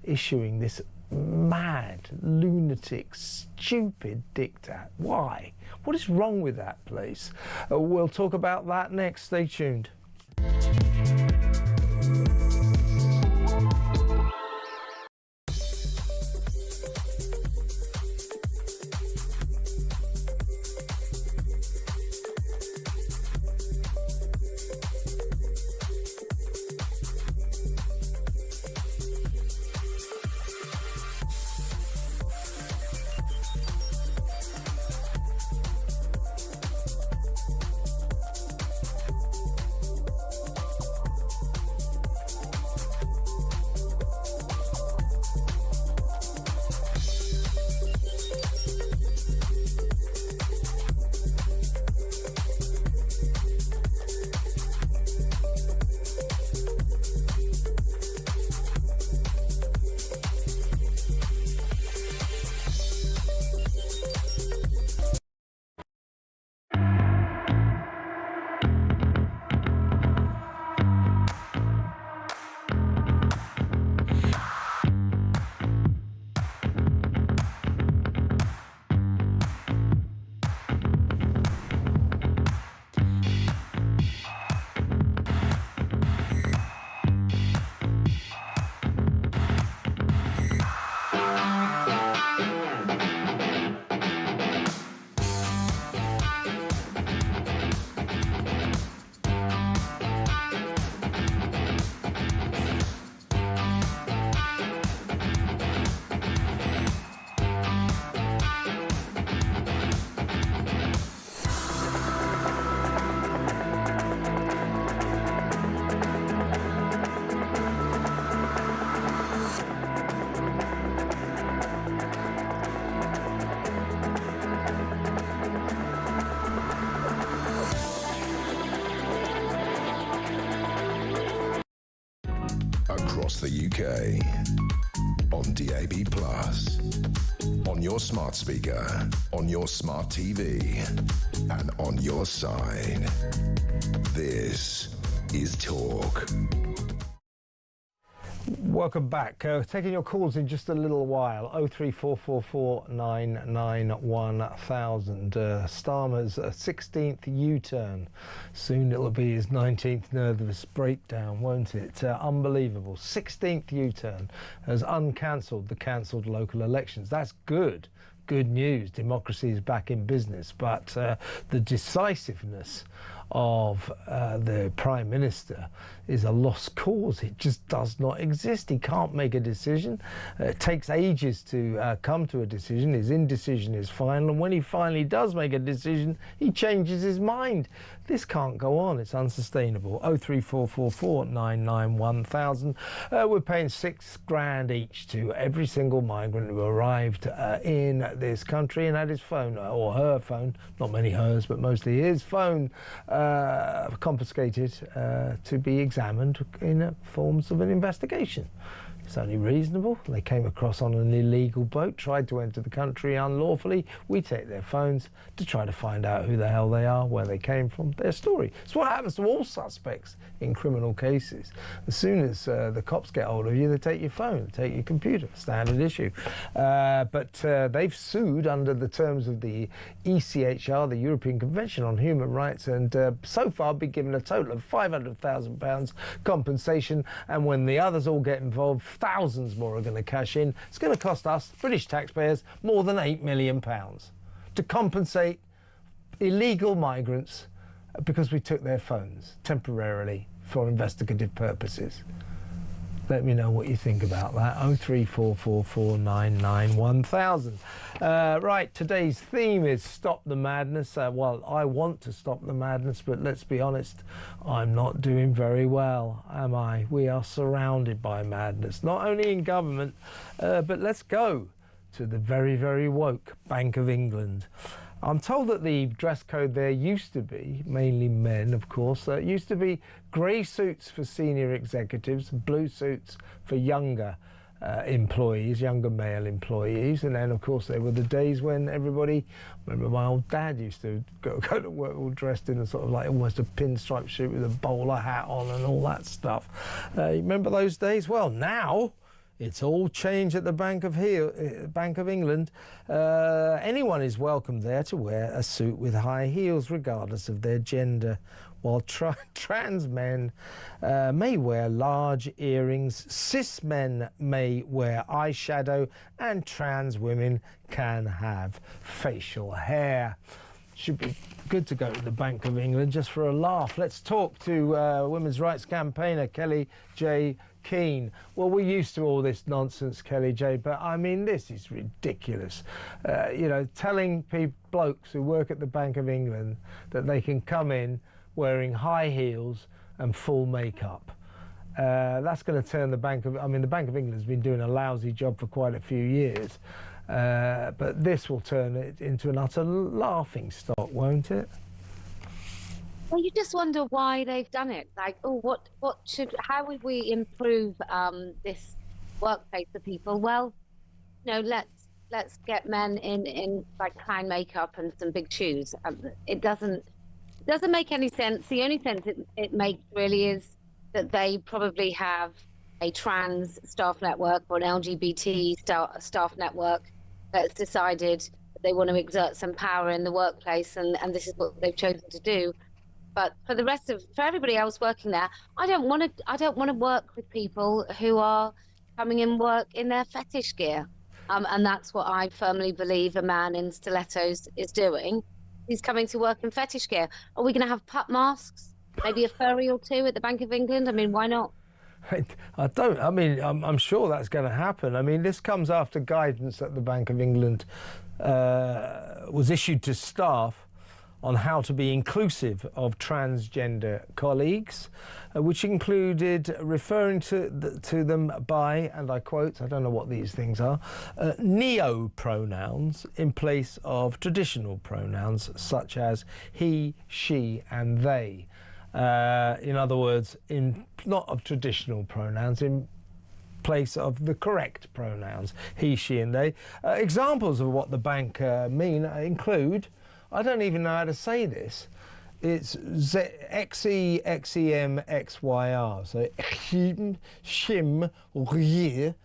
issuing this mad, lunatic, stupid diktat? Why? What is wrong with that place? We'll talk about that next. Stay tuned. the UK. On DAB+, on your smart speaker, on your smart TV, and on your side. This is Talk. Welcome back. Taking your calls in just a little while. 03444991000. Starmer's 16th U-turn. Soon it'll be his 19th nervous breakdown, won't it? Unbelievable. 16th U-turn has uncancelled the cancelled local elections. That's good. Good news. Democracy is back in business. But the decisiveness of the Prime Minister is a lost cause. It just does not exist. He can't make a decision. It takes ages to come to a decision. His indecision is final, and when he finally does make a decision, he changes his mind. This can't go on. It's unsustainable. 03444991000. We're paying £6,000 each to every single migrant who arrived in this country and had his phone, or her phone, not many hers, but mostly his phone, confiscated to be examined in forms of an investigation. It's only reasonable. They came across on an illegal boat, tried to enter the country unlawfully. We take their phones to try to find out who the hell they are, where they came from, their story. It's what happens to all suspects in criminal cases. As soon as the cops get hold of you, they take your phone, they take your computer, standard issue. But they've sued under the terms of the ECHR, the European Convention on Human Rights, and so far been given a total of £500,000 compensation. And when the others all get involved, thousands more are going to cash in. It's going to cost us, British taxpayers, more than £8 million to compensate illegal migrants because we took their phones temporarily for investigative purposes. Let me know what you think about that. 03444991000. Right, today's theme is Stop the Madness. Well, I want to stop the madness, but let's be honest, I'm not doing very well, am I? We are surrounded by madness, not only in government, but let's go to the very, very woke Bank of England. I'm told that the dress code there used to be, mainly men of course, used to be grey suits for senior executives, blue suits for younger employees, younger male employees, and then of course there were the days when everybody, I remember my old dad used to go to work all dressed in a sort of like almost a pinstripe suit with a bowler hat on and all that stuff. You remember those days? Well, now it's all changed at the Bank of England. Anyone is welcome there to wear a suit with high heels, regardless of their gender, while trans men may wear large earrings, cis men may wear eyeshadow, and trans women can have facial hair. Should be good to go to the Bank of England just for a laugh. Let's talk to women's rights campaigner Kelly J. Keane. Well, we're used to all this nonsense, Kelly J, but I mean, this is ridiculous. You know, telling blokes who work at the Bank of England that they can come in wearing high heels and full makeup. That's going to turn the Bank of... I mean, the Bank of England's been doing a lousy job for quite a few years, but this will turn it into an utter laughing stock, won't it? Well, you just wonder why they've done it. Like, oh, how would we improve this workplace for people? Well, you know, let's get men in like clown makeup and some big shoes. It doesn't make any sense. The only sense it makes really is that they probably have a trans staff network or an LGBT staff network that's decided that they want to exert some power in the workplace, and this is what they've chosen to do. But for everybody else working there, I don't want to work with people who are coming in work in their fetish gear, and that's what I firmly believe a man in stilettos is doing. He's coming to work in fetish gear. Are we going to have pup masks? Maybe a furry or two at the Bank of England? I mean, why not? I'm sure that's going to happen. I mean, this comes after guidance that the Bank of England was issued to staff on how to be inclusive of transgender colleagues, which included referring to them by, and I quote, I don't know what these things are, neo-pronouns in place of traditional pronouns such as he, she, and they. In other words, not of traditional pronouns, in place of the correct pronouns, he, she and they. Examples of what the bank mean include, I don't even know how to say this, it's XE, XEM, XYR, so Shim, Shim, Rir.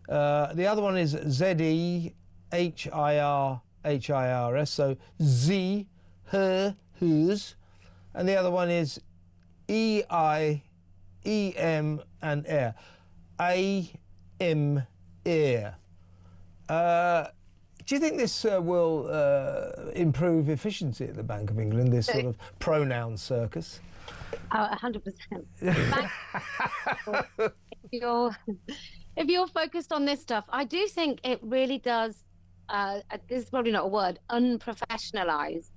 The other one is ZE, HIR, HIRS, so Z, her, whose. And the other one is EI, EM, and air. AM, air. Do you think this will improve efficiency at the Bank of England, this sort of pronoun circus? 100%. If you're focused on this stuff, I do think it really does, this is probably not a word, unprofessionalise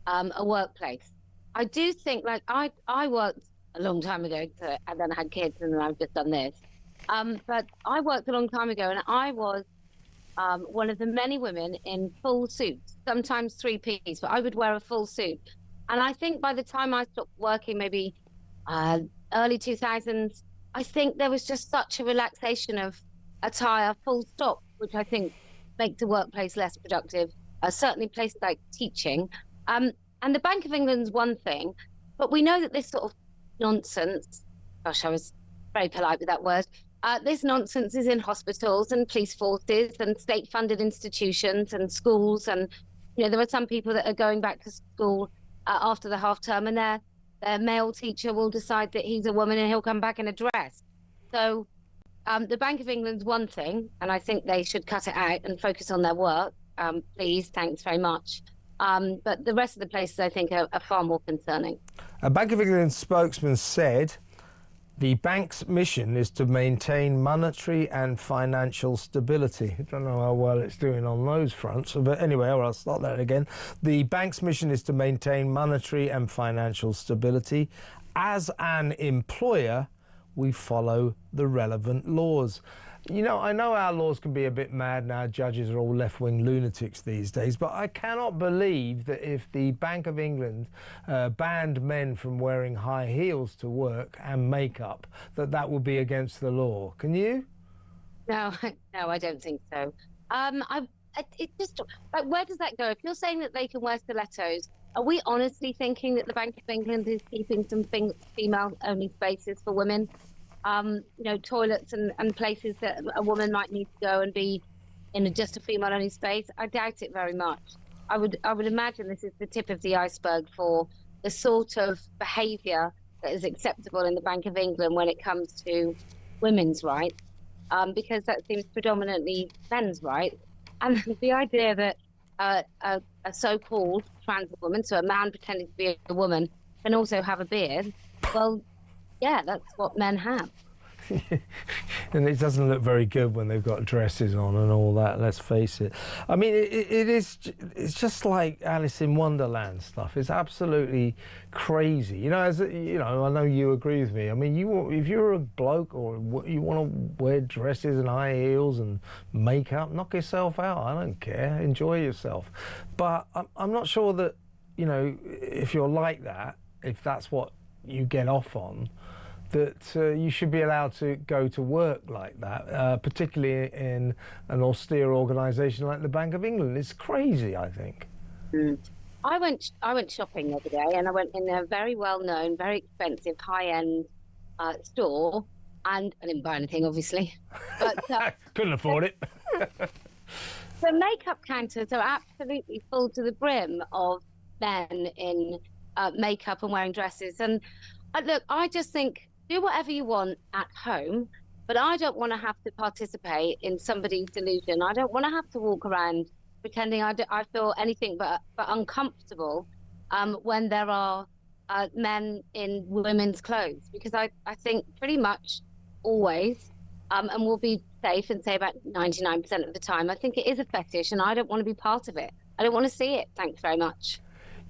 a workplace. I do think, like, I worked a long time ago, and then I had kids, and then I've just done this. But I worked a long time ago, and I was one of the many women in full suits, sometimes 3-piece, but I would wear a full suit. And I think by the time I stopped working, maybe early 2000s, I think there was just such a relaxation of attire, full stop, which I think makes the workplace less productive, certainly places like teaching. And the Bank of England's one thing, but we know that this sort of nonsense, gosh, I was very polite with that word, this nonsense is in hospitals and police forces and state-funded institutions and schools. And, you know, there are some people that are going back to school after the half term, and their male teacher will decide that he's a woman and he'll come back in a dress. So the Bank of England's one thing, and I think they should cut it out and focus on their work. Please, thanks very much. But the rest of the places, I think, are far more concerning. A Bank of England spokesman said the bank's mission is to maintain monetary and financial stability. I don't know how well it's doing on those fronts, but anyway, I'll start that again. The bank's mission is to maintain monetary and financial stability. As an employer, we follow the relevant laws. You know, I know our laws can be a bit mad now. Judges are all left-wing lunatics these days, but I cannot believe that if the Bank of England banned men from wearing high heels to work and makeup, that would be against the law. Can you? No, I don't think so. It just, like, where does that go? If you're saying that they can wear stilettos, are we honestly thinking that the Bank of England is keeping some female-only spaces for women? You know, toilets and places that a woman might need to go and be in just a female-only space? I doubt it very much. I would imagine this is the tip of the iceberg for the sort of behaviour that is acceptable in the Bank of England when it comes to women's rights, because that seems predominantly men's rights. And the idea that a so-called trans woman, so a man pretending to be a woman, can also have a beard, well, yeah, that's what men have. And it doesn't look very good when they've got dresses on and all that, let's face it. I mean, it's just like Alice in Wonderland stuff. It's absolutely crazy. You know, I know you agree with me. I mean, if you're a bloke or you want to wear dresses and high heels and makeup, knock yourself out. I don't care. Enjoy yourself. But I'm not sure that, you know, if you're like that, if that's what you get off on, that you should be allowed to go to work like that, particularly in an austere organisation like the Bank of England. It's crazy, I think. I went shopping the other day, and I went in a very well-known, very expensive, high-end store, and I didn't buy anything, obviously. But couldn't afford it. The makeup counters are absolutely full to the brim of men in makeup and wearing dresses. And look, I just think, do whatever you want at home, but I don't want to have to participate in somebody's delusion. I don't want to have to walk around pretending I feel anything but uncomfortable when there are men in women's clothes, because I think pretty much always, and we'll be safe and say about 99% of the time, I think it is a fetish, and I don't want to be part of it. I don't want to see it. Thanks very much.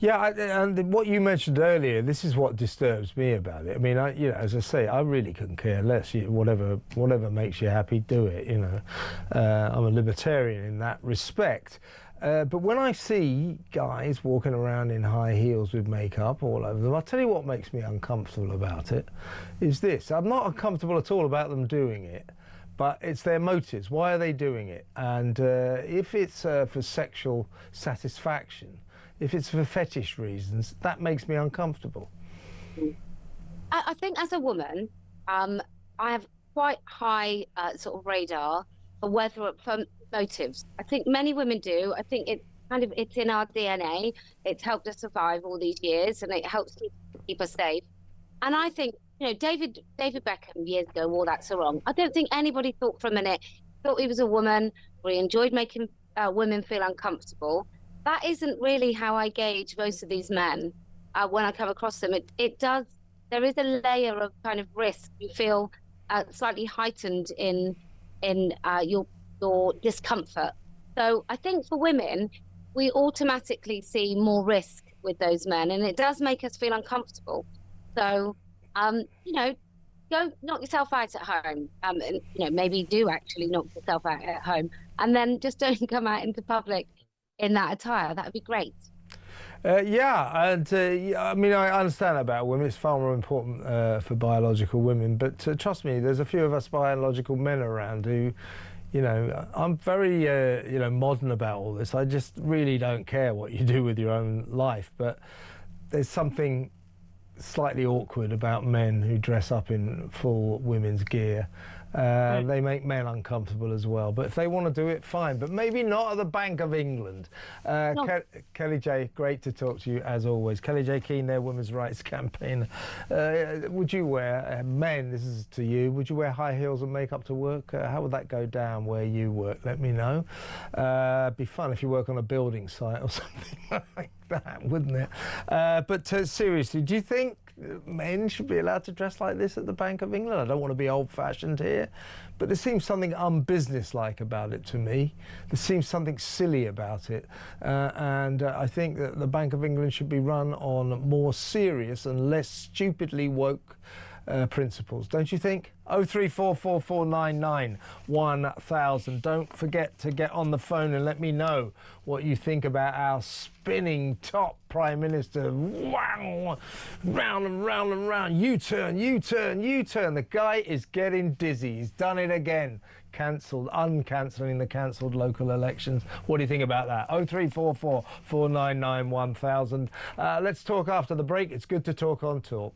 Yeah, and what you mentioned earlier, this is what disturbs me about it. I mean, you know, as I say, I really couldn't care less. Whatever makes you happy, do it. You know, I'm a libertarian in that respect. But when I see guys walking around in high heels with makeup all over them, I'll tell you what makes me uncomfortable about it is this. I'm not uncomfortable at all about them doing it, but it's their motives. Why are they doing it? And if it's for sexual satisfaction, if it's for fetish reasons, that makes me uncomfortable. I think as a woman, I have quite high sort of radar for motives. I think many women do. I think it's in our DNA. It's helped us survive all these years, and it helps keep us safe. And I think, David Beckham years ago wore that so wrong. I don't think anybody thought for a minute, thought he was a woman, or he enjoyed making women feel uncomfortable. That isn't really how I gauge most of these men when I come across them. There is a layer of kind of risk. You feel slightly heightened in your discomfort. So I think for women, we automatically see more risk with those men, and it does make us feel uncomfortable. So, go knock yourself out at home, and maybe do actually knock yourself out at home, and then just don't come out into public in that attire. That would be great. Yeah, and I mean, I understand that about women. It's far more important for biological women, but trust me, there's a few of us biological men around who, I'm very, modern about all this. I just really don't care what you do with your own life, but there's something slightly awkward about men who dress up in full women's gear. They make men uncomfortable as well, but if they want to do it, fine, but maybe not at the Bank of England. No. Kelly J, great to talk to you as always. Kelly J Keane, their women's rights campaign. Would you wear, men, this is to you, would you wear high heels and makeup to work? How would that go down where you work? Let me know. Be fun if you work on a building site or something like that, wouldn't it? But seriously, do you think men should be allowed to dress like this at the Bank of England? I don't want to be old-fashioned here, but there seems something unbusinesslike about it to me. There seems something silly about it, and I think that the Bank of England should be run on more serious and less stupidly woke principles, don't you think? 03444991000. Don't forget to get on the phone and let me know what you think about our spinning top Prime Minister. Wow, round and round and round. U-turn, U-turn, U-turn. The guy is getting dizzy. He's done it again. Uncancelling the cancelled local elections. What do you think about that? 03444991000. Let's talk after the break. It's good to talk on Talk.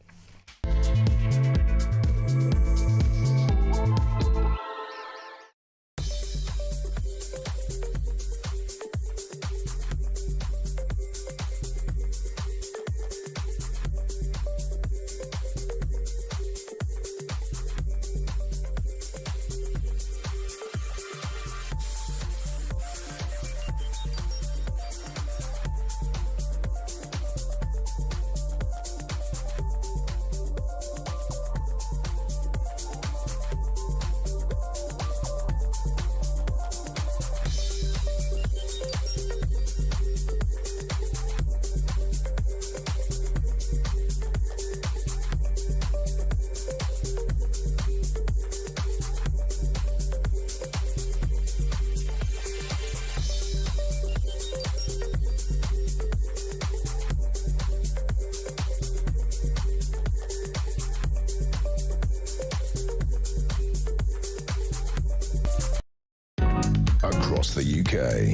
Across the UK,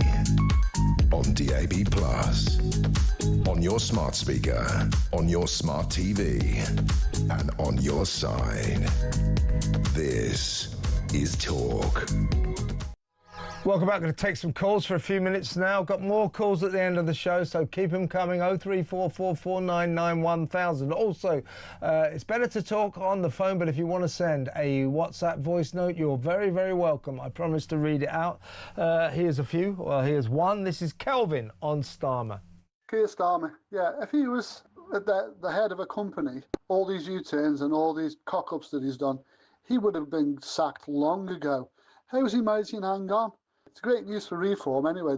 on DAB+, on your smart speaker, on your smart TV, and on your side. This is Talk. Welcome back. Going to take some calls for a few minutes now. Got more calls at the end of the show, so keep them coming. 03444991000. Also, it's better to talk on the phone, but if you want to send a WhatsApp voice note, you're very, very welcome. I promise to read it out. Here's a few. Well, here's one. This is Kelvin on Starmer. Keir Starmer, yeah, if he was at the head of a company, all these U-turns and all these cock-ups that he's done, he would have been sacked long ago. How is he managing to hang on? It's great news for reform anyway.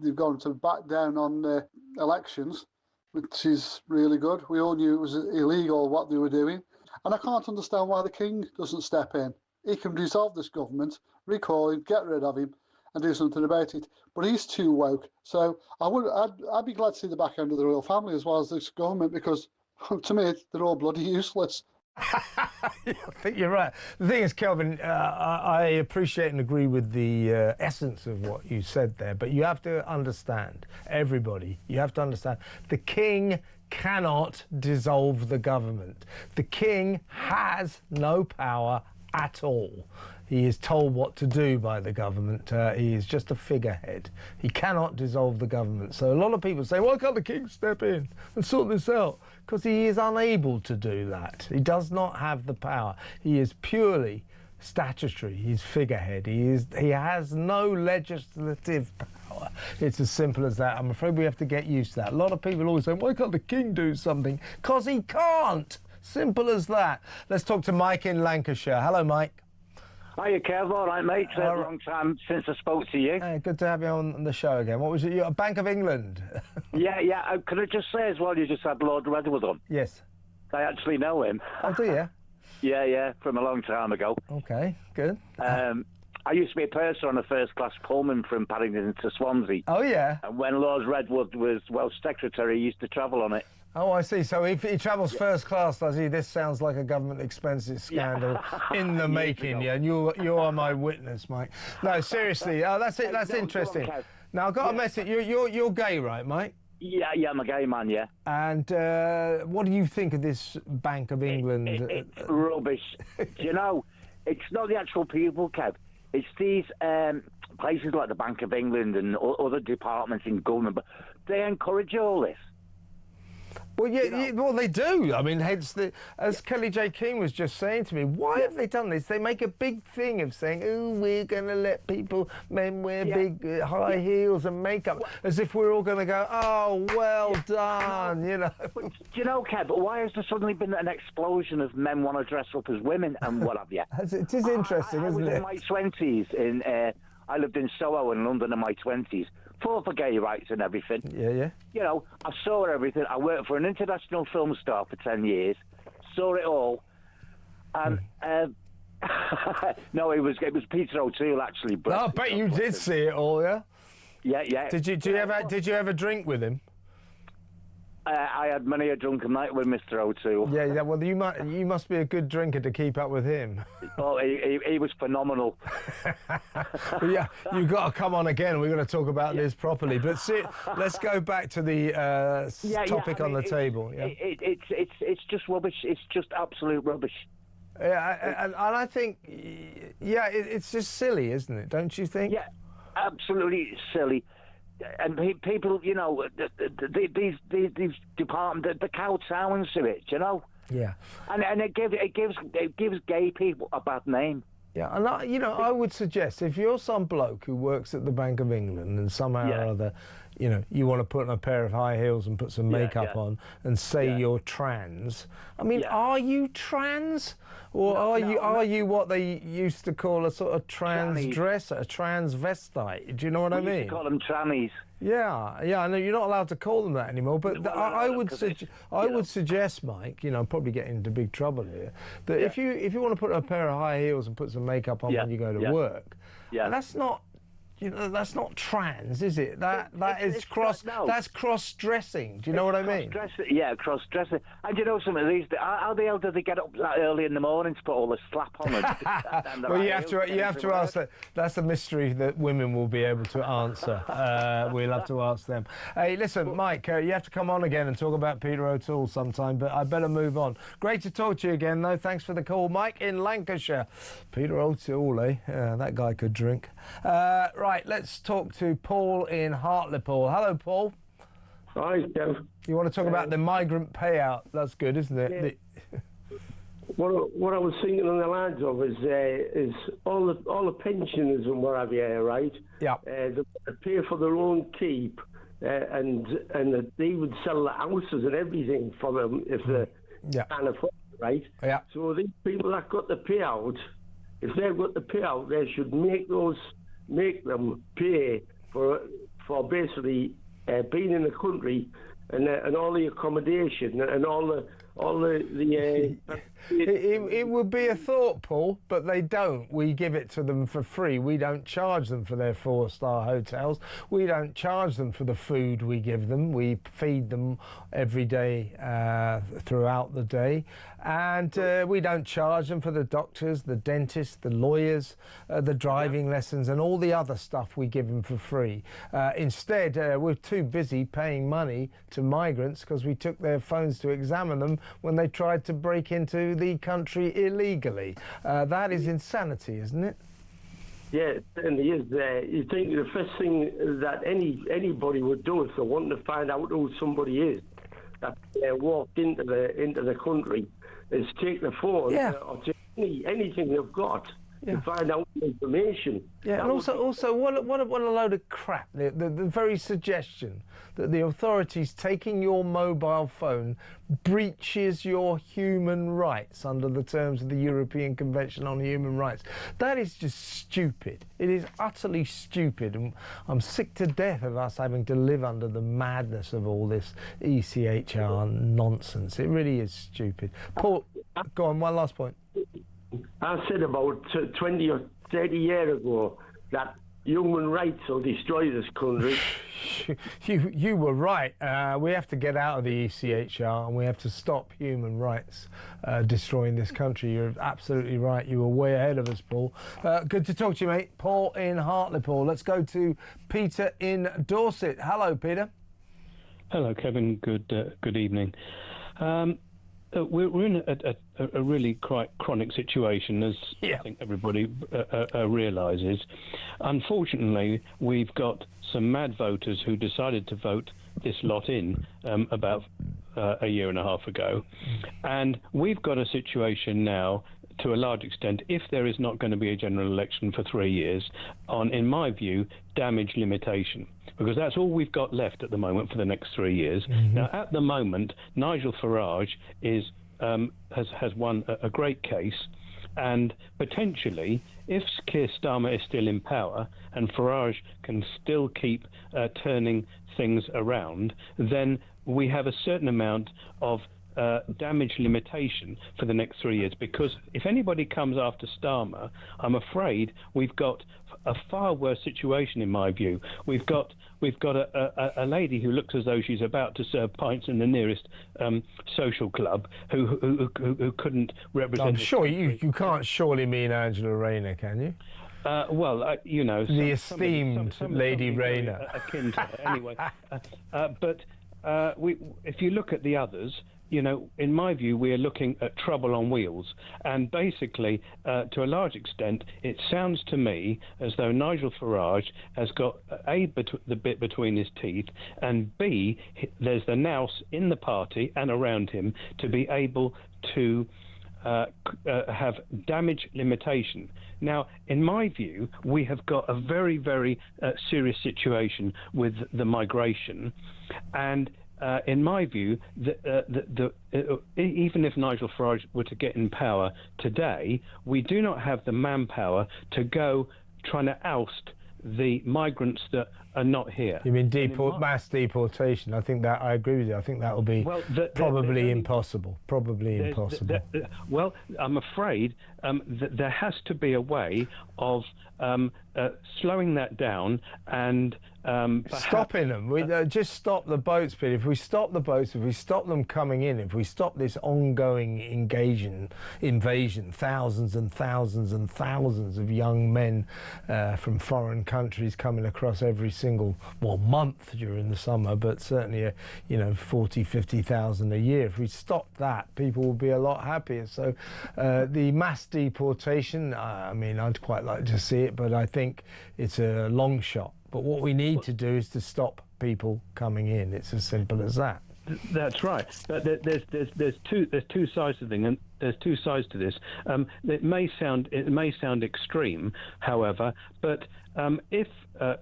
They've gone to back down on elections, which is really good. We all knew it was illegal what they were doing. And I can't understand why the King doesn't step in. He can dissolve this government, recall him, get rid of him, and do something about it. But he's too woke. So I'd be glad to see the back end of the royal family as well as this government, because to me, they're all bloody useless. I think you're right. The thing is, Kelvin, I appreciate and agree with the essence of what you said there, but you have to understand, everybody, you have to understand, the king cannot dissolve the government. The king has no power at all. He is told what to do by the government. He is just a figurehead. He cannot dissolve the government. So a lot of people say, why can't the king step in and sort this out? Because he is unable to do that. He does not have the power. He is purely statutory. He's figurehead. He has no legislative power. It's as simple as that. I'm afraid we have to get used to that. A lot of people always say, why can't the king do something? Because he can't. Simple as that. Let's talk to Mike in Lancashire. Hello, Mike. Hiya, Kev. All right, mate. It's a long time since I spoke to you. Hey, good to have you on the show again. What was it? You're Bank of England? Yeah. Could I just say as well, you just had Lord Redwood on? Yes. I actually know him. Oh, do you? Yeah, from a long time ago. Okay, good. I used to be a purser on a first-class Pullman from Paddington to Swansea. Oh, yeah? And when Lord Redwood was Welsh Secretary, he used to travel on it. Oh, I see. So if he travels first class, does he? This sounds like a government expenses scandal in the making. Yeah, and you are my witness, Mike. No, seriously. That's it. That's interesting. Now I've got a message. You're gay, right, Mike? Yeah, I'm a gay man. Yeah. And what do you think of this Bank of England? It's rubbish. You know, it's not the actual people, Kev. It's these places like the Bank of England and other departments in government, but they encourage all this. Well, well, they do. I mean, as Kelly J. King was just saying to me, why have they done this? They make a big thing of saying, oh, we're going to let men wear big high heels and makeup, as if we're all going to go, oh, well done, you know. But, you know, Kev, but why has there suddenly been an explosion of men want to dress up as women and what have you? It is interesting, isn't it? I was in my 20s. I lived in Soho in London in my 20s. Fought for gay rights and everything. Yeah. You know, I saw everything. I worked for an international film star for 10 years. Saw it all. And no, it was Peter O'Toole actually. No, I bet you did see it all, yeah. Yeah. Did you ever drink with him? I had many a drunken night with Mr. O'Toole. Yeah. Well, you must be a good drinker to keep up with him. Oh, he was phenomenal. Well, yeah, you've got to come on again. We're going to talk about this properly. But let's go back to the topic on the table. Yeah. It's just rubbish. It's just absolute rubbish. Yeah, and I think, it's just silly, isn't it? Don't you think? Yeah, absolutely silly. And people, you know, these departments, the kowtowing to it, you know. Yeah. And it gives gay people a bad name. Yeah, and I would suggest if you're some bloke who works at the Bank of England and somehow or other, you know, you want to put on a pair of high heels and put some makeup on and say you're trans. I mean, are you trans? Or are you what they used to call a sort of transdresser, a transvestite? Do you know what I mean? We used to call them trannies. Yeah, I know you're not allowed to call them that anymore, but I would suggest, Mike, you know, I'm probably getting into big trouble here, that if you want to put a pair of high heels and put some makeup on when you go to work, that's not, you know, that's not trans, is it? That's cross-dressing. Do you know what I mean? Yeah, cross-dressing. And you know something? How the hell do they get up that early in the morning to put all the slap on? Well, you have to ask that. That's a mystery that women will be able to answer. We'll have to ask them. Hey, listen, Mike, you have to come on again and talk about Peter O'Toole sometime, but I better move on. Great to talk to you again, though. Thanks for the call. Mike in Lancashire. Peter O'Toole, eh? That guy could drink. Right, let's talk to Paul in Hartlepool. Hello, Paul. Hi, Kev. You want to talk about the migrant payout? That's good, isn't it? Yeah. What I was thinking on the lines of is all the pensioners and what have you, right? Yeah. They pay for their own keep, and they would sell the houses and everything for them if they can't afford it, right? Yeah. So these people that got the payout, if they've got the payout, they should make them pay for basically being in the country and all the accommodation and all the It would be a thought, Paul, but they don't. We give it to them for free. We don't charge them for their 4-star hotels. We don't charge them for the food we give them. We feed them every day throughout the day. And we don't charge them for the doctors, the dentists, the lawyers, the driving lessons and all the other stuff we give them for free. Instead, we're too busy paying money to migrants because we took their phones to examine them when they tried to break into the country illegally. That is insanity, isn't it? Yeah, it certainly is. You think the first thing that anybody would do if they want to find out who somebody is, that walked into the country, is take the phone or take anything they've got to find out information. Yeah, and also what a load of crap. The very suggestion that the authorities taking your mobile phone breaches your human rights under the terms of the European Convention on Human Rights. That is just stupid. It is utterly stupid, and I'm sick to death of us having to live under the madness of all this ECHR nonsense. It really is stupid. Paul, go on, one last point. I said about 20 or 30 years ago that human rights will destroy this country. You were right. We have to get out of the ECHR and we have to stop human rights destroying this country. You're absolutely right. You were way ahead of us, Paul. Good to talk to you, mate. Paul in Hartlepool. Let's go to Peter in Dorset. Hello, Peter. Hello, Kevin. Good evening. We're in a really quite chronic situation, as I think everybody realises. Unfortunately, we've got some mad voters who decided to vote this lot in about a year and a half ago. And we've got a situation now, to a large extent, if there is not going to be a general election for 3 years, on, in my view, damage limitation. Because that's all we've got left at the moment for the next 3 years. Mm-hmm. Now, at the moment, Nigel Farage has won a great case, and potentially, if Keir Starmer is still in power and Farage can still keep turning things around, then we have a certain amount of damage limitation for the next 3 years. Because if anybody comes after Starmer, I'm afraid we've got a far worse situation, in my view. We've got a lady who looks as though she's about to serve pints in the nearest social club who couldn't represent. I'm sure you can't surely mean Angela Rayner, can you? Well, you know, the esteemed Lady Rayner. Akin to her, anyway. But if you look at the others, you know, in my view, we are looking at trouble on wheels. And basically, to a large extent, it sounds to me as though Nigel Farage has got A, the bit between his teeth, and B, there's the nous in the party and around him to be able to have damage limitation. Now, in my view, we have got a very, very serious situation with the migration, and in my view, even if Nigel Farage were to get in power today, we do not have the manpower to go trying to oust the migrants that are not here. You mean mass deportation? I think that I agree with you. I think that will be probably impossible. Probably impossible. Well, I'm afraid that there has to be a way of slowing that down and stopping them. We just stop the boats, Peter. If we stop the boats, if we stop them coming in, if we stop this ongoing invasion, thousands and thousands and thousands of young men from foreign countries coming across every single month during the summer, but certainly 40, 50,000 a year. If we stop that, people will be a lot happier. So the mass deportation, I mean, I'd quite like to see it, but I think it's a long shot. But what we need to do is to stop people coming in. It's as simple as that. That's right. But there's two sides to the thing, and there's two sides to this. It may sound extreme, however, but if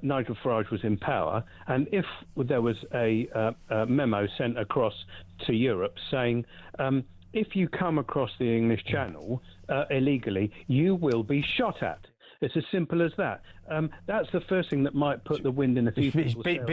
Nigel Farage was in power, and if there was a memo sent across to Europe saying, if you come across the English Channel illegally, you will be shot at. It's as simple as that. That's the first thing that might put the wind in the few people's sails.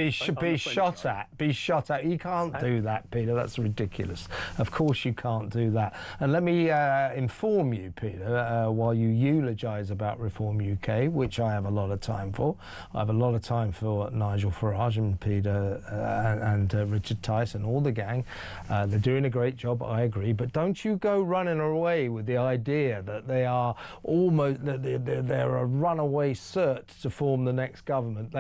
Be shot at. You can't do that, Peter. That's ridiculous. Of course you can't do that. And let me inform you, Peter, while you eulogise about Reform UK, which I have a lot of time for. I have a lot of time for Nigel Farage and Peter and Richard Tice and all the gang. They're doing a great job, I agree. But don't you go running away with the idea that they are almost they're a runaway cert to form the next government.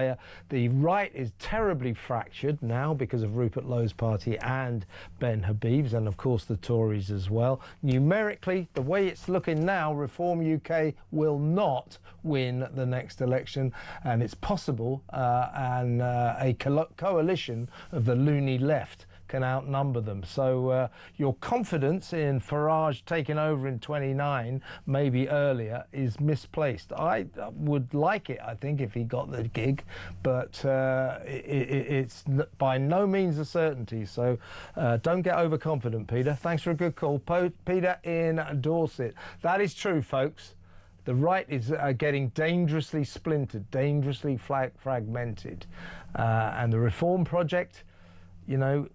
The right is terribly fractured now because of Rupert Lowe's party and Ben Habib's, and of course the Tories as well. Numerically, the way it's looking now, Reform UK will not win the next election, and it's possible a coalition of the loony left can outnumber them. So your confidence in Farage taking over in 29, maybe earlier, is misplaced. I would like it, I think, if he got the gig, but it's by no means a certainty. So don't get overconfident, Peter. Thanks for a good call. Peter in Dorset. That is true, folks. The right is getting dangerously splintered, dangerously fragmented. And the Reform project, you know,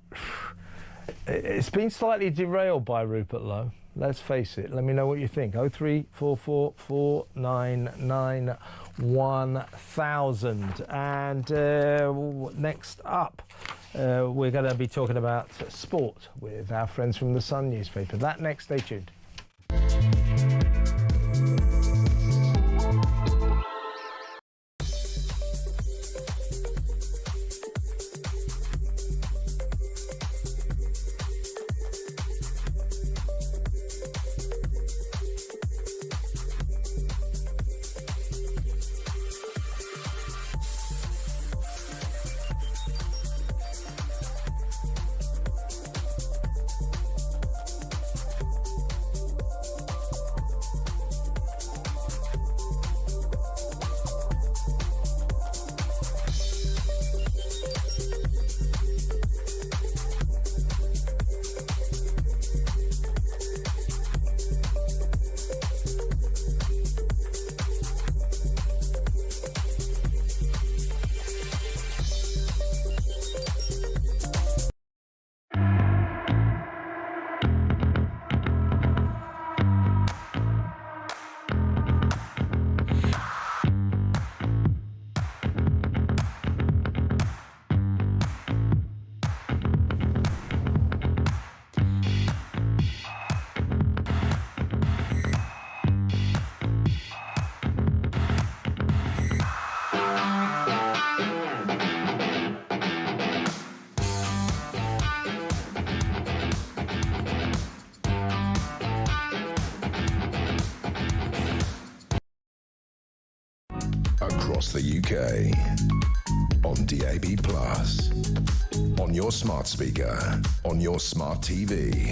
it's been slightly derailed by Rupert Lowe. Let's face it. Let me know what you think. 0344 499 1000. And next up, we're going to be talking about sport with our friends from the Sun newspaper. That next, stay tuned. Across the UK, on DAB+, on your smart speaker, on your smart TV,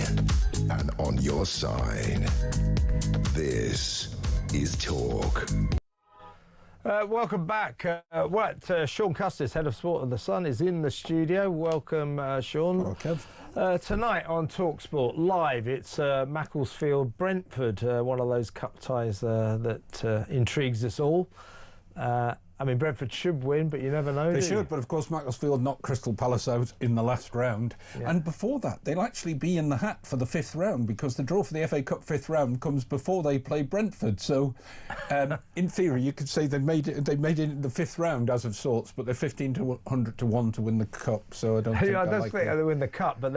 and on your side. This is Talk. Welcome back. Sean Custis, Head of Sport of the Sun, is in the studio. Welcome, Sean. Welcome. Tonight on Talk Sport Live, it's Macclesfield Brentford, one of those cup ties that intrigues us all. I mean, Brentford should win, but you never know. They should, but of course Macclesfield knocked Crystal Palace out in the last round. Yeah. And before that, they'll actually be in the hat for the fifth round, because the draw for the FA Cup fifth round comes before they play Brentford. So, in theory, you could say they made it in the fifth round as of sorts, but they're 1,500 to 1 to win the cup. So I don't think I don't think they win the cup, but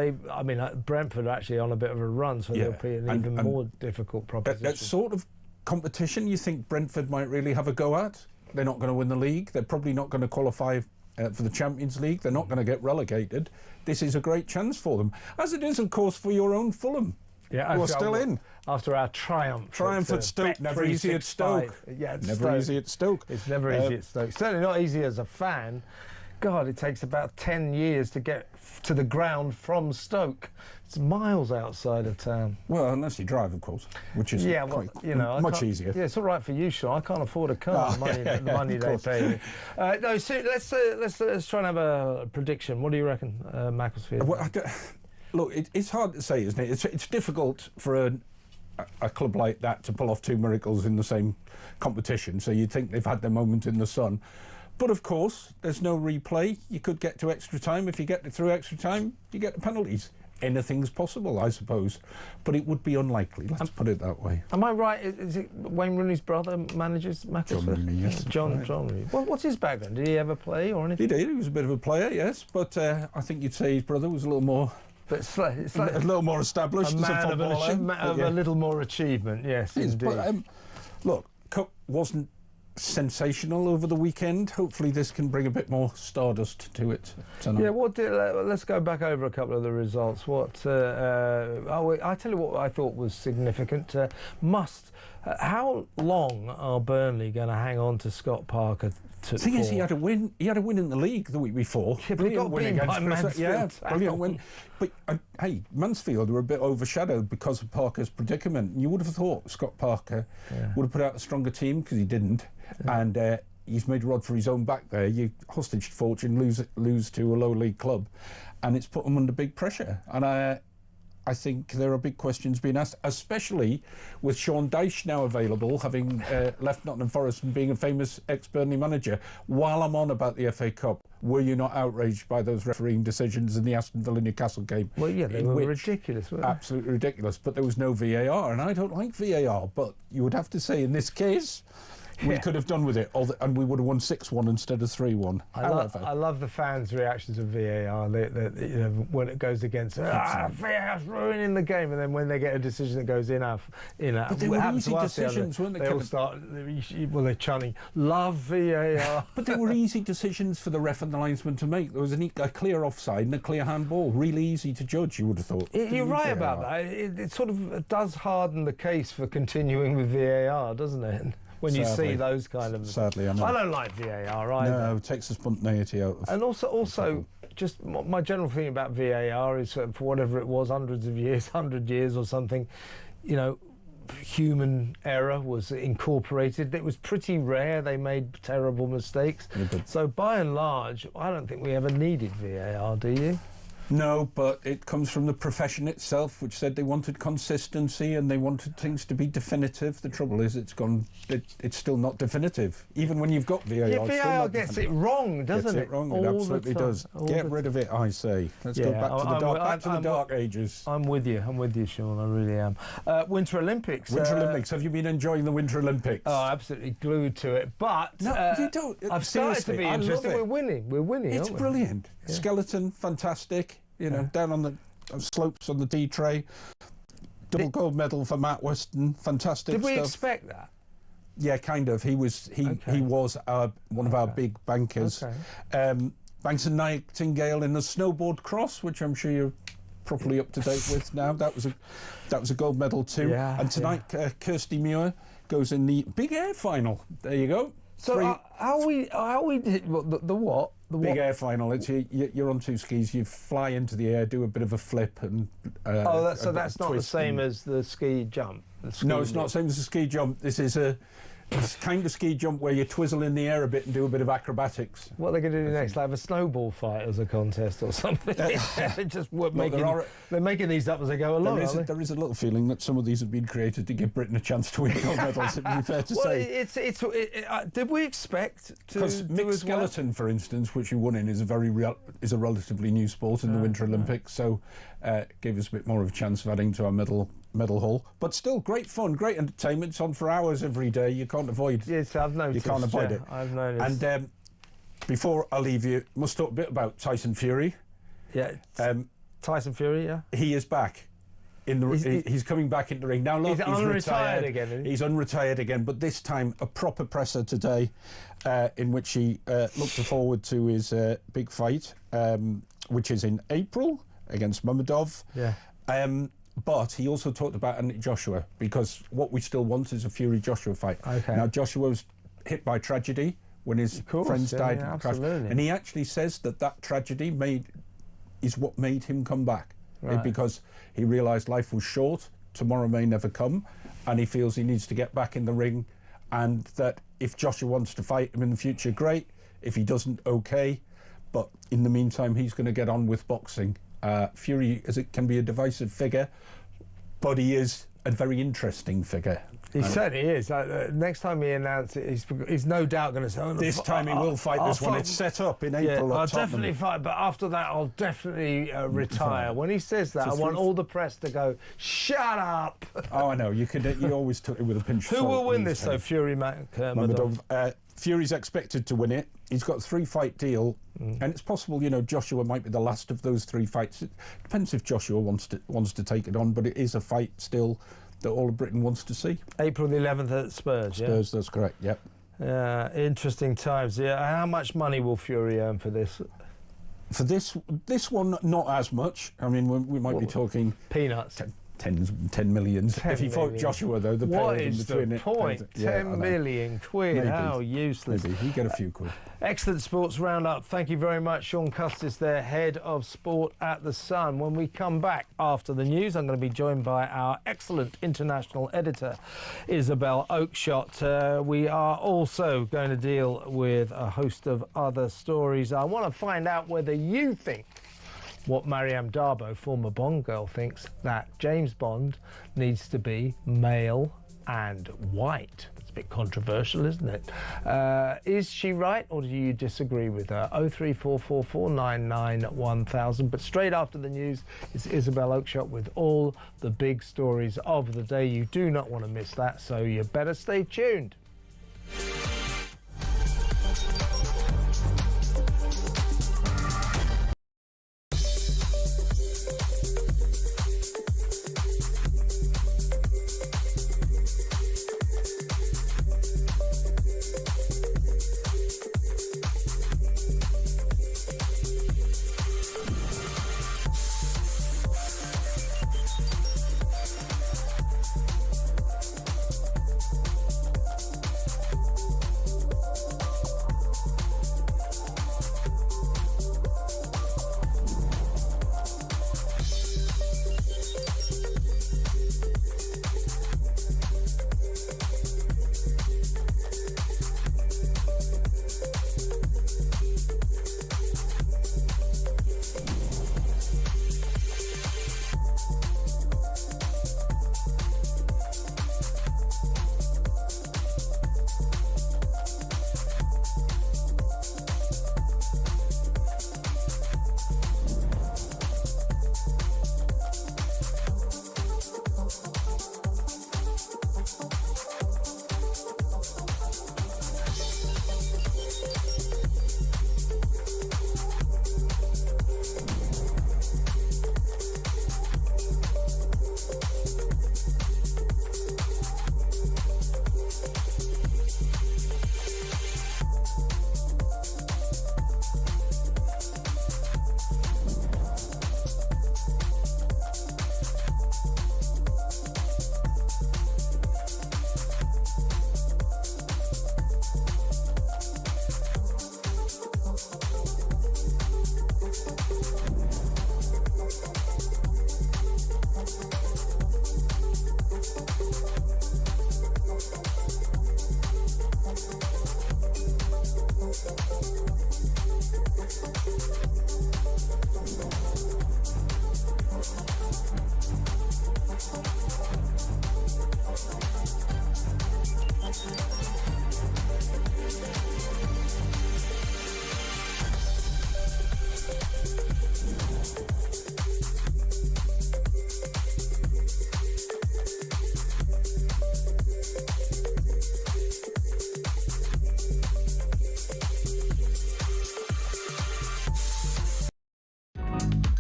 Brentford are actually on a bit of a run, so they'll be an even more difficult proposition. That sort of competition, you think Brentford might really have a go at? They're not going to win the league. They're probably not going to qualify for the Champions League. They're not going to get relegated. This is a great chance for them, as it is, of course, for your own Fulham. Yeah, who are still in after our triumph at Stoke. Never easy at Stoke. Yeah, never easy at Stoke. It's never easy at Stoke. Certainly not easy as a fan. God, it takes about 10 years to get to the ground from Stoke. It's miles outside of town. Well, unless you drive, of course, which is much easier. Yeah, it's all right for you, Sean. I can't afford a car. The money they pay. No, so let's try and have a prediction. What do you reckon, Macclesfield? Well, look, it's hard to say, isn't it? It's difficult for a club like that to pull off two miracles in the same competition. So you'd think they've had their moment in the sun. But of course, there's no replay. You could get to extra time. If you get through extra time, you get the penalties. Anything's possible, I suppose, but it would be unlikely. Let's put it that way. Am I right? Is it Wayne Rooney's brother manages Macclesfield? John Rooney, yes. John Rooney. What's his background? Did he ever play or anything? He did. He was a bit of a player, yes, but I think you'd say his brother was a little more. But it's like a little more established a as a man footballer. a little more achievement, yes, indeed. But, look, Cup wasn't sensational over the weekend. Hopefully this can bring a bit more stardust to it tonight. Yeah, let's go back over a couple of the results. I tell you what I thought was significant. How long are Burnley going to hang on to Scott Parker? The thing is, he had a win in the league the week before. Yeah, but he got beaten by Mansfield. Yeah, brilliant win. But hey, Mansfield were a bit overshadowed because of Parker's predicament. You would have thought Scott Parker would have put out a stronger team, because he didn't. Yeah. And he's made a rod for his own back there. You hostage fortune, lose to a low league club, and it's put them under big pressure. And I think there are big questions being asked, especially with Sean Dyche now available, having left Nottingham Forest and being a famous ex-Burnley manager. While I'm on about the FA Cup, were you not outraged by those refereeing decisions in the Aston Villa-Newcastle game? Well, yeah, they were ridiculous, weren't they? Absolutely ridiculous, but there was no VAR, and I don't like VAR, but you would have to say in this case, we could have done with it, and we would have won 6-1 instead of 3-1. I love the fans' reactions of VAR. When it goes again's VAR's ruining the game, and then when they get a decision that goes in, but they were easy decisions, weren't they? They all start. They're chanting, "Love VAR." But they were easy decisions for the ref and the linesman to make. There was a clear offside and a clear handball. Really easy to judge, you would have thought. You're right about that. It sort of does harden the case for continuing with VAR, doesn't it? When you see those kind of... Sadly, I don't like VAR either. No, it takes the spontaneity out of... And also just my general feeling about VAR is, for whatever it was, 100 years or something, human error was incorporated. It was pretty rare they made terrible mistakes. Yeah, so by and large, I don't think we ever needed VAR, do you? No, but it comes from the profession itself, which said they wanted consistency and they wanted things to be definitive. The trouble is, it's still not definitive. Even when you've got VAR, yeah, VAR gets it wrong, doesn't it? Gets it wrong. It absolutely does. Get rid of it, I say. Let's go back to the dark ages. I'm with you, Sean. I really am. Winter Olympics. Winter Olympics. Have you been enjoying the Winter Olympics? Oh, absolutely glued to it. But no, you don't. I've started to be interested. We're winning. It's brilliant. Yeah. Skeleton, fantastic. Down on the slopes on the D tray. Double gold medal for Matt Weston. Fantastic stuff. Did we expect that? Yeah, kind of. He was one of our big bankers. Okay. Banks and Nightingale in the snowboard cross, which I'm sure you're properly up to date with now. That was a gold medal too. Yeah, and tonight, Kirsty Muir goes in the big air final. There you go. So how we did the what? The big air final. It's you're on two skis. You fly into the air, do a bit of a flip, and so that's not the same as the ski jump. No, it's not the same as the ski jump. This is a kind of ski jump where you twizzle in the air a bit and do a bit of acrobatics. What are they going to do next? Like have a snowball fight as a contest or something? They're making these up as they go along. There is a little feeling that some of these have been created to give Britain a chance to win gold medals. It'd be fair to say. Did we expect to? Because mixed skeleton, for instance, which you won in, is a relatively new sport in the Winter Olympics. So gave us a bit more of a chance of adding to our medal haul, but still great fun, great entertainment. It's on for hours every day. You can't avoid. Yes, I've noticed. You can't avoid it. I've noticed. And before I leave you, must talk a bit about Tyson Fury. Yeah. Tyson Fury. Yeah. He is back. He's coming back in the ring now. Look, he's retired again. He's unretired again, but this time a proper presser today, in which he looked forward to his big fight, which is in April against Mamedov. Yeah. But he also talked about Anthony Joshua, because what we still want is a Fury-Joshua fight. Okay. Now, Joshua was hit by tragedy when his friends died in a crash. And he actually says that tragedy is what made him come back. Right. Because he realised life was short, tomorrow may never come, and he feels he needs to get back in the ring, and that if Joshua wants to fight him in the future, great. If he doesn't, okay. But in the meantime, he's going to get on with boxing. Fury can be a divisive figure, but he is a very interesting figure. He certainly is. Next time he announces it, he's no doubt going to say, this time he will fight this one. It's set up in April. I'll definitely fight, but after that, I'll definitely retire. When he says that, I want all the press to go, shut up. Oh, I know. You always took it with a pinch of salt. Who will win this, though? Fury, Magomedov? Fury's expected to win it. He's got a 3-fight deal, and it's possible, Joshua might be the last of those 3 fights. It depends if Joshua wants to take it on, but it is a fight still that all of Britain wants to see. April the 11th at Spurs, Spurs, that's correct, yep. Interesting times. Yeah. How much money will Fury earn for this? For this one, not as much. I mean, we might be talking... Peanuts. 10 millions. If he fought Joshua, though, the what pair is between the point? 10 million quid. Maybe. How useless. Maybe he get a few quid. Excellent sports roundup. Thank you very much, Sean Custis, there, head of sport at the Sun. When we come back after the news, I'm going to be joined by our excellent international editor, Isabel Oakeshott. We are also going to deal with a host of other stories. I want to find out whether you think what Mariam Darbo, former Bond girl, thinks that James Bond needs to be male and white. It's a bit controversial, isn't it? Is she right, or do you disagree with her? 03444991000. But straight after the news is Isabel Oakeshott with all the big stories of the day. You do not want to miss that, so you better stay tuned.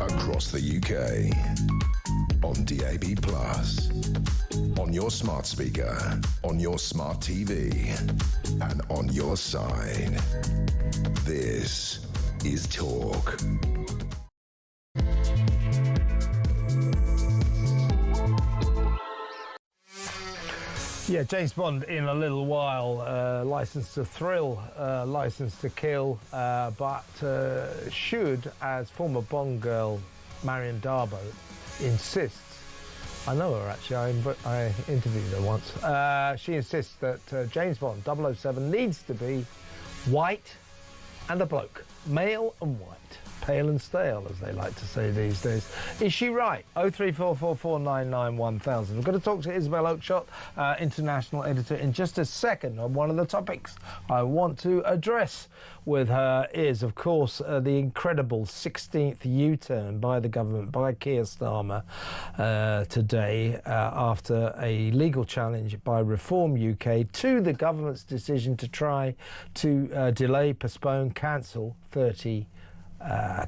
Across the UK, on DAB+, on your smart speaker, on your smart TV, and on your side. This is Talk. Yeah, James Bond in a little while. License to Thrill, License to Kill, but should, as former Bond girl Marion Darbo insists, I know her actually, I interviewed her once, she insists that James Bond 007 needs to be white and a bloke. male and white. Pale and stale, as they like to say these days. Is she right? 03444991000. We're going to talk to Isabel Oakeshott, international editor, in just a second on one of the topics I want to address with her is, of course, the incredible 16th U-turn by the government, by Keir Starmer today, after a legal challenge by Reform UK to the government's decision to try to delay, postpone, cancel 30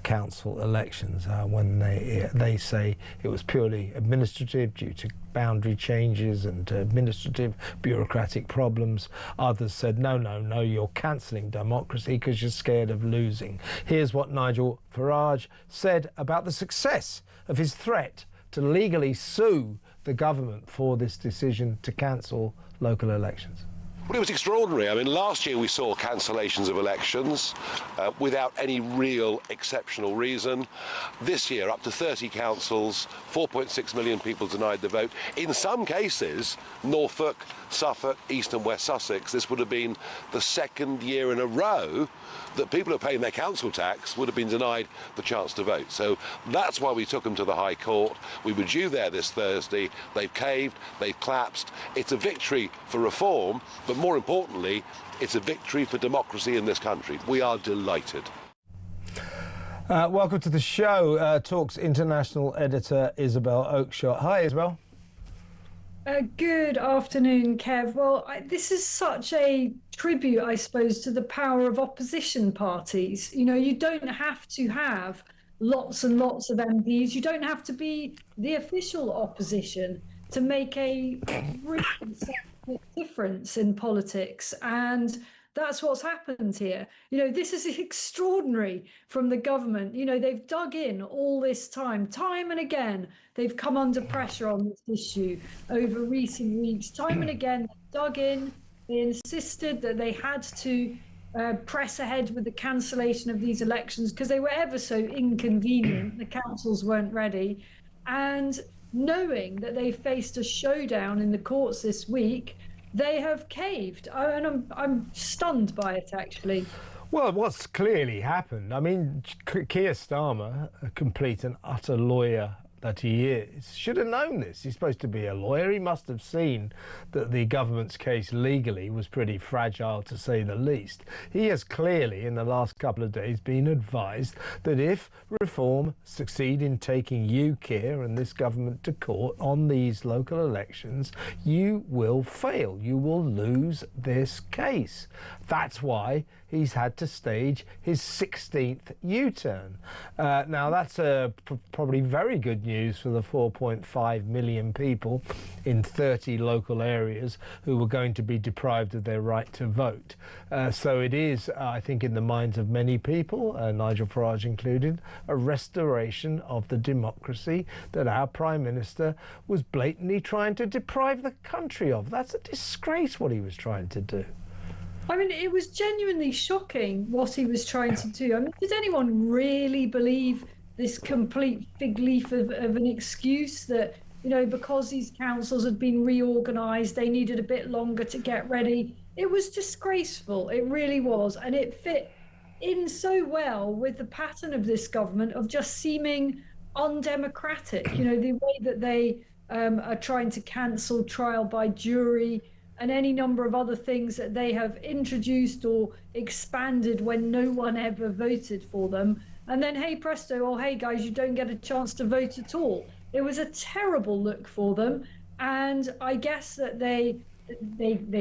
council elections when they say it was purely administrative due to boundary changes and administrative bureaucratic problems. Others said, no, you're cancelling democracy because you're scared of losing. Here's what Nigel Farage said about the success of his threat to legally sue the government for this decision to cancel local elections. Well, it was extraordinary. I mean, last year we saw cancellations of elections without any real exceptional reason. This year, up to 30 councils, 4.6 million people denied the vote. In some cases, Norfolk, Suffolk, East and West Sussex, this would have been the second year in a row that people who are paying their council tax would have been denied the chance to vote. So that's why we took them to the High Court. We were due there this Thursday. They've caved, they've collapsed. It's a victory for reform, but more importantly, it's a victory for democracy in this country. We are delighted. Welcome to the show. Talk's international editor, Isabel Oakeshott. Hi, Isabel. Good afternoon, Kev. Well, this is such a tribute, I suppose, to the power of opposition parties. You know, you don't have to have lots and lots of MPs. You don't have to be the official opposition to make a really difference in politics. And that's what's happened here. You know, this is extraordinary from the government. You know, they've dug in all this time and again. They've come under pressure on this issue over recent weeks. Time and again, they dug in. They insisted that they had to press ahead with the cancellation of these elections because they were ever so inconvenient. The councils weren't ready. And knowing that they faced a showdown in the courts this week, they have caved, and I'm stunned by it, actually. Well, what's clearly happened, I mean, Keir Starmer, a complete and utter lawyer that he is, should have known this. He's supposed to be a lawyer. He must have seen that the government's case legally was pretty fragile, to say the least. He has clearly, in the last couple of days, been advised that if Reform succeed in taking you, Keir, and this government to court on these local elections, you will fail. You will lose this case. That's why he's had to stage his 16th U-turn. Now, that's probably very good news for the 4.5 million people in 30 local areas who were going to be deprived of their right to vote. So it is, I think, in the minds of many people, Nigel Farage included, a restoration of the democracy that our Prime Minister was blatantly trying to deprive the country of. That's a disgrace what he was trying to do. I mean, it was genuinely shocking what he was trying to do. I mean, did anyone really believe this complete fig leaf of an excuse that, you know, because these councils had been reorganised, they needed a bit longer to get ready? It was disgraceful. It really was. And it fit in so well with the pattern of this government of just seeming undemocratic. You know, the way that they are trying to cancel trial by jury and any number of other things that they have introduced or expanded when no one ever voted for them. And then, hey presto, oh, hey guys, you don't get a chance to vote at all. It was a terrible look for them. And I guess that they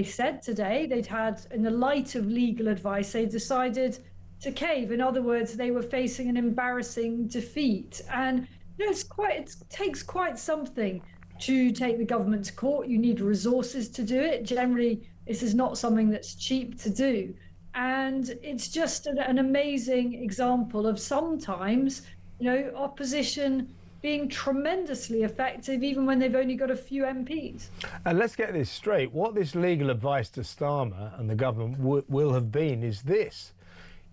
said today they'd had, in the light of legal advice, they decided to cave. In other words, they were facing an embarrassing defeat. And you know, it takes quite something to take the government to court. You need resources to do it. Generally, this is not something that's cheap to do. And it's just an amazing example of sometimes, you know, opposition being tremendously effective even when they've only got a few MPs. And let's get this straight. What this legal advice to Starmer and the government will have been is this.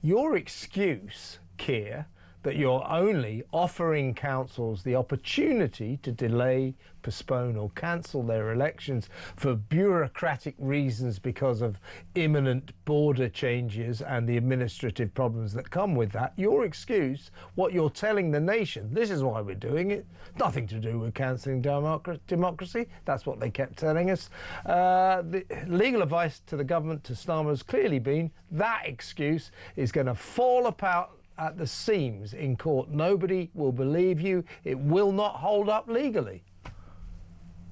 Your excuse, Keir, that you're only offering councils the opportunity to delay, postpone or cancel their elections for bureaucratic reasons because of imminent border changes and the administrative problems that come with that. Your excuse, what you're telling the nation, this is why we're doing it, nothing to do with cancelling democracy. That's what they kept telling us. The legal advice to the government, to Starmer, has clearly been that excuse is going to fall apart at the seams in court. Nobody will believe you. It will not hold up legally.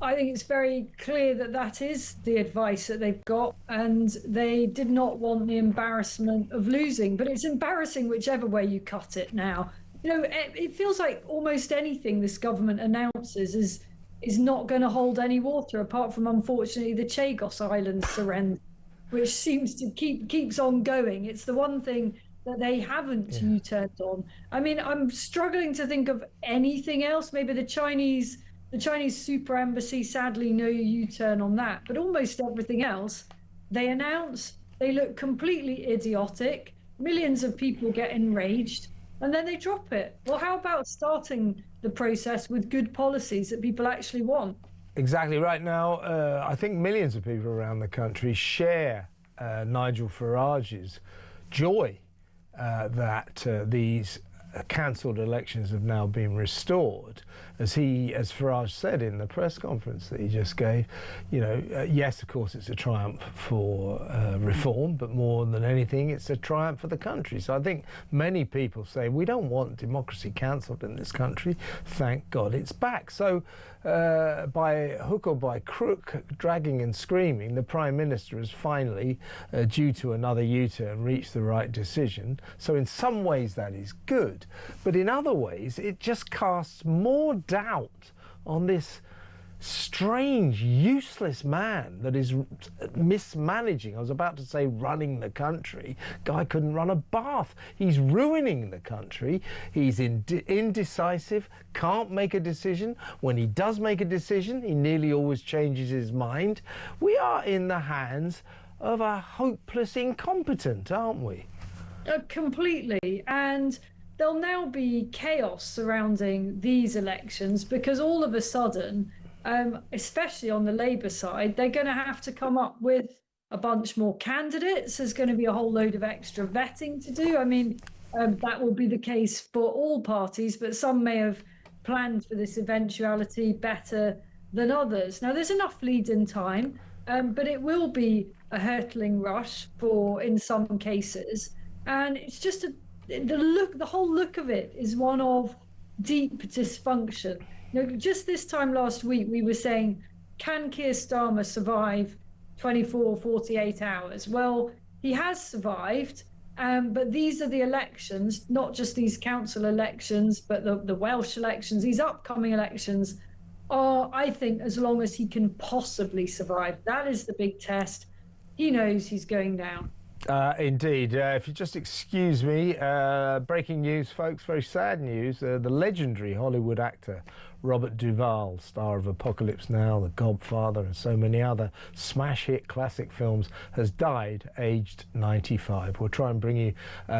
I think it's very clear that that is the advice that they've got, and they did not want the embarrassment of losing. But it's embarrassing whichever way you cut it now. You know, it feels like almost anything this government announces is not going to hold any water, apart from, unfortunately, the Chagos Islands surrender, which seems to keeps on going. It's the one thing that they haven't U-turned on. I mean, I'm struggling to think of anything else. Maybe the Chinese super embassy, sadly, no U-turn on that. But almost everything else, they announce, they look completely idiotic. Millions of people get enraged, and then they drop it. Well, how about starting the process with good policies that people actually want? Exactly right. Now, I think millions of people around the country share Nigel Farage's joy that these cancelled elections have now been restored. As Farage said in the press conference that he just gave, you know, yes, of course, it's a triumph for reform, but more than anything, it's a triumph for the country. So I think many people say, we don't want democracy cancelled in this country. Thank God it's back. So by hook or by crook, dragging and screaming, the Prime Minister has finally, due to another U-turn, reached the right decision. So in some ways that is good, but in other ways it just casts more doubt on this strange, useless man that is mismanaging. I was about to say running the country. Guy couldn't run a bath. He's ruining the country. He's indecisive, can't make a decision. When he does make a decision, he nearly always changes his mind. We are in the hands of a hopeless incompetent, aren't we? Completely. And there'll now be chaos surrounding these elections because all of a sudden, especially on the Labour side, they're going to have to come up with a bunch more candidates. There's going to be a whole load of extra vetting to do. I mean, that will be the case for all parties, but some may have planned for this eventuality better than others. Now, there's enough lead-in time, but it will be a hurtling rush in some cases. And it's just the whole look of it is one of deep dysfunction. You know, just this time last week, we were saying, can Keir Starmer survive 24, 48 hours? Well, he has survived, but these are the elections, not just these council elections, but the Welsh elections, these upcoming elections are, I think, as long as he can possibly survive. That is the big test. He knows he's going down. Indeed. If you just excuse me, breaking news, folks, very sad news. The legendary Hollywood actor Robert Duvall, star of Apocalypse Now, The Godfather and so many other smash hit classic films, has died aged 95. We'll try and bring you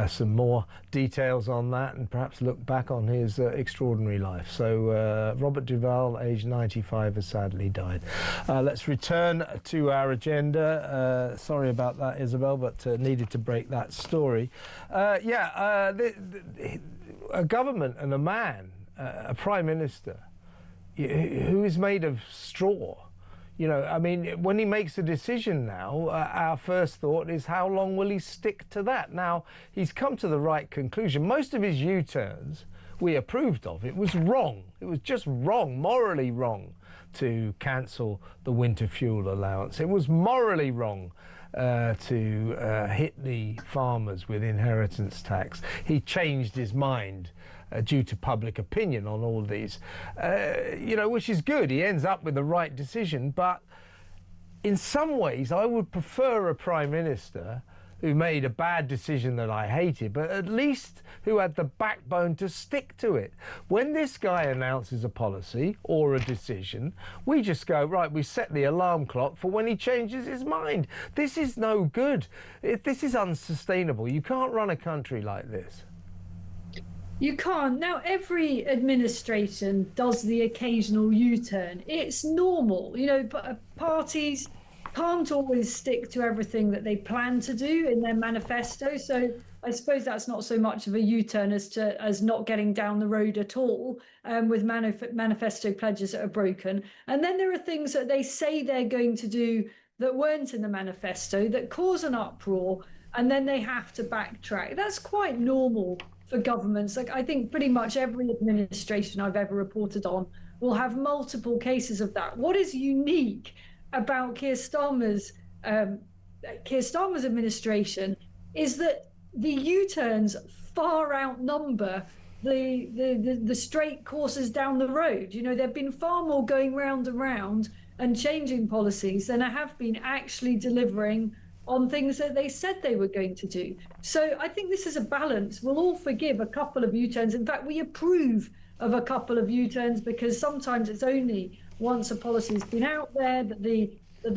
some more details on that and perhaps look back on his extraordinary life. So Robert Duvall, aged 95, has sadly died. Let's return to our agenda. Sorry about that, Isabel, but needed to break that story. A government and a man, a Prime Minister, who is made of straw. You know, I mean, when he makes a decision now, our first thought is how long will he stick to that? Now, he's come to the right conclusion. Most of his U-turns we approved of. It was wrong. It was just wrong, morally wrong, to cancel the winter fuel allowance. It was morally wrong to hit the farmers with inheritance tax. He changed his mind due to public opinion on all these, you know, which is good. He ends up with the right decision. But in some ways, I would prefer a Prime Minister who made a bad decision that I hated, but at least who had the backbone to stick to it. When this guy announces a policy or a decision, we just go, right, we set the alarm clock for when he changes his mind. This is no good. This is unsustainable. You can't run a country like this. You can't. Now, every administration does the occasional U-turn. It's normal. But parties can't always stick to everything that they plan to do in their manifesto. So I suppose that's not so much of a U-turn as not getting down the road at all, with manifesto pledges that are broken. And then there are things that they say they're going to do that weren't in the manifesto that cause an uproar, and then they have to backtrack. That's quite normal for governments. Like, I think pretty much every administration I've ever reported on will have multiple cases of that. What is unique about Keir Starmer's administration is that the U-turns far outnumber the straight courses down the road. There've been far more going round and round and changing policies than there have been actually delivering on things that they said they were going to do. So I think this is a balance. We'll all forgive a couple of U-turns. In fact, we approve of a couple of U-turns because sometimes it's only once a policy's been out there that the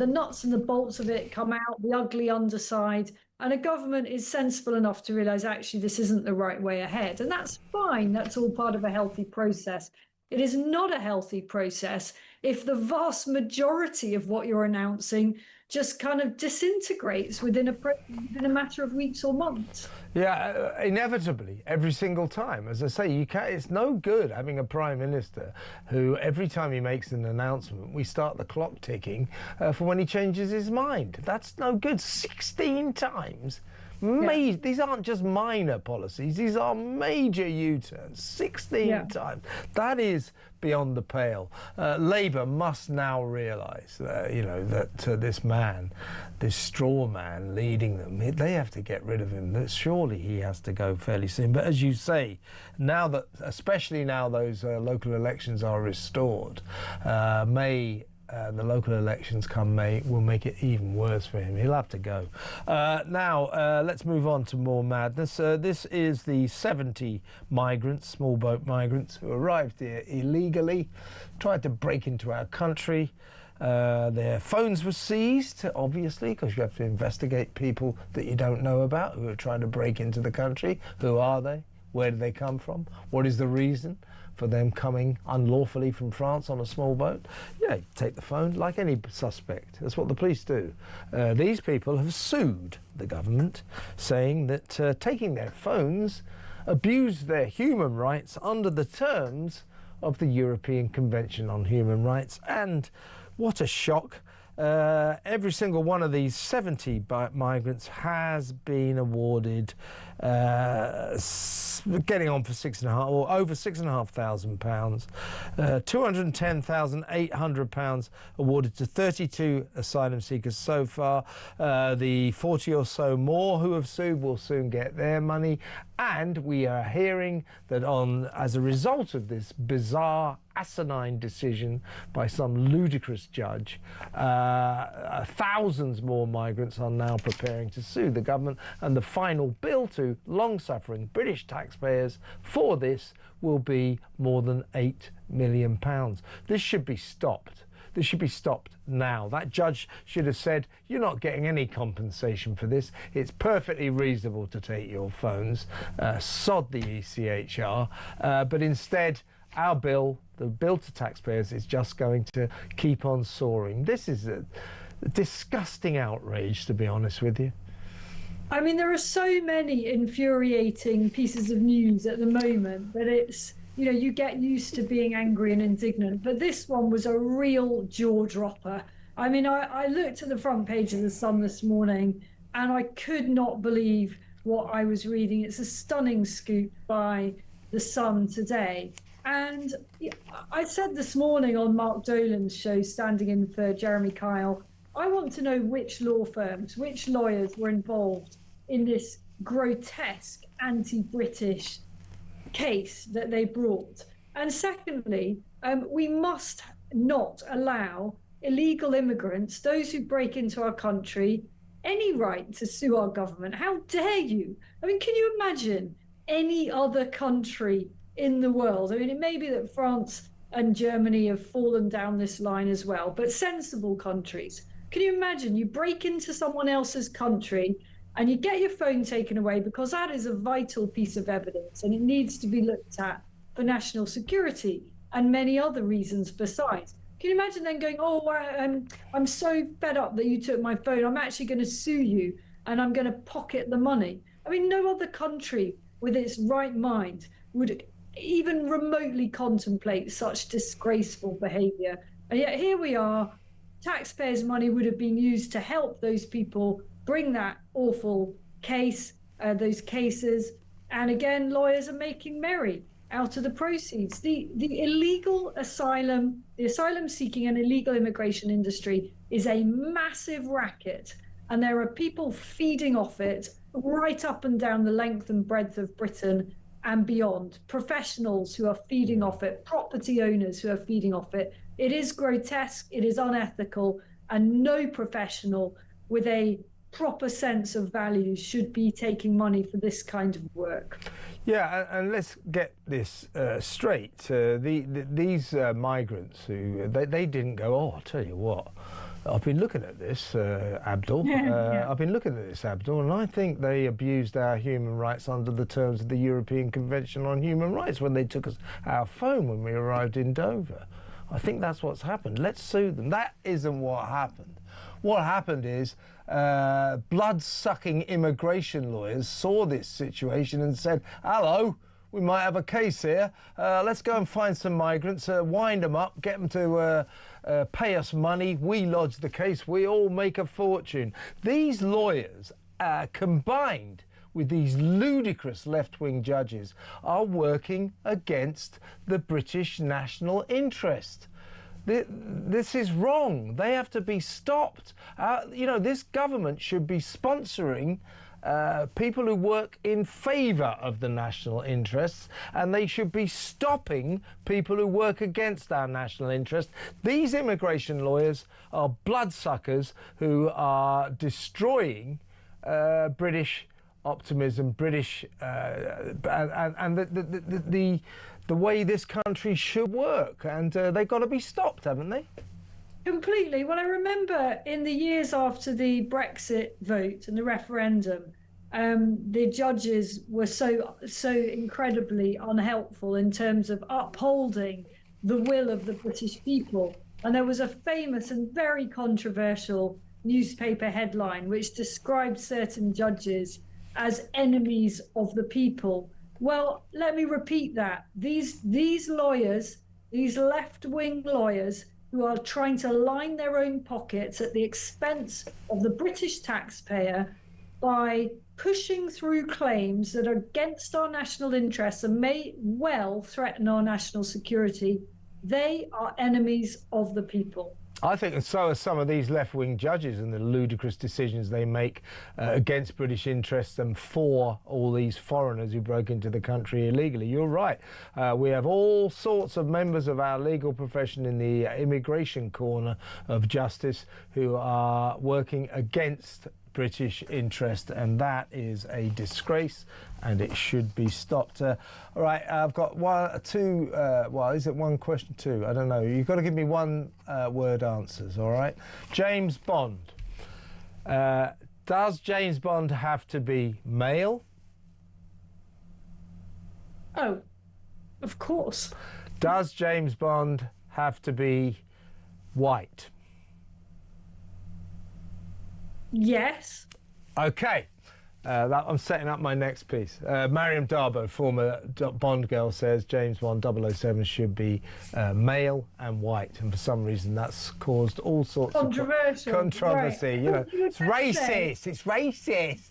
nuts and the bolts of it come out, the ugly underside, and a government is sensible enough to realise actually this isn't the right way ahead. And that's fine. That's all part of a healthy process. It is not a healthy process if the vast majority of what you're announcing just kind of disintegrates within a matter of weeks or months. Yeah, inevitably, every single time. As I say, it's no good having a prime minister who, every time he makes an announcement, we start the clock ticking for when he changes his mind. That's no good. 16 times. These aren't just minor policies, these are major U-turns, 16 times. That is beyond the pale. Labour must now realise, that this straw man leading them, they have to get rid of him. Surely he has to go fairly soon. But as you say, especially now those local elections are restored, the local elections come May will make it even worse for him. He'll have to go. Now, let's move on to more madness. This is the 70 migrants, small boat migrants, who arrived here illegally, tried to break into our country. Their phones were seized, obviously, because you have to investigate people that you don't know about who are trying to break into the country. Who are they? Where do they come from? What is the reason for them coming unlawfully from France on a small boat? Yeah, you take the phone like any suspect. That's what the police do. These people have sued the government, saying that taking their phones abused their human rights under the terms of the European Convention on Human Rights. And what a shock. Every single one of these 70 migrants has been awarded getting on for over £6,500, £210,800 awarded to 32 asylum seekers so far. The 40 or so more who have sued will soon get their money, and we are hearing that as a result of this bizarre, asinine decision by some ludicrous judge, thousands more migrants are now preparing to sue the government, and the final bill to long-suffering British taxpayers for this will be more than £8 million. This should be stopped. This should be stopped now. That judge should have said, you're not getting any compensation for this. It's perfectly reasonable to take your phones. Sod the ECHR. But instead, our bill, the bill to taxpayers, is just going to keep on soaring. This is a disgusting outrage, to be honest with you. I mean, there are so many infuriating pieces of news at the moment that it's, you get used to being angry and indignant. But this one was a real jaw dropper. I mean, I looked at the front page of The Sun this morning and I could not believe what I was reading. It's a stunning scoop by The Sun today. And I said this morning on Mark Dolan's show, standing in for Jeremy Kyle, I want to know which law firms, which lawyers were involved in this grotesque anti-British case that they brought. And secondly, we must not allow illegal immigrants, those who break into our country, any right to sue our government. How dare you? I mean, can you imagine any other country in the world? I mean, it may be that France and Germany have fallen down this line as well, but sensible countries. Can you imagine you break into someone else's country, and you get your phone taken away because that is a vital piece of evidence and it needs to be looked at for national security and many other reasons besides. Can you imagine then going, oh, I'm so fed up that you took my phone. I'm actually going to sue you and I'm going to pocket the money. I mean, no other country with its right mind would even remotely contemplate such disgraceful behavior. And yet here we are, taxpayers' money would have been used to help those people bring that awful case, those cases. And again, lawyers are making merry out of the proceeds. The illegal asylum, the asylum seeking and illegal immigration industry is a massive racket. And there are people feeding off it right up and down the length and breadth of Britain and beyond. Professionals who are feeding off it, property owners who are feeding off it. It is grotesque, it is unethical, and no professional with a proper sense of values should be taking money for this kind of work. Yeah, and let's get this straight. These migrants who they didn't go, oh, I'll tell you what, I've been looking at this, Abdul. I've been looking at this, Abdul, and I think they abused our human rights under the terms of the European Convention on Human Rights when they took us our phone when we arrived in Dover. I think that's what's happened. Let's sue them. That isn't what happened. What happened is blood-sucking immigration lawyers saw this situation and said, hello, we might have a case here. Let's go and find some migrants, wind them up, get them to pay us money. We lodge the case. We all make a fortune. These lawyers, combined with these ludicrous left-wing judges, are working against the British national interest. This is wrong. They have to be stopped. You know, this government should be sponsoring people who work in favour of the national interests, and they should be stopping people who work against our national interest. These immigration lawyers are bloodsuckers who are destroying British optimism, British and the way this country should work, and they've got to be stopped, haven't they? Completely. Well, I remember in the years after the Brexit vote and the referendum, the judges were so incredibly unhelpful in terms of upholding the will of the British people. And there was a famous and very controversial newspaper headline which described certain judges as enemies of the people. Well, let me repeat that. These lawyers, these left-wing lawyers, who are trying to line their own pockets at the expense of the British taxpayer by pushing through claims that are against our national interests and may well threaten our national security, they are enemies of the people. I think, and so are some of these left-wing judges and the ludicrous decisions they make against British interests and for all these foreigners who broke into the country illegally. You're right. We have all sorts of members of our legal profession in the immigration corner of justice who are working against British interest, and that is a disgrace and it should be stopped. All right, I've got two, is it one question, two? I don't know. You've got to give me one word answers, all right? James Bond. Does James Bond have to be male? Oh, of course. Does James Bond have to be white? Yes. Okay. I'm setting up my next piece. Mariam Darbo, former Bond girl, says James Bond 007 should be male and white, and for some reason that's caused all sorts of controversy. Right. You know, it's racist. It's racist.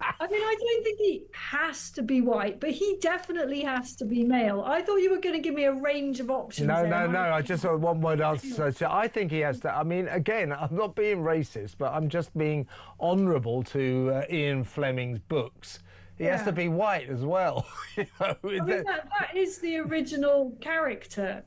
I mean, I don't think he has to be white, but he definitely has to be male. I thought you were going to give me a range of options. No. I just saw one word answer. So I think he has to. I mean, again, I'm not being racist, but I'm just being honourable to Ian Fleming's books. He has to be white as well. You know, I mean, that is the original character.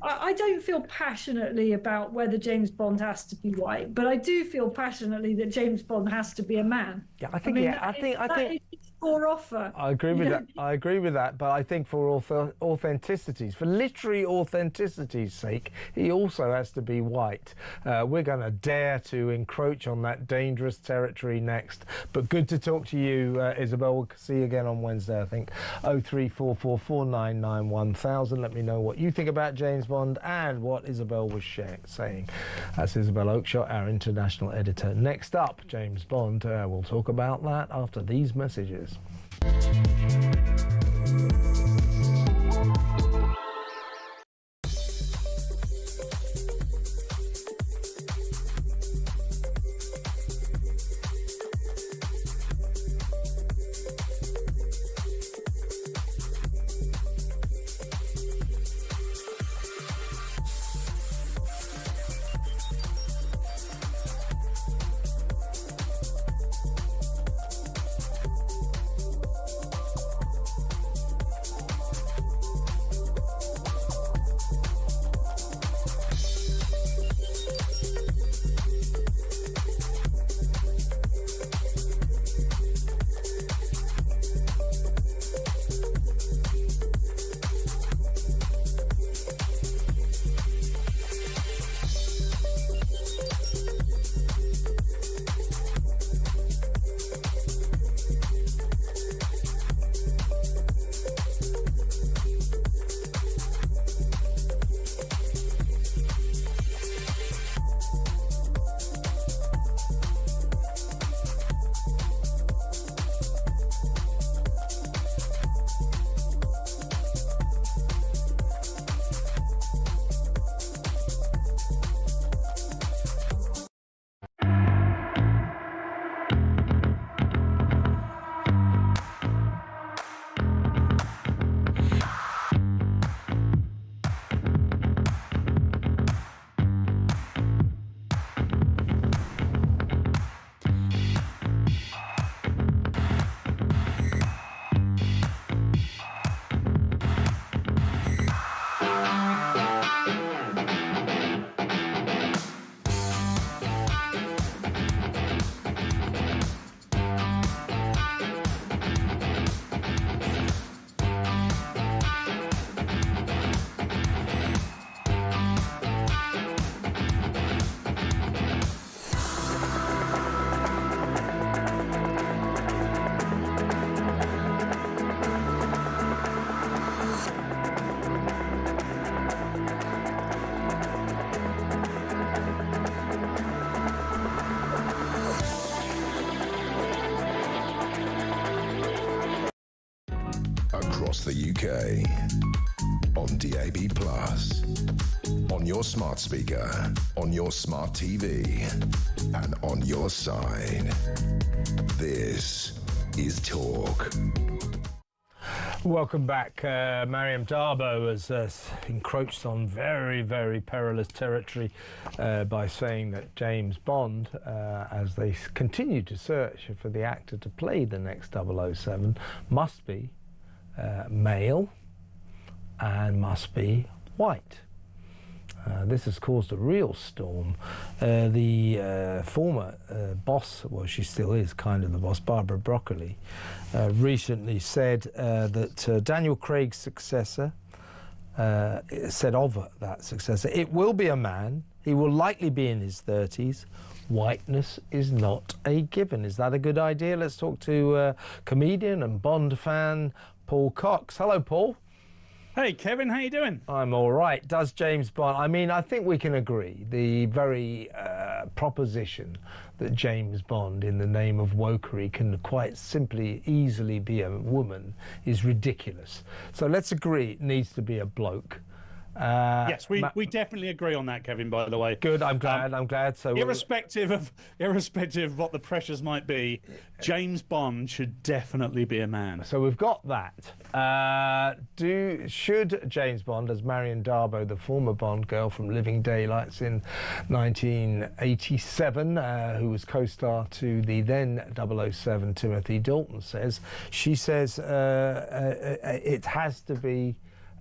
I don't feel passionately about whether James Bond has to be white, but I do feel passionately that James Bond has to be a man. Yeah, I think. It's poor offer. I agree with that. I agree with that. But I think for authenticity's, for literary authenticity's sake, he also has to be white. We're going to dare to encroach on that dangerous territory next. But good to talk to you, Isabel. We'll see you again on Wednesday, I think. 03444991000. Let me know what you think about James Bond and what Isabel was saying. That's Isabel Oakeshott, our international editor. Next up, James Bond. We'll talk about that after these messages. Across the UK, on DAB+, on your smart speaker, on your smart TV, and on your side. This is Talk. Welcome back. Mariam Darbo has encroached on very, very perilous territory by saying that James Bond, as they continue to search for the actor to play the next 007, must be male and must be white. This has caused a real storm. The former boss, well, she still is kind of the boss, Barbara Broccoli, recently said that Daniel Craig's successor, said of that successor, it will be a man, he will likely be in his 30s, whiteness is not a given. Is that a good idea? Let's talk to comedian and Bond fan Paul Cox. Hello, Paul. Hey, Kevin, how you doing? I'm all right. Does James Bond... I mean, I think we can agree the very proposition that James Bond, in the name of wokery, can quite simply, easily be a woman is ridiculous. So let's agree it needs to be a bloke. Yes, we definitely agree on that, Kevin, by the way. Good, I'm glad, I'm glad. So irrespective of what the pressures might be, James Bond should definitely be a man. So we've got that. Should James Bond, as Marion Darbo, the former Bond girl from Living Daylights in 1987, who was co-star to the then 007 Timothy Dalton, she says it has to be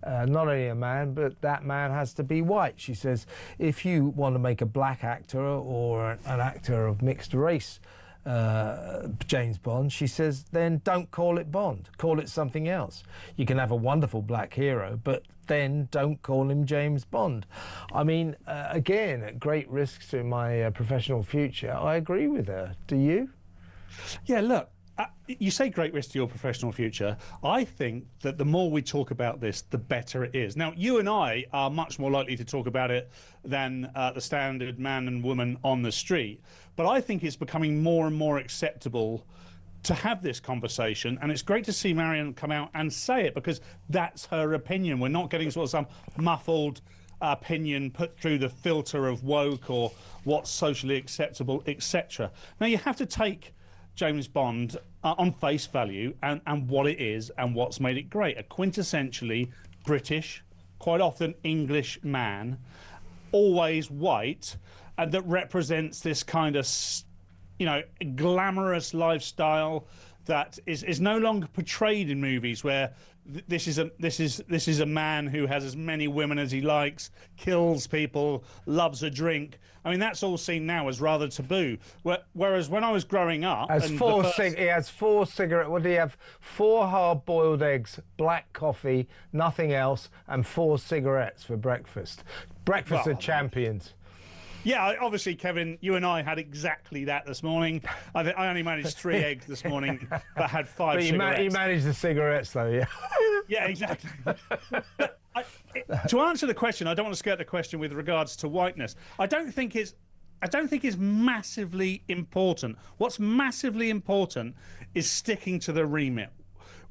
not only a man, but that man has to be white. She says, if you want to make a black actor or an actor of mixed race James Bond, she says, then don't call it Bond. Call it something else. You can have a wonderful black hero, but then don't call him James Bond. I mean, again, at great risk to my professional future, I agree with her. Do you? Yeah, look, you say great risk to your professional future. I think that the more we talk about this, the better it is. Now, you and I are much more likely to talk about it than the standard man and woman on the street. But I think it's becoming more and more acceptable to have this conversation, and it's great to see Marion come out and say it, because that's her opinion. We're not getting sort of some muffled opinion put through the filter of woke or what's socially acceptable, etc. Now, you have to take James Bond on face value and what it is and what's made it great. A quintessentially British, quite often English man, always white, and that represents this kind of, you know, glamorous lifestyle that is no longer portrayed in movies where this is a man who has as many women as he likes, kills people, loves a drink. I mean, that's all seen now as rather taboo. Whereas when I was growing up, he has 4 cigarettes. What do you have? 4 hard-boiled eggs, black coffee, nothing else, and 4 cigarettes for breakfast. Breakfast of champions. Yeah, obviously, Kevin, you and I had exactly that this morning. I only managed 3 eggs this morning, but had 5 but cigarettes. You managed the cigarettes, though, yeah? Yeah, exactly. To answer the question, I don't want to skirt the question with regards to whiteness. I don't think it's massively important. What's massively important is sticking to the remit.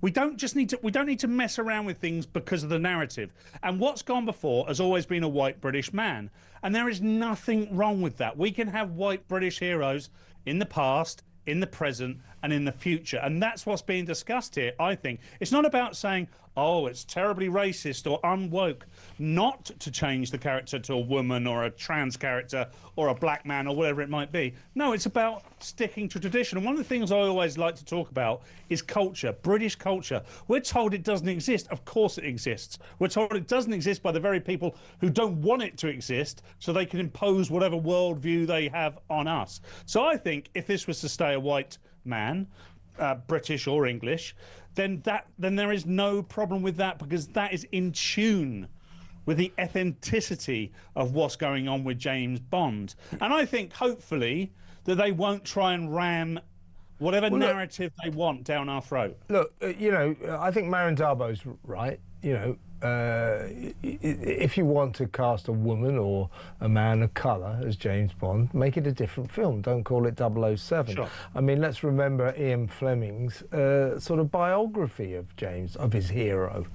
We don't need to mess around with things because of the narrative. And what's gone before has always been a white British man. And there is nothing wrong with that. We can have white British heroes in the past, in the present, and in the future. And that's what's being discussed here, I think. It's not about saying, oh, it's terribly racist or unwoke not to change the character to a woman or a trans character or a black man or whatever it might be. No, it's about sticking to tradition. And one of the things I always like to talk about is culture, British culture. We're told it doesn't exist. Of course it exists. We're told it doesn't exist by the very people who don't want it to exist so they can impose whatever worldview they have on us. So I think if this was to stay a white man, British or English, then there is no problem with that, because that is in tune with the authenticity of what's going on with James Bond. And I think, hopefully, that they won't try and ram whatever narrative they want down our throat. Look, you know, I think Marion Darbo's right. You know, if you want to cast a woman or a man of colour as James Bond, make it a different film. Don't call it 007. Sure. I mean, let's remember Ian Fleming's sort of biography of James, of his hero.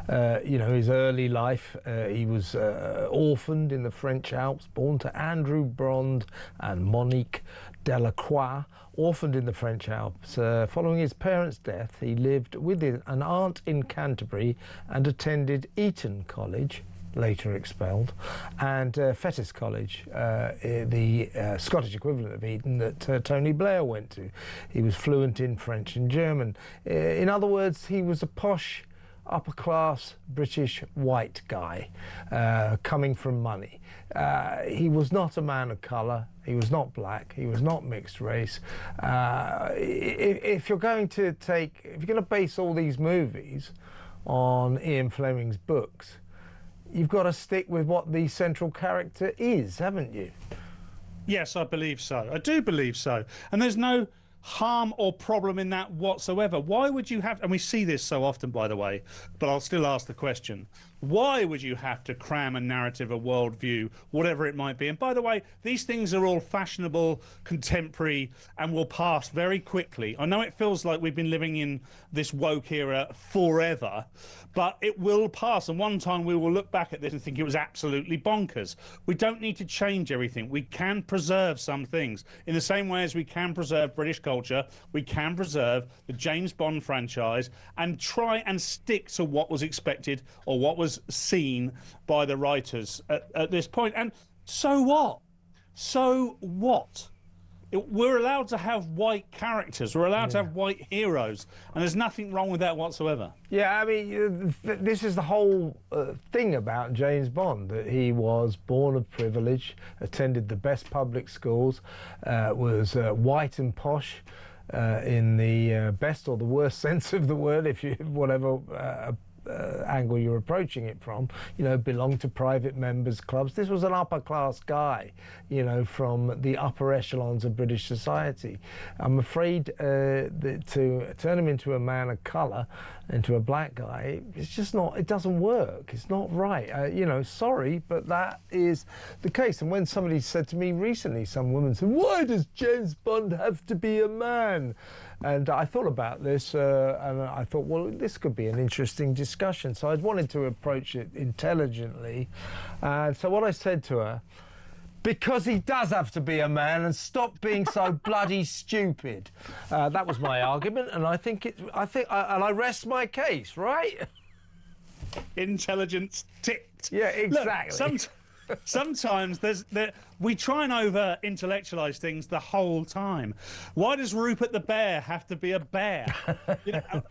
You know, his early life. He was orphaned in the French Alps, born to Andrew Brond and Monique Delacroix. Orphaned in the French Alps. Following his parents' death, he lived with an aunt in Canterbury and attended Eton College, later expelled, and Fettes College, the Scottish equivalent of Eton that Tony Blair went to. He was fluent in French and German. In other words, he was a posh, upper-class British white guy coming from money. He was not a man of colour. He was not black. He was not mixed race. If you're going to base all these movies on Ian Fleming's books, you've got to stick with what the central character is, haven't you? Yes, I believe so. I do believe so. And there's no harm or problem in that whatsoever. Why would you have, and we see this so often, by the way, but I'll still ask the question, why would you have to cram a narrative, a worldview, whatever it might be? And by the way, these things are all fashionable, contemporary, and will pass very quickly. I know it feels like we've been living in this woke era forever, but it will pass. And one time we will look back at this and think it was absolutely bonkers. We don't need to change everything. We can preserve some things. In the same way as we can preserve British culture, we can preserve the James Bond franchise and try and stick to what was expected or what was seen by the writers at this point. And so what? So what? we're allowed to have white characters. We're allowed to have white heroes, and there's nothing wrong with that whatsoever. Yeah, I mean, this is the whole thing about James Bond, that he was born of privilege, attended the best public schools, was white and posh in the best or the worst sense of the word, if you whatever angle you're approaching it from, you know, belonged to private members clubs. This was an upper class guy, you know, from the upper echelons of British society. I'm afraid that to turn him into a man of colour, into a black guy, it's just not, it doesn't work. It's not right. You know, sorry, but that is the case. And when somebody said to me recently, some woman said, why does James Bond have to be a man? And I thought about this and I thought, well, this could be an interesting discussion. So I wanted to approach it intelligently. And so what I said to her, because he does have to be a man, and stop being so bloody stupid. That was my argument, and I think and I rest my case, right? Intelligence ticked. Yeah, exactly. Look, sometimes we try and over-intellectualise things the whole time. Why does Rupert the Bear have to be a bear? You know,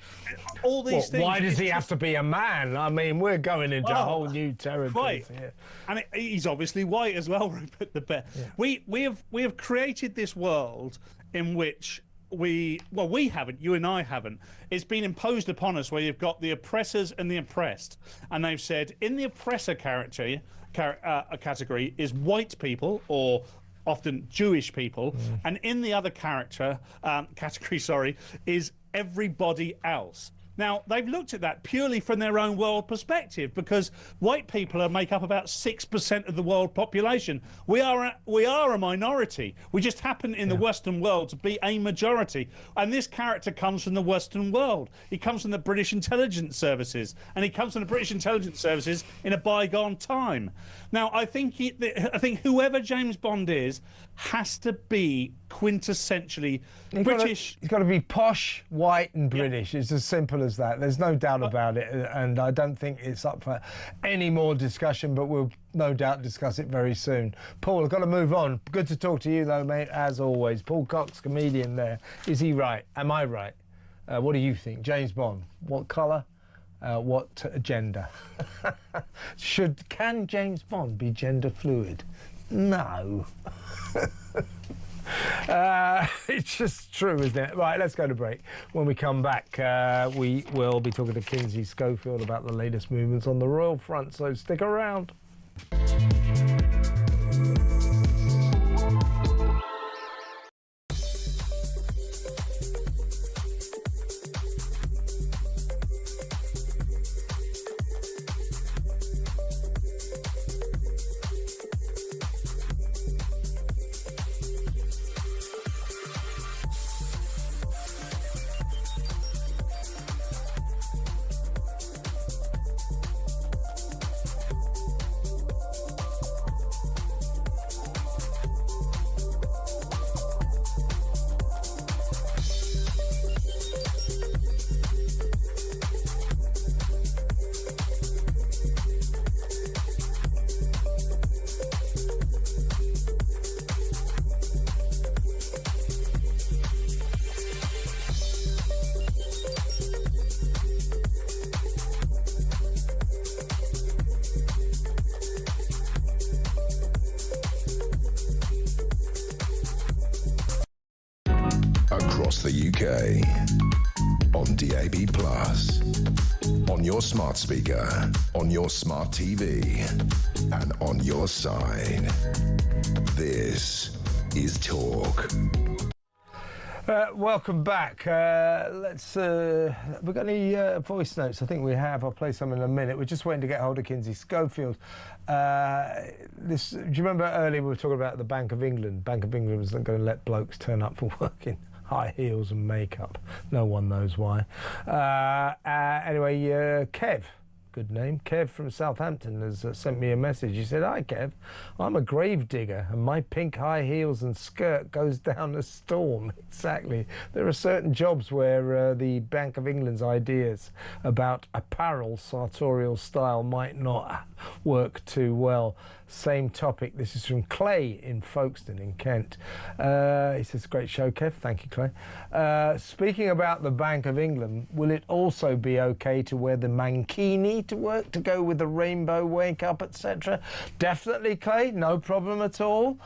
all these things. Why does he have to be a man? I mean, we're going into a whole new territory here. And he's obviously white as well, Rupert the Bear. Yeah. We have created this world in which we haven't, you and I haven't. It's been imposed upon us where you've got the oppressors and the oppressed. And they've said, in the oppressor category is white people, or often Jewish people, and in the other category, is everybody else. Now, they've looked at that purely from their own world perspective, because white people make up about 6% of the world population. We are a minority. We just happen in the Western world to be a majority. And this character comes from the Western world. He comes from the British intelligence services, and he comes from the British intelligence services in a bygone time. Now, I think whoever James Bond is has to be quintessentially British. He's got to be posh, white and British. Yeah. It's as simple as that. There's no doubt about it, and I don't think it's up for any more discussion, but we'll no doubt discuss it very soon. Paul, I've got to move on. Good to talk to you though, mate, as always. Paul Cox, comedian there. Is he right? Am I right? What do you think? James Bond, what colour? What gender? Can James Bond be gender fluid? No. It's just true, isn't it? Right, let's go to break. When we come back, we will be talking to Kinsey Schofield about the latest movements on the royal front, so stick around. Across the UK, on DAB+, on your smart speaker, on your smart TV, and on your side. This is Talk. Welcome back. We've got any voice notes? I think we have. I'll play some in a minute. We're just waiting to get hold of Kinsey Schofield. Do you remember earlier we were talking about the Bank of England? Bank of England was going to let blokes turn up for work in high heels and makeup. No one knows why. Anyway, Kev good name. Kev from Southampton has sent me a message. He said, "Hi Kev, I'm a grave digger and my pink high heels and skirt goes down a storm." Exactly. There are certain jobs where the Bank of England's ideas about apparel, sartorial style, might not work too well. Same topic. This is from Clay in Folkestone in Kent. He says, "Great show, Kev." Thank you, Clay. Speaking about the Bank of England, will it also be okay to wear the mankini to work to go with the rainbow wake up, etc.? Definitely, Clay. No problem at all.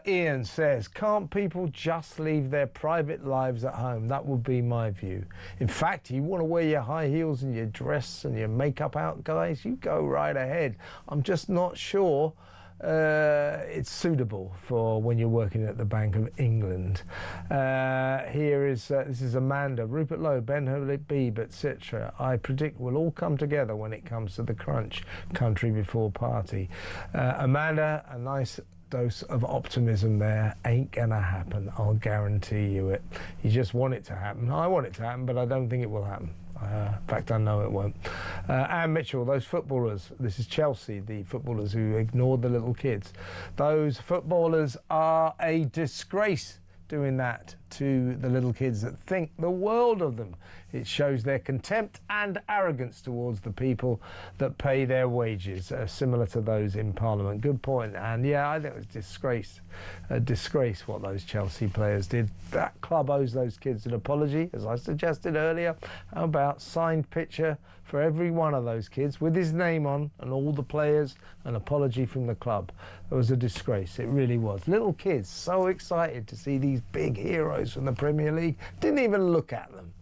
Ian says, "Can't people just leave their private lives at home?" That would be my view. In fact, you want to wear your high heels and your dress and your makeup out, guys, you go right ahead. I'm just not sure it's suitable for when you're working at the Bank of England. Here is this is Amanda. "Rupert Lowe, Ben Habib, etc. I predict will all come together when it comes to the crunch. Country before party." Amanda, a nice dose of optimism there. Ain't gonna happen, I'll guarantee you it. You just want it to happen. I want it to happen, but I don't think it will happen. In fact, I know it won't. Anne Mitchell, "Those footballers," this is Chelsea, the footballers who ignored the little kids. "Those footballers are a disgrace doing that to the little kids that think the world of them. It shows their contempt and arrogance towards the people that pay their wages, similar to those in Parliament." Good point, and yeah, I think it was a disgrace what those Chelsea players did. That club owes those kids an apology, as I suggested earlier. How about signed picture for every one of those kids with his name on, and all the players, an apology from the club. It was a disgrace, it really was. Little kids so excited to see these big heroes from the Premier League, didn't even look at them.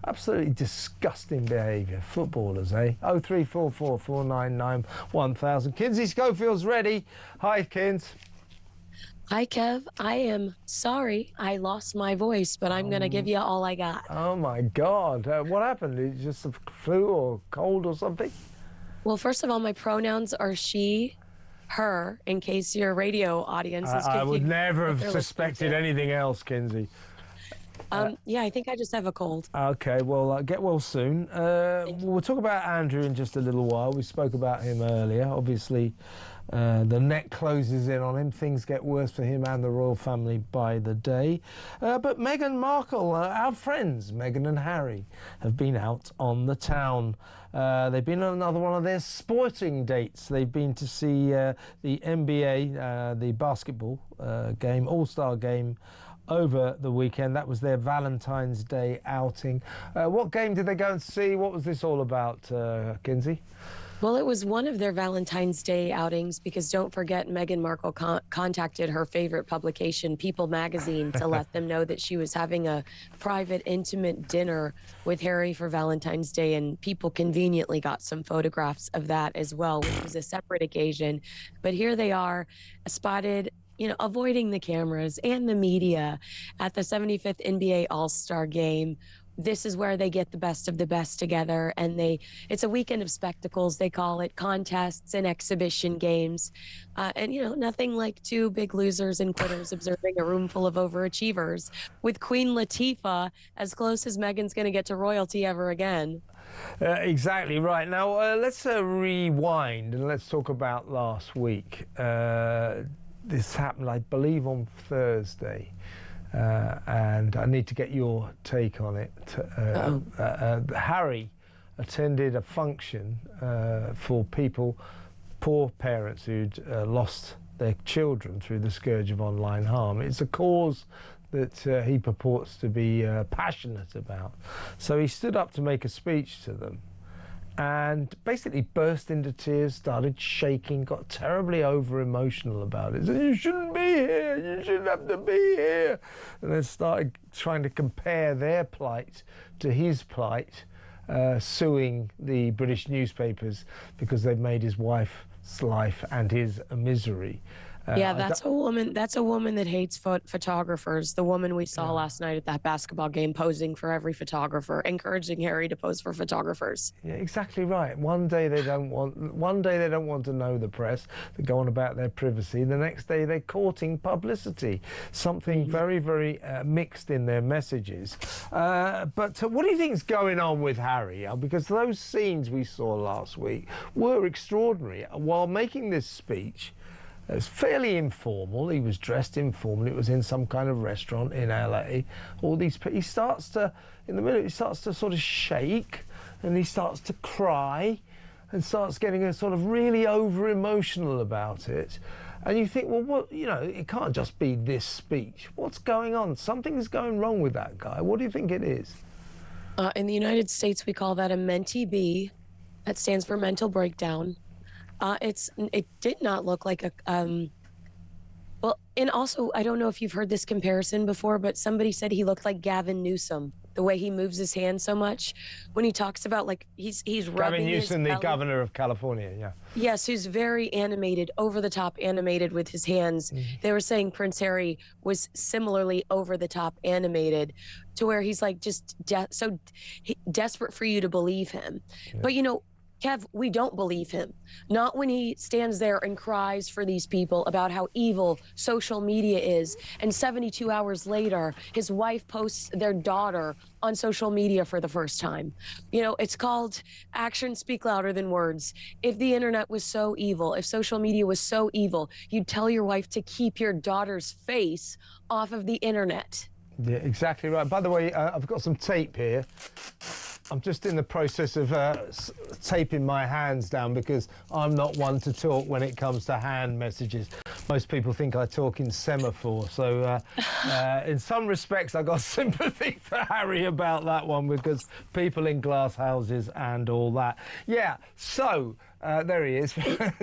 Absolutely disgusting behaviour. Footballers, eh? 0344 499 1000. Kinsey Schofield's ready. Hi, Kins. Hi, Kev. I am sorry I lost my voice, but I'm going to give you all I got. Oh, my God. What happened? Is it just a flu or cold or something? Well, first of all, my pronouns are she, her, in case your radio audience is confused. I would never have suspected anything else, Kinsey. Yeah, I think I just have a cold. Okay, well, get well soon. We'll talk about Andrew in just a little while. We spoke about him earlier. Obviously, the net closes in on him. Things get worse for him and the royal family by the day. But Meghan Markle, our friends, Meghan and Harry, have been out on the town. They've been on another one of their sporting dates. They've been to see the NBA, the basketball game, all-star game, over the weekend. That was their Valentine's Day outing. What game did they go and see? What was this all about, Kinsey? Well, it was one of their Valentine's Day outings because don't forget Meghan Markle contacted her favorite publication, People magazine, to let them know that she was having a private, intimate dinner with Harry for Valentine's Day, and People conveniently got some photographs of that as well, which was a separate occasion. But here they are, spotted, you know, avoiding the cameras and the media at the 75th NBA All-Star Game. This is where they get the best of the best together, and it's a weekend of spectacles. They call it contests and exhibition games. And, you know, nothing like two big losers and quitters observing a room full of overachievers, with Queen Latifah as close as Meghan's going to get to royalty ever again. Exactly right. Now, let's rewind and let's talk about last week. This happened, I believe, on Thursday. And I need to get your take on it. Harry attended a function for poor parents who'd lost their children through the scourge of online harm. It's a cause that he purports to be passionate about. So he stood up to make a speech to them and basically burst into tears, started shaking, got terribly over-emotional about it. Said, "You shouldn't be here, you shouldn't have to be here." And then started trying to compare their plight to his plight, suing the British newspapers because they've made his wife's life and his a misery. Yeah, that's a woman. That's a woman that hates photographers. The woman we saw last night at that basketball game, posing for every photographer, encouraging Harry to pose for photographers. Yeah, exactly right. One day they don't want to know the press. They go on about their privacy. The next day they're courting publicity. Something very, very mixed in their messages. But what do you think is going on with Harry? Because those scenes we saw last week were extraordinary. While making this speech, it was fairly informal. He was dressed informally. It was in some kind of restaurant in LA. He starts to, in the middle, he starts to sort of shake, and he starts to cry, and starts getting a sort of really over-emotional about it. And you think, well, what, it can't just be this speech. What's going on? Something's going wrong with that guy. What do you think it is? In the United States, we call that a mentee B. That stands for mental breakdown. It did not look like a well, and also I don't know if you've heard this comparison before, but somebody said he looked like Gavin Newsom, the way he moves his hand so much when he talks about, like, he's rubbing Gavin Newsom, his the belly. governor of California, yeah. Yes, who's very animated, over the top animated with his hands. They were saying Prince Harry was similarly over the top animated, to where he's like just desperate for you to believe him. Yeah. But Kev, we don't believe him. Not when he stands there and cries for these people about how evil social media is. And 72 hours later, his wife posts their daughter on social media for the first time. It's called actions speak louder than words. If the internet was so evil, if social media was so evil, you'd tell your wife to keep your daughter's face off of the internet. Yeah, exactly right. By the way, I've got some tape here. I'm just in the process of taping my hands down because I'm not one to talk when it comes to hand messages. Most people think I talk in semaphore. So in some respects, I got sympathy for Harry about that one, because people in glass houses and all that. Yeah, so there he is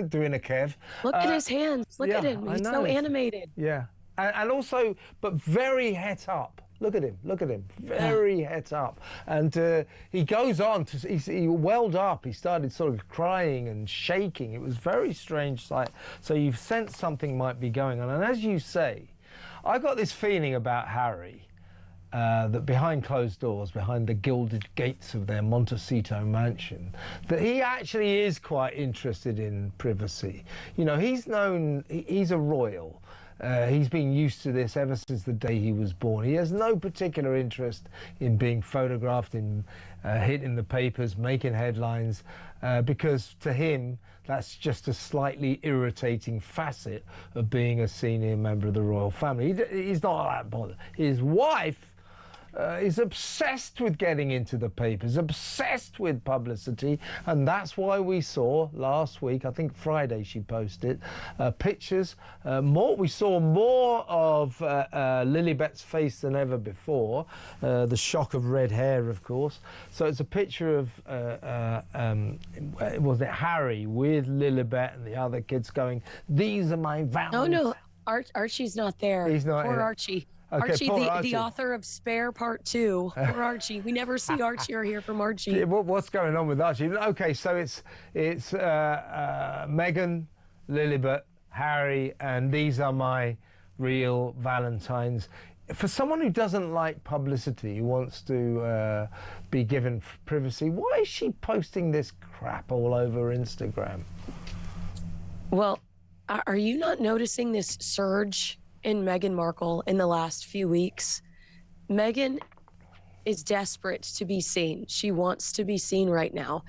doing a Kev. Look at his hands. Look at him. He's so animated. Yeah. And also, but very het up. Look at him, very het up. And he goes on, he welled up, he started sort of crying and shaking. It was a very strange sight. So you've sensed something might be going on. And as you say, I got this feeling about Harry, that behind closed doors, behind the gilded gates of their Montecito mansion, that he actually is quite interested in privacy. He's a royal. He's been used to this ever since the day he was born. He has no particular interest in being photographed, in hitting the papers, making headlines, because to him, that's just a slightly irritating facet of being a senior member of the royal family. He's not that bothered. His wife is obsessed with getting into the papers, obsessed with publicity, and that's why we saw last week, I think Friday she posted, pictures, we saw more of Lilibet's face than ever before, the shock of red hair, of course. So it's a picture of, was it Harry with Lilibet and the other kids going, "These are my vows." Oh, no, Archie's not there. He's not. Poor Archie. Okay, Archie, the author of Spare Part 2. Poor Archie. We never see Archie or hear from Archie. Yeah, what's going on with Archie? Okay, so it's Meghan, Lilibet, Harry, and these are my real Valentines. For someone who doesn't like publicity, who wants to be given privacy, why is she posting this crap all over Instagram? Well, are you not noticing this surge in Meghan Markle in the last few weeks? Meghan is desperate to be seen. She wants to be seen right now.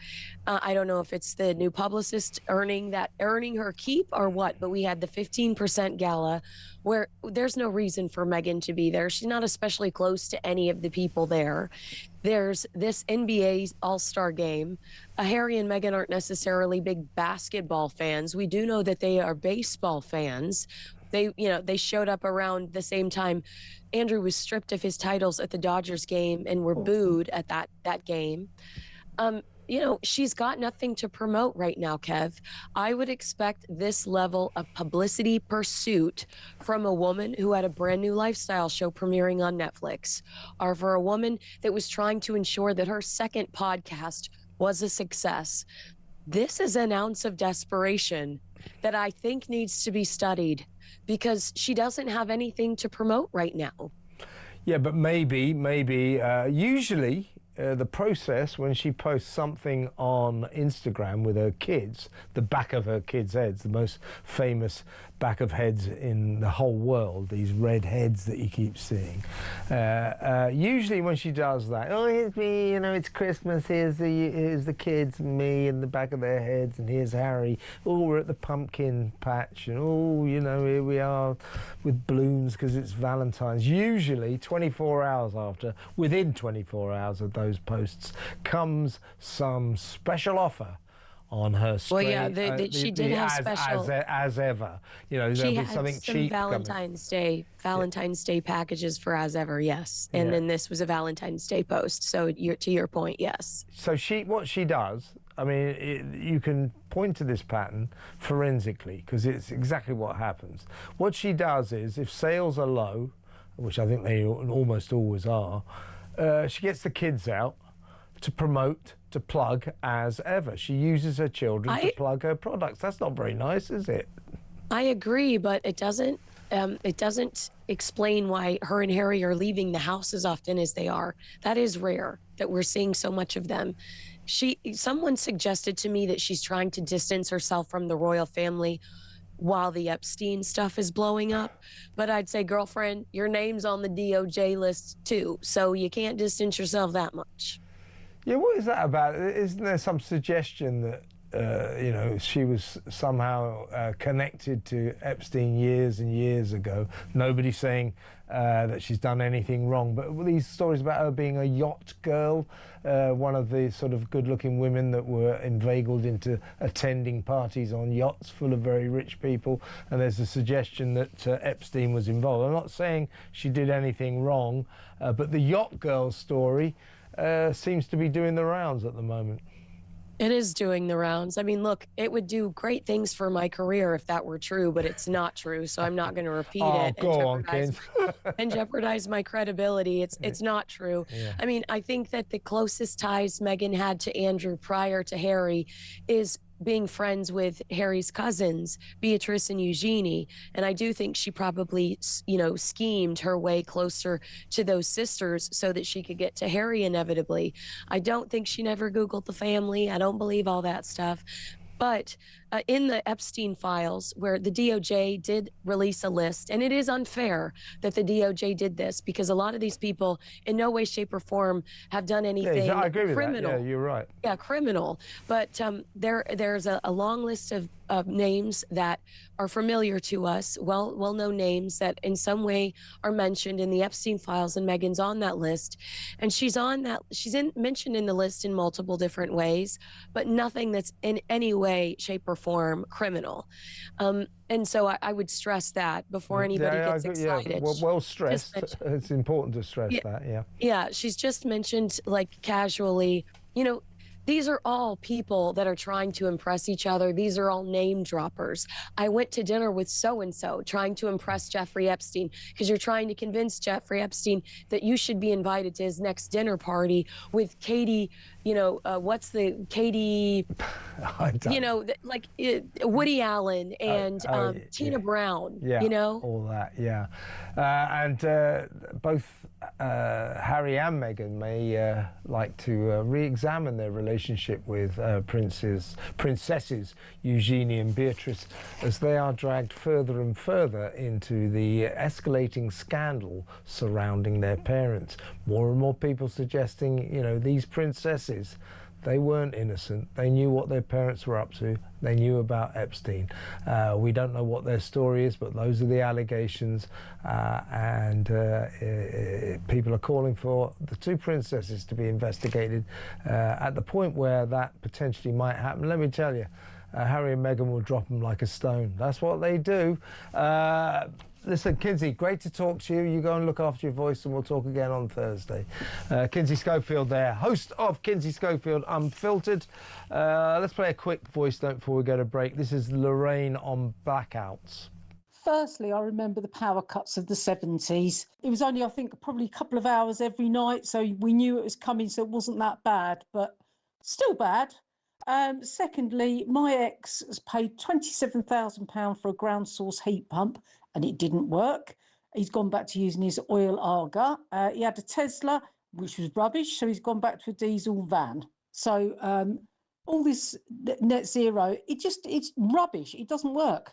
I don't know if it's the new publicist earning her keep or what, but we had the 15% gala where there's no reason for Meghan to be there. She's not especially close to any of the people there. There's this NBA All-Star game. Harry and Meghan aren't necessarily big basketball fans. We do know that they are baseball fans. They showed up around the same time Andrew was stripped of his titles at the Dodgers game and were booed at that game. She's got nothing to promote right now, Kev. I would expect this level of publicity pursuit from a woman who had a brand new lifestyle show premiering on Netflix, or for a woman that was trying to ensure that her second podcast was a success. This is an ounce of desperation that I think needs to be studied. because she doesn't have anything to promote right now. Yeah, but maybe, usually the process when she posts something on Instagram with her kids, the back of her kids' heads, the most famous back of heads in the whole world, these red heads that you keep seeing. Usually when she does that, oh, here's me, you know, it's Christmas, here's the kids, me in the back of their heads, and here's Harry, oh, we're at the pumpkin patch, and oh, you know, here we are with balloons because it's Valentine's. Usually 24 hours after, within 24 hours of those posts, comes some special offer on her screen. Well, yeah, she did have special. As ever, you know, there'll She be had something some cheap Valentine's Day packages for as ever, yes. And then this was a Valentine's Day post. So to your point, yes. So what she does, I mean, you can point to this pattern forensically because it's exactly what happens. What she does is, if sales are low, which I think they almost always are, she gets the kids out to promote, to plug as ever. She uses her children to plug her products. That's not very nice, is it? I agree, but it doesn't explain why her and Harry are leaving the house as often as they are. That is rare that we're seeing so much of them. Someone suggested to me that she's trying to distance herself from the royal family while the Epstein stuff is blowing up. But I'd say, girlfriend, your name's on the DOJ list too, so you can't distance yourself that much. Yeah, what is that about? Isn't there some suggestion that, you know, she was somehow connected to Epstein years and years ago? Nobody's saying that she's done anything wrong, but these stories about her being a yacht girl, one of the sort of good-looking women that were inveigled into attending parties on yachts full of very rich people, and there's a suggestion that Epstein was involved. I'm not saying she did anything wrong, but the yacht girl story seems to be doing the rounds at the moment. It is doing the rounds. I mean, look, it would do great things for my career if that were true, but it's not true, so I'm not going to repeat it and jeopardize my credibility. It's not true. Yeah. I mean, I think that the closest ties Meghan had to Andrew prior to Harry is being friends with Harry's cousins, Beatrice and Eugenie. And I do think she probably, you know, schemed her way closer to those sisters so that she could get to Harry inevitably. I don't think she never Googled the family. I don't believe all that stuff. But in the Epstein files, where the DOJ did release a list, and it is unfair that the DOJ did this because a lot of these people in no way, shape, or form have done anything I agree with criminal. that. Yeah, you're right. Yeah, criminal. But there's a long list of names that are familiar to us, well-known names that in some way are mentioned in the Epstein files, and Meghan's on that list. And she's mentioned in the list in multiple different ways, but nothing that's in any way, shape, or form criminal. And so I would stress that before anybody gets excited. Yeah, well stressed. It's important to stress that, yeah. Yeah, she's just mentioned, like, casually, you know, these are all people that are trying to impress each other. These are all name droppers. I went to dinner with so-and-so trying to impress Jeffrey Epstein because you're trying to convince Jeffrey Epstein that you should be invited to his next dinner party with Katie, you know, what's the Katie, you know, like Woody Allen and Tina Brown, yeah, you know? All that, yeah. And both Harry and Meghan may like to re-examine their relationship with princesses Eugenie and Beatrice as they are dragged further and further into the escalating scandal surrounding their parents. More and more people suggesting, you know, these princesses, they weren't innocent. They knew what their parents were up to. They knew about Epstein. We don't know what their story is, but those are the allegations. And people are calling for the two princesses to be investigated at the point where that potentially might happen. Let me tell you, Harry and Meghan will drop them like a stone. That's what they do. Listen, Kinsey, great to talk to you. You go and look after your voice, and we'll talk again on Thursday. Kinsey Schofield there, host of Kinsey Schofield Unfiltered. Let's play a quick voice note before we go to break. This is Lorraine on blackouts. Firstly, I remember the power cuts of the 70s. It was only, I think, probably a couple of hours every night, so we knew it was coming, so it wasn't that bad, but still bad. Secondly, my ex has paid £27,000 for a ground source heat pump and it didn't work. He's gone back to using his oil arga. He had a Tesla, which was rubbish, so he's gone back to a diesel van. So all this net zero, it's rubbish. It doesn't work.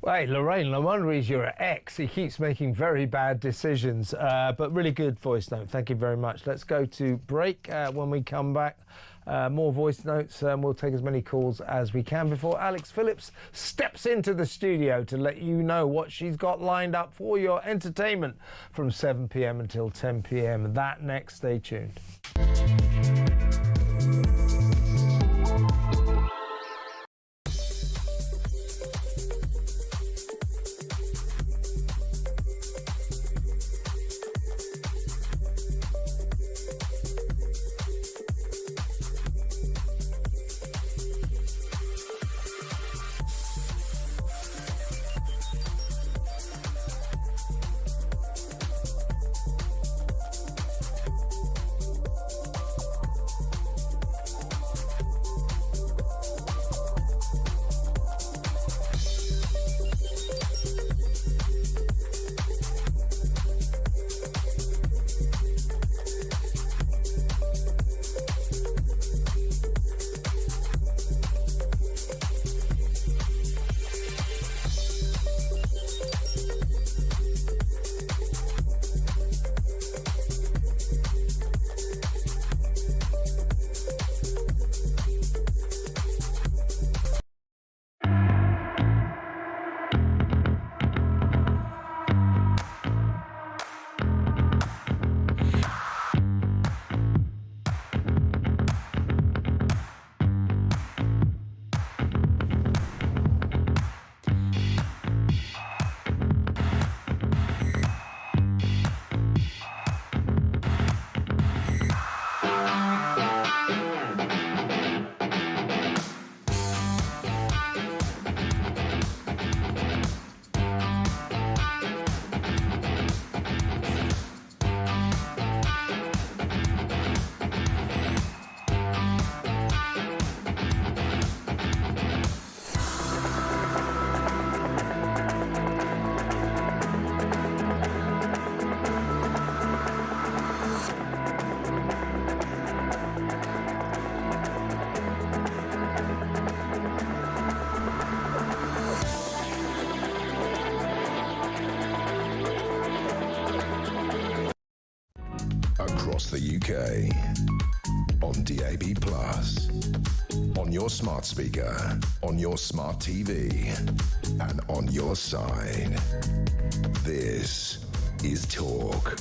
Well, hey, Lorraine, no wonder he's your ex. He keeps making very bad decisions, but really good voice note. Thank you very much. Let's go to break. When we come back, more voice notes. We'll take as many calls as we can before Alex Phillips steps into the studio to let you know what she's got lined up for your entertainment from 7 p.m. until 10 p.m. That next, stay tuned. Across the UK, on DAB+, on your smart speaker, on your smart TV, and on your side. This is Talk.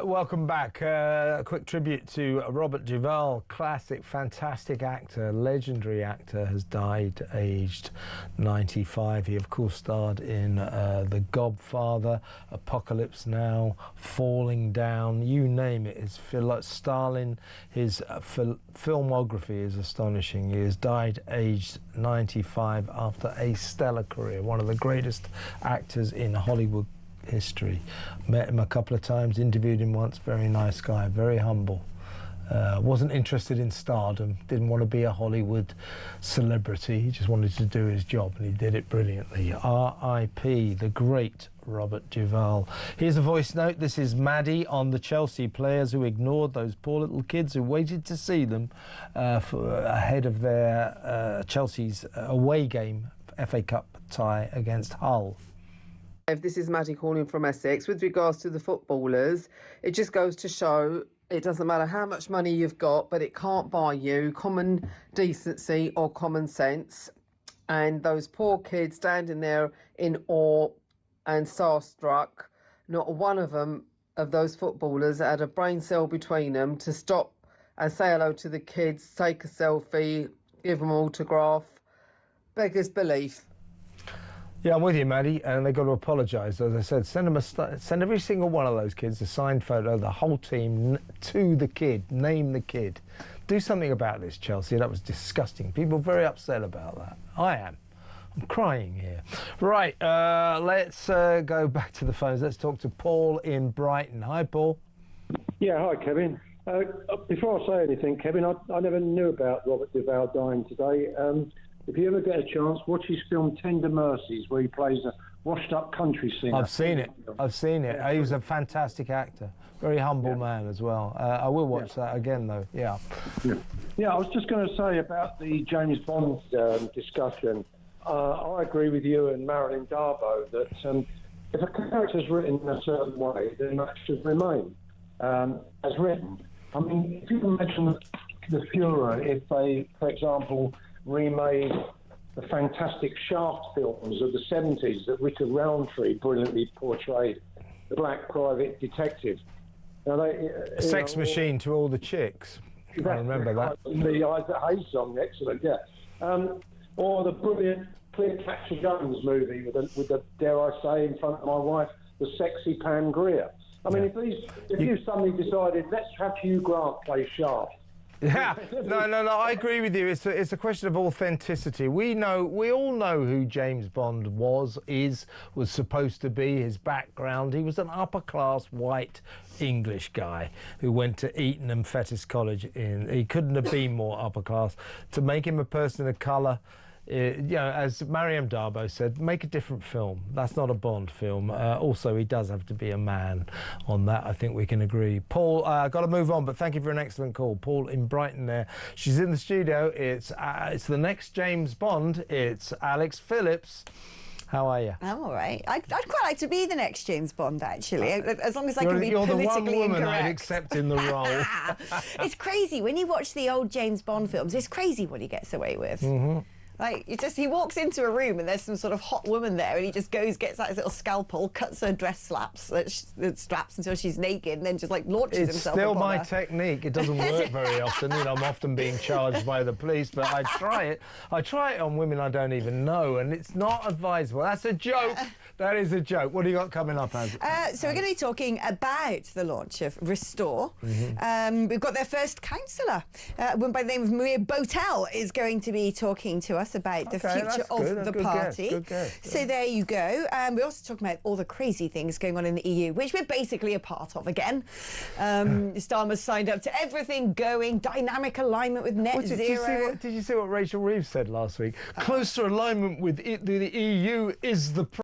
Welcome back. A quick tribute to Robert Duvall, classic, fantastic actor, legendary actor, has died aged 95. He, of course, starred in The Godfather, Apocalypse Now, Falling Down, you name it. His Stalin, his filmography is astonishing. He has died aged 95 after a stellar career, one of the greatest actors in Hollywood history. Met him a couple of times, interviewed him once. Very nice guy, very humble. Wasn't interested in stardom, didn't want to be a Hollywood celebrity. He just wanted to do his job, and he did it brilliantly. R.I.P. the great Robert Duvall. Here's a voice note. This is Maddie on the Chelsea players who ignored those poor little kids who waited to see them ahead of their Chelsea's away game, FA Cup tie against Hull. This is Maddie calling from Essex. With regards to the footballers, it just goes to show it doesn't matter how much money you've got, but it can't buy you common decency or common sense. And those poor kids standing there in awe and starstruck, not one of them, of those footballers, had a brain cell between them to stop and say hello to the kids, take a selfie, give them an autograph. Beggars belief. Yeah, I'm with you, Maddie, and they've got to apologise. As I said, send every single one of those kids a signed photo, the whole team, to the kid, name the kid. Do something about this, Chelsea. That was disgusting. People are very upset about that. I am. I'm crying here. Right, let's go back to the phones. Let's talk to Paul in Brighton. Hi, Paul. Yeah, hi, Kevin. Before I say anything, Kevin, I never knew about Robert Duvall dying today. If you ever get a chance, watch his film Tender Mercies, where he plays a washed-up country singer. I've seen it. Yeah. He was a fantastic actor. Very humble man as well. I will watch that again, though. Yeah. Yeah, I was just going to say about the James Bond discussion. I agree with you and Marilyn Darbo that if a character's written in a certain way, then that should remain as written. I mean, if you can imagine the Führer, if they, for example, remade the fantastic Shaft films of the 70s that Richard Roundtree brilliantly portrayed, the black private detective. Now Sex Machine to all the chicks. I remember that. The Isaac Hayes song, excellent, yeah. Or the brilliant Cleopatra Jones movie with the, dare I say, in front of my wife, the sexy Pam Grier. I mean, if you suddenly decided, let's have Hugh Grant play Shaft. Yeah, no, I agree with you. It's a question of authenticity. We all know who James Bond was supposed to be, his background. He was an upper-class white English guy who went to Eton and Fettes College. He couldn't have been more upper-class. To make him a person of colour, as Mariam Darbo said, make a different film. That's not a Bond film. Also, he does have to be a man. On that, I think we can agree. Paul, got to move on, but thank you for an excellent call. Paul in Brighton there. She's in the studio. It's the next James Bond. It's Alex Phillips. How are you? I'm all right. I'd quite like to be the next James Bond, actually, as long as I can be you're politically the one woman incorrect. I'd accept in the role. It's crazy. When you watch the old James Bond films, it's crazy what he gets away with. Mm-hmm. Like, he walks into a room and there's some sort of hot woman there and he just gets out his little scalpel, cuts her dress straps until she's naked and then just, like, launches himself It's still upon my her. technique. It doesn't work very often. I'm often being charged by the police, but I try it. I try it on women I don't even know, and it's not advisable. That's a joke. That is a joke. What do you got coming up, Az? So we're going to be talking about the launch of Restore. We've got their first counsellor, a woman by the name of Maria Botel, is going to be talking to us about the future of the party. Good guess. So there you go. We're also talking about all the crazy things going on in the EU, which we're basically a part of again. Starmer's signed up to everything going, dynamic alignment with net zero. Did you see what Rachel Reeves said last week? Closer alignment with the EU is the